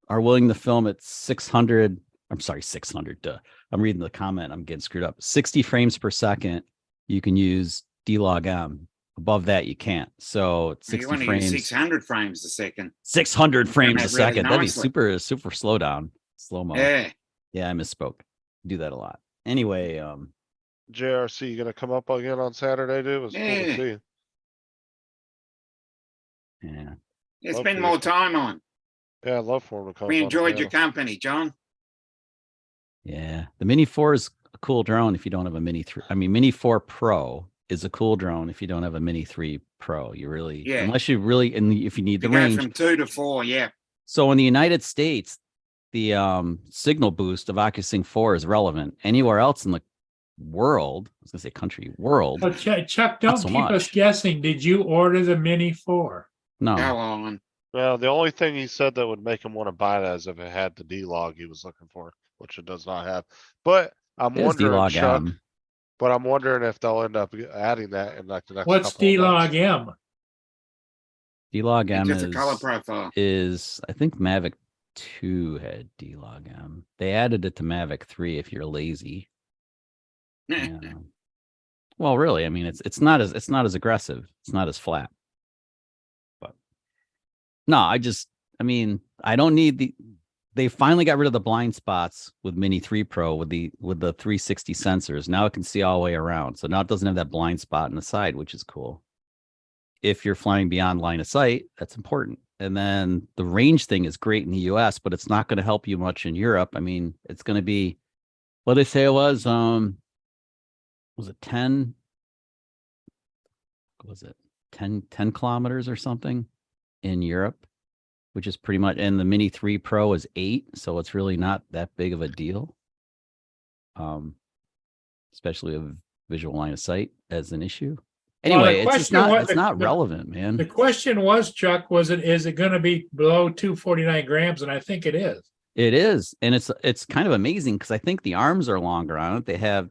are willing to film at 600. I'm sorry, 600. I'm reading the comment. I'm getting screwed up. 60 frames per second. You can use D-Log M. Above that, you can't. So You 60 want to use frames, 600 frames a second. 600 frames that a really second. That'd be nicely. super slow down, slow mo. Yeah. Yeah, I misspoke. Do that a lot. Anyway, JRC, you gonna come up again on Saturday, dude? It was cool to Yeah. see you. yeah. Yeah, Love spend for more you. time on. Yeah, I'd love for him to come. We up on enjoyed the your panel. company, John. Yeah, the Mini 4 is a cool drone if you don't have a Mini 3. I mean, Mini 4 Pro is a cool drone if you don't have a Mini 3 Pro. You really, Yeah. unless you really, and if you need the You go range. from 2 to 4, yeah. So in the United States, the signal boost of OcuSync 4 is relevant. Anywhere else in the world, I was gonna say country, world, But Chuck, don't so keep us much. guessing. Did you order the Mini 4? no. Go on. Well, the only thing he said that would make him want to buy that is if it had the D-Log he was looking for, which it does not have. But I'm There's wondering, D-Log Chuck, M. but I'm wondering if they'll end up adding that in like the next What's couple of months. D-Log M? D-Log M Just a color is, profile. I think Mavic 2 had D-Log M. They added it to Mavic 3 if you're lazy. Yeah. Well, really, I mean, it's not as aggressive. It's not as flat. But no, I mean, I don't need they finally got rid of the blind spots with Mini 3 Pro with the 360 sensors. Now it can see all the way around. So now it doesn't have that blind spot in the side, which is cool. If you're flying beyond line of sight, that's important. And then the range thing is great in the US, but it's not going to help you much in Europe. I mean, it's going to be what they say it was it 10 10 kilometers or something in Europe, which is pretty much, and the Mini 3 Pro is 8, so it's really not that big of a deal. Especially with visual line of sight as an issue. Well, the Anyway, it's question not was- it's not relevant, man. The question was, Chuck, is it gonna be below 249 grams? And I think it is. It is, and it's kind of amazing because I think the arms are longer on it. They have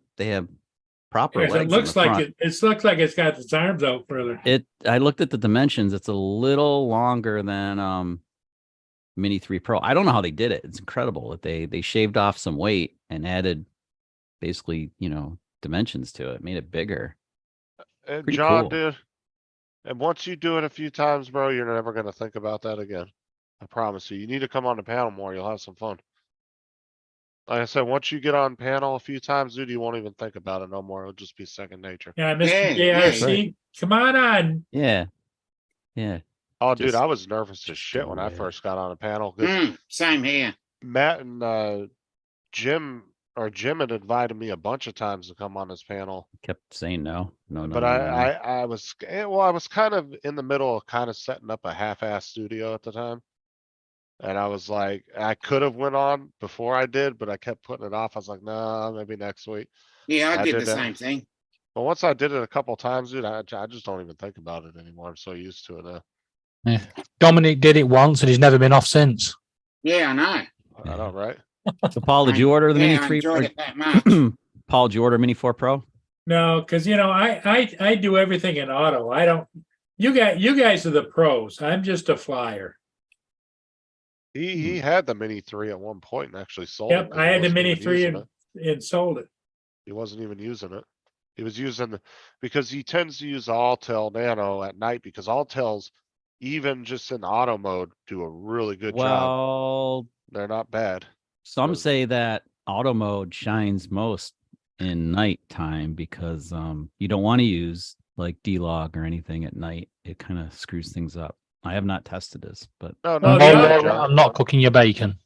proper Yes, legs. it in looks the like front. it looks like it's got its arms out further. I looked at the dimensions. It's a little longer than Mini 3 Pro. I don't know how they did it. It's incredible that they shaved off some weight and added basically, dimensions to it, made it bigger. And Pretty John, cool. dude, and once you do it a few times, bro, you're never gonna think about that again. I promise you. You need to come on the panel more. You'll have some fun. Like I said, once you get on panel a few times, dude, you won't even think about it no more. It'll just be second nature. Yeah, Mr. Yeah, JRC, come on. Yeah. Yeah. Oh, dude, Just- I was nervous as just shit go when I with it. first got on a panel. 'Cause Same here. Matt and Jim had invited me a bunch of times to come on this panel. Kept saying no. No, no. But no, no, no. I was, I was kind of in the middle of kind of setting up a half-ass studio at the time. And I was like, I could have went on before I did, but I kept putting it off. I was like, nah, maybe next week. Yeah, I I did the did that. same thing. But once I did it a couple times, dude, I just don't even think about it anymore. I'm so used to it now. Dominic did it once and he's never been off since. Yeah, I know. I know, right? So Paul, did you order the Yeah, Mini I 3 enjoyed it that much. Paul, did you order Mini 4 Pro? No, because I do everything in auto. I don't. You guys are the pros. I'm just a flyer. He had the Mini 3 at one point and actually sold it. Yep, 'cause I he had the wasn't Mini even 3 using it. and sold it. He wasn't even using it. He was using because he tends to use the Altel Nano at night because Altels, even just in auto mode, do a really good job. Well, They're not bad. some Those- say that auto mode shines most in nighttime because you don't want to use like D-Log or anything at night. It kind of screws things up. I have not tested this, but No, Well, no, the no, other- John. I'm not cooking your bacon.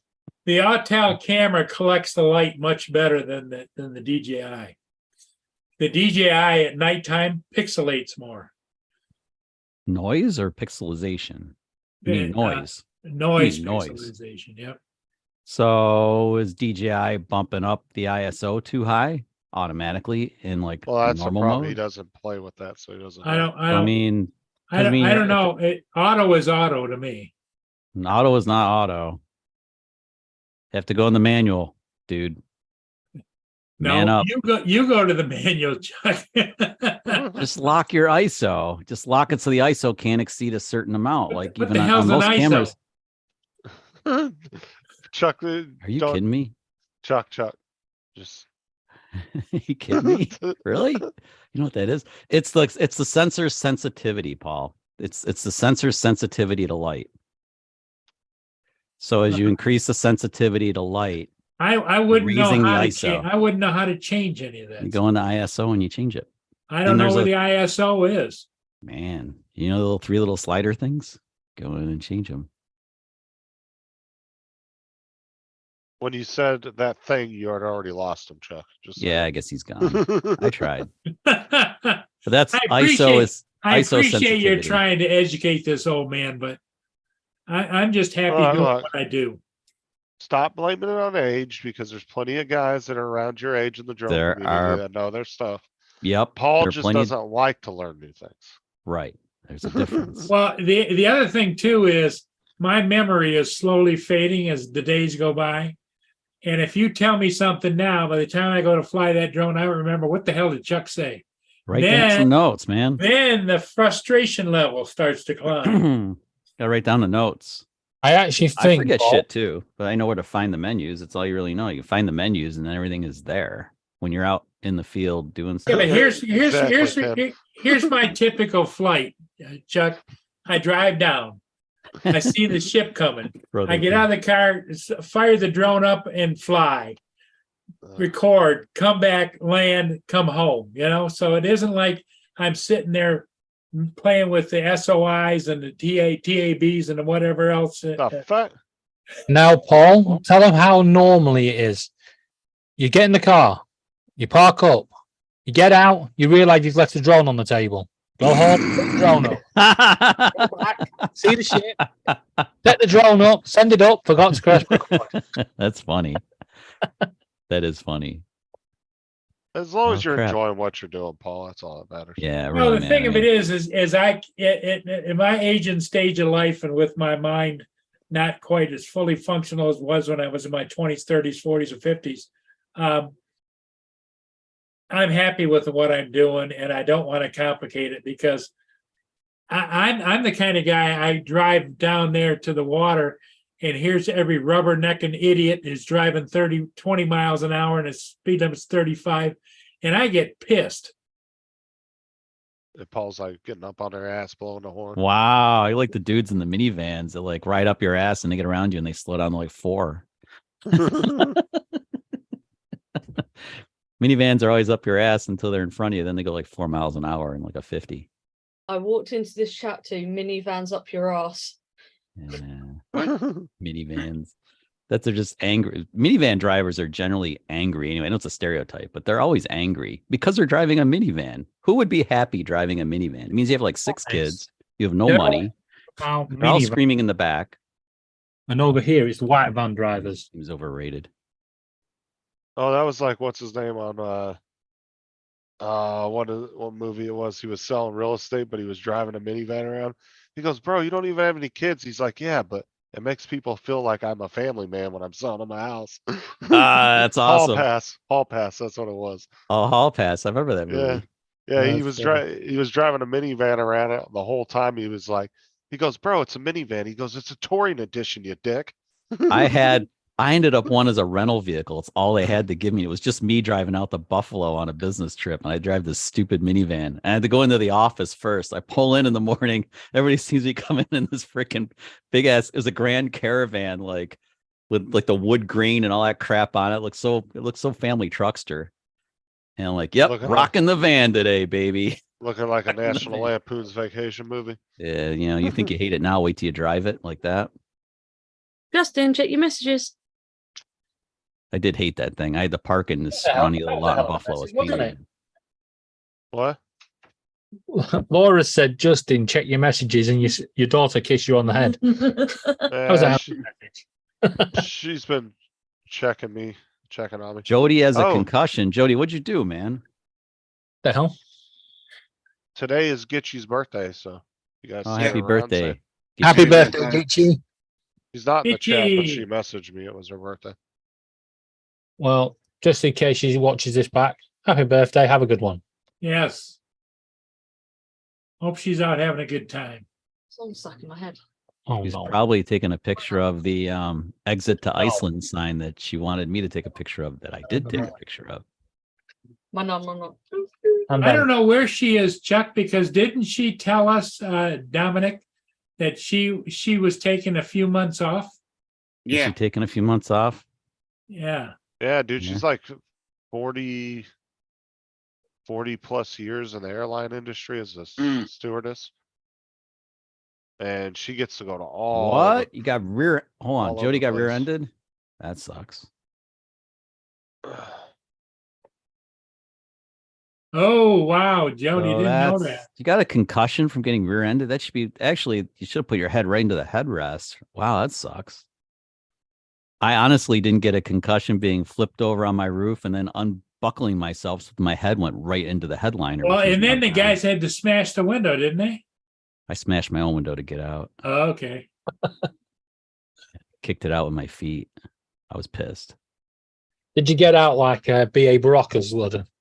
The Autel camera collects the light much better than the DJI. The DJI at nighttime pixelates more. noise or pixelization? You mean Uh, noise. Noise Noise. pixelization. Yep. So is DJI bumping up the ISO too high automatically in like Well, that's the normal problem. He mode? doesn't play with that, so he doesn't. I know. don't. I don't. I mean, I don't if know. Auto is auto to me. auto is not auto. You have to go in the manual, dude. Man No, up. you go to the manual, Chuck. Just lock your ISO. Just lock it so the ISO can't exceed a certain amount. Like What even the on hell's an most ISO? cameras. Chuck, Are you don't- kidding me? Chuck, just. you kidding me? Really? You know what that is? It's the sensor sensitivity, Paul. It's the sensor sensitivity to light. So as you increase the sensitivity to light, I wouldn't know raising the how to ISO. change. I wouldn't know how to change any of you that. go into ISO and you change it. I don't and know there's where a- the ISO is. Man, you know the little 3 little slider things? Go in and change them. When you said that thing, you had already lost him, Chuck. Just Yeah, I guess he's gone. I tried. I But that's I appreciate- ISO is ISO appreciate you're sensitivity. trying to educate this old man, but I'm just happy Oh, doing look. what I do. Stop blaming it on age because there's plenty of guys that are around your age in the drone There community are- that know their stuff. Yep. Paul there are just plenty of- doesn't like to learn new things. Right. There's a difference. Well, the other thing too is my memory is slowly fading as the days go by. And if you tell me something now, by the time I go to fly that drone, I don't remember what the hell did Chuck say. Write down Then- some notes, man. Then the frustration level starts to climb. Gotta write down the notes. I actually I think forget Paul, shit too, but I know where to find the menus. It's all you really know. You find the menus and then everything is there when you're out in the field doing Yeah, stuff. but Exactly, here's my typical flight, Chuck. I drive down. I see the ship coming. Brother, I get out of the car, fire the drone up and fly, record, come back, land, come home, you know? So it isn't like I'm sitting there playing with the SOIs and the TABs and whatever else. The fuck? Now, Paul, tell them how normally it is. You get in the car, you park up, you get out, you realize you've left the drone on the table. Go home, put the drone up, go back, see the ship, set the drone up, send it up, forgot to press record. That's funny. That is funny. As long as Oh, you're crap. enjoying what you're doing, Paul, that's all that matters. Yeah, Well, really, the thing man. of it is in my age and stage of life and with my mind not quite as fully functional as it was when I was in my 20s, 30s, 40s, or 50s. I'm happy with what I'm doing, and I don't want to complicate it because I'm the kind of guy. I drive down there to the water, and here's every rubbernecking idiot who's driving 20 miles an hour, and his speed limit's 35, and I get pissed. And Paul's like getting up on their ass, blowing the horn. Wow, you like the dudes in the minivans that like ride up your ass and they get around you and they slow down to like 4. Minivans are always up your ass until they're in front of you. Then they go like 4 miles an hour in like a 50. I walked into this chat to minivans up your ass. Yeah. Minivans. They're just angry. Minivan drivers are generally angry. Anyway, I know it's a stereotype, but they're always angry because they're driving a minivan. Who would be happy driving a minivan? It means you have like 6 kids. You have no They're money. Now, They're all minivan. screaming in the back. And over here, it's the white van drivers. He was overrated. Oh, that was like, what's his name on, what movie it was? He was selling real estate, but he was driving a minivan around. He goes, bro, you don't even have any kids. He's like, yeah, but it makes people feel like I'm a family man when I'm selling them a house. That's awesome. Hall pass. That's what it was. Oh, Hall Pass. I remember that Yeah. movie. Yeah, he That's was funny. he was driving a minivan around it the whole time. He was like, he goes, bro, it's a minivan. He goes, it's a touring edition, you dick. I ended up one as a rental vehicle. It's all they had to give me. It was just me driving out to Buffalo on a business trip. And I drive this stupid minivan. And I had to go into the office first. I pull in the morning. Everybody sees me coming in this freaking big ass. It was a Grand Caravan, like with like the wood grain and all that crap on it. It looks so family truckster. And I'm like, yep, Looking rocking the van today, baby. Looking like a National Lampoon's Vacation movie. Yeah, you think you hate it now, wait till you drive it like that. Justin, check your messages. I did hate that thing. I had to park in this What the hell? scrawny little That was a lot hell in of a Buffalo. message, wasn't it? What? Laura said, Justin, check your messages, and your daughter kissed you on the head. That was a hell of a message. She's been checking on me. Jody has a Oh. concussion. Jody, what'd you do, man? The hell? Today is Gitchy's birthday, so you guys. Oh, see happy her around, say- birthday. Happy Yeah. birthday, Gitchy. She's not in the chat, but Gitchy. she messaged me. It was her birthday. Well, just in case she watches this back, happy birthday. Have a good one. Yes. Hope she's out having a good time. Someone's stuck in my head. Oh, She's no. probably taking a picture of the exit to Iceland sign that she wanted me to take a picture of that I did take a picture of. My mum. And I then- don't know where she is, Chuck, because didn't she tell us, Dominic, that she was taking a few months off? Is Yeah, she taking a few months off? Yeah. Yeah, dude, Yeah. she's like 40 plus years in the airline industry as a Mm. stewardess. And she gets to go to all. What? You got hold all on. over Jody the got place. rear-ended? That sucks. Oh, wow. Jody So didn't know that's- that. You got a concussion from getting rear-ended? That should be actually you should have put your head right into the headrest. Wow, that sucks. I honestly didn't get a concussion being flipped over on my roof and then unbuckling myself so my head went right into the headliner. Well, which was and then the not bad. guys had to smash the window, didn't they? I smashed my own window to get out. Oh, okay. Kicked it out with my feet. I was pissed. Did you get out like B.A. Baracus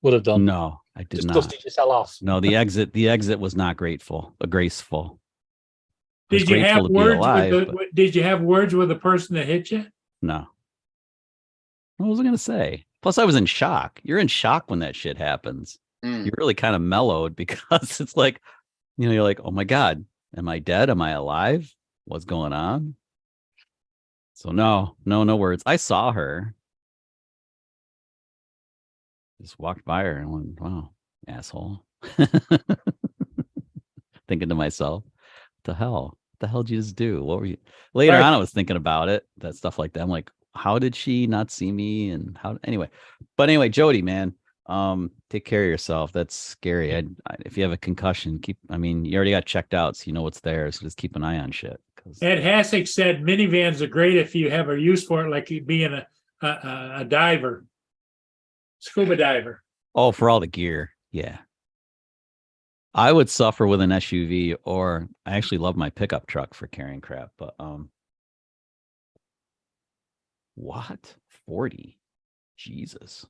would have done? No, I did Just not. dusted yourself off. No, the exit was not graceful. Graceful. I was Did you grateful have to be words alive, with but did you have words with the person that hit you? no. What was I gonna say? Plus, I was in shock. You're in shock when that shit happens. Mm. You're really kind of mellowed because it's like, you're like, oh my God, am I dead? Am I alive? What's going on? So no words. I saw her. Just walked by her and went, wow, asshole. Thinking to myself, what the hell? What the hell did you just do? What were you? Later Right. on, I was thinking about it, that stuff like that. I'm like, how did she not see me? And how, anyway. But anyway, Jody, man, take care of yourself. That's scary. If you have a concussion, you already got checked out, so you know what's there. So just keep an eye on shit. Ed Hassick said minivans are great if you have a use for it, like you being a diver, scuba diver. Oh, for all the gear. Yeah. I would suffer with an SUV, or I actually love my pickup truck for carrying crap, but what? 40? Jesus.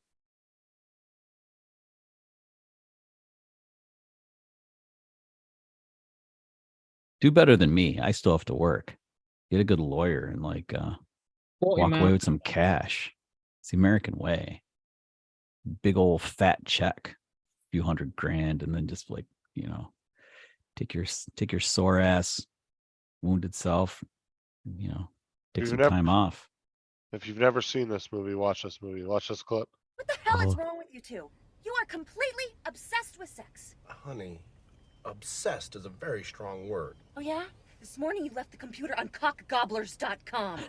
Do better than me. I still have to work. Get a good lawyer and 40 walk away miles. with some cash. It's the American way. Big old fat check, few $100,000, and then just take your sore ass, wounded self, take You've some never- time off. If you've never seen this movie, watch this movie. Watch this clip. What the hell is Oh. wrong with you two? You are completely obsessed with sex. Honey, obsessed is a very strong word. Oh yeah? This morning you left the computer on cockgobblers.com.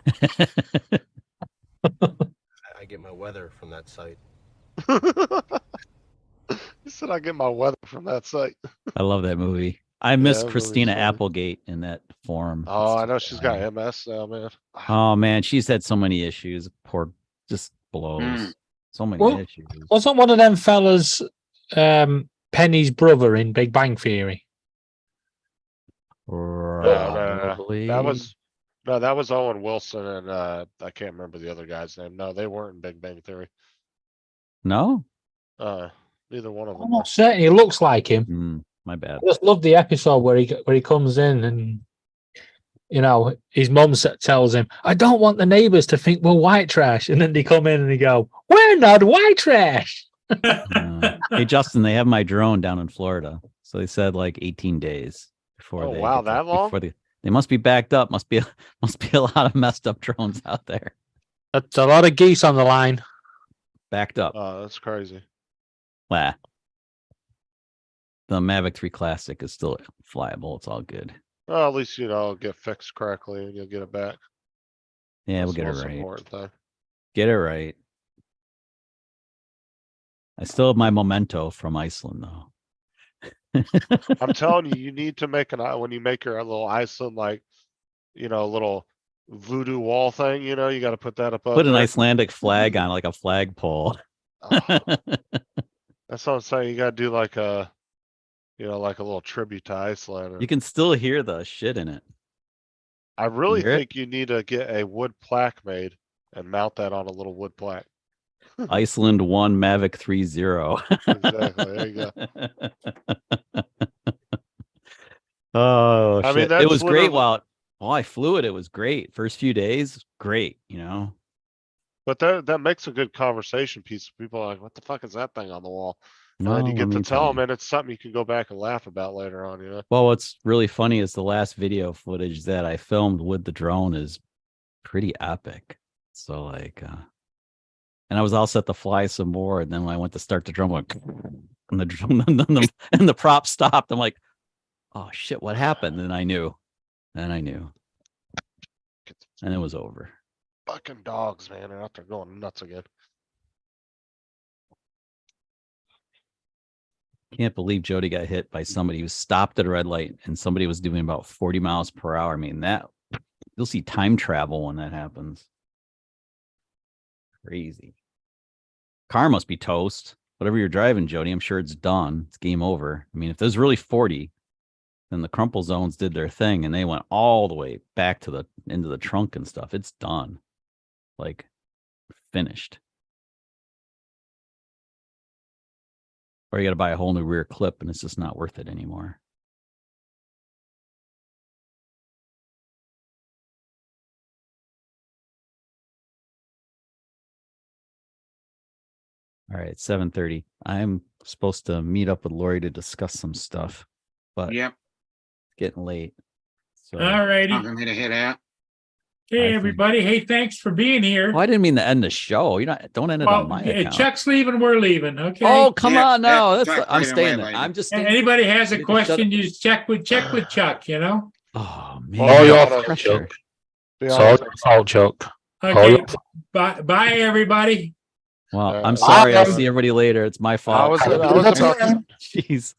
I get my weather from that site. He said I get my weather from that site. I love that movie. I miss that movie's Christina funny. Applegate in that form. Oh, It's I know too she's bad. got MS now, man. Oh man, she's had so many issues. Poor, just blows. Mm. So many Well, issues. Wasn't one of them fellas Penny's brother in Big Bang Theory? Probably. That was Owen Wilson and I can't remember the other guy's name. No, they weren't in Big Bang Theory. No. Neither one of I'm them. not certain. He looks like him. My bad. I just love the episode where he comes in and his mum tells him, "I don't want the neighbours to think we're white trash," and then they come in and they go, "We're not white trash." Hey Justin, they have my drone down in Florida, so they said 18 days before. Oh, they wow, get that long? They must be backed up. Must be a lot of messed up drones out there. That's a lot of geese on the line. Backed up. Oh, that's crazy. Wow. The Mavic 3 Classic is still flyable. It's all good. Well, at least it'll get fixed correctly and you'll get it back. Yeah, That's we'll get the it most right. important thing. Get it right. I still have my memento from Iceland, though. I'm telling you, you need to make when you make your little Iceland, little voodoo wall thing, you got to put that up. Put an there. Icelandic flag on like a flagpole. Oh, that's what I'm saying. You got to do like a little tribute to Iceland. You can still hear the shit in it. I really hear it? think you need to get a wood plaque made and mount that on a little wood plaque. Iceland 1 Mavic 3.0. Exactly. There you go. Oh, I mean, shit. that's It was great literally- while I flew it. It was great. First few days, great, But that makes a good conversation piece. People are like, what the fuck is that thing on the wall? And then you let get to me tell tell them, you. and it's something you can go back and laugh about later on, Well, what's really funny is the last video footage that I filmed with the drone is pretty epic. So and I was all set to fly some more, and then when I went to start the drone, and the drone and the prop stopped. I'm like, oh shit, what happened? And I knew. And it was over. Fucking dogs, man, they're out there going nuts again. Can't believe Jody got hit by somebody who stopped at a red light and somebody was doing about 40 miles per hour. I mean, you'll see time travel when that happens. Crazy. Car must be toast. Whatever you're driving, Jody, I'm sure it's done. It's game over. I mean, if there's really 40, then the crumple zones did their thing and they went all the way back to into the trunk and stuff. It's done. Finished. Or you got to buy a whole new rear clip and it's just not worth it anymore. All right, 7:30. I'm supposed to meet up with Lori to discuss some stuff, but Yep, it's getting late. So All righty. time for me to head out. I Hey, think- everybody. Hey, thanks for being here. Oh, I didn't mean to end the show. You don't end it on my Well, account. Chuck's leaving, we're leaving, okay? Oh, come Yeah, on now. yeah, That's Chuck, I'm take it staying away, there. lady. I'm just And staying. anybody has a Need to shut question, you just check with Chuck, you know? Oh man. Well, All be your honest, fault, pressure. Chuck. Be It's all honest, your fault, Chuck. All Okay, your bye, everybody. Well, Yeah. I'm sorry. I'll Bye. see everybody later. It's my I fault. was Have a about good time. Jeez.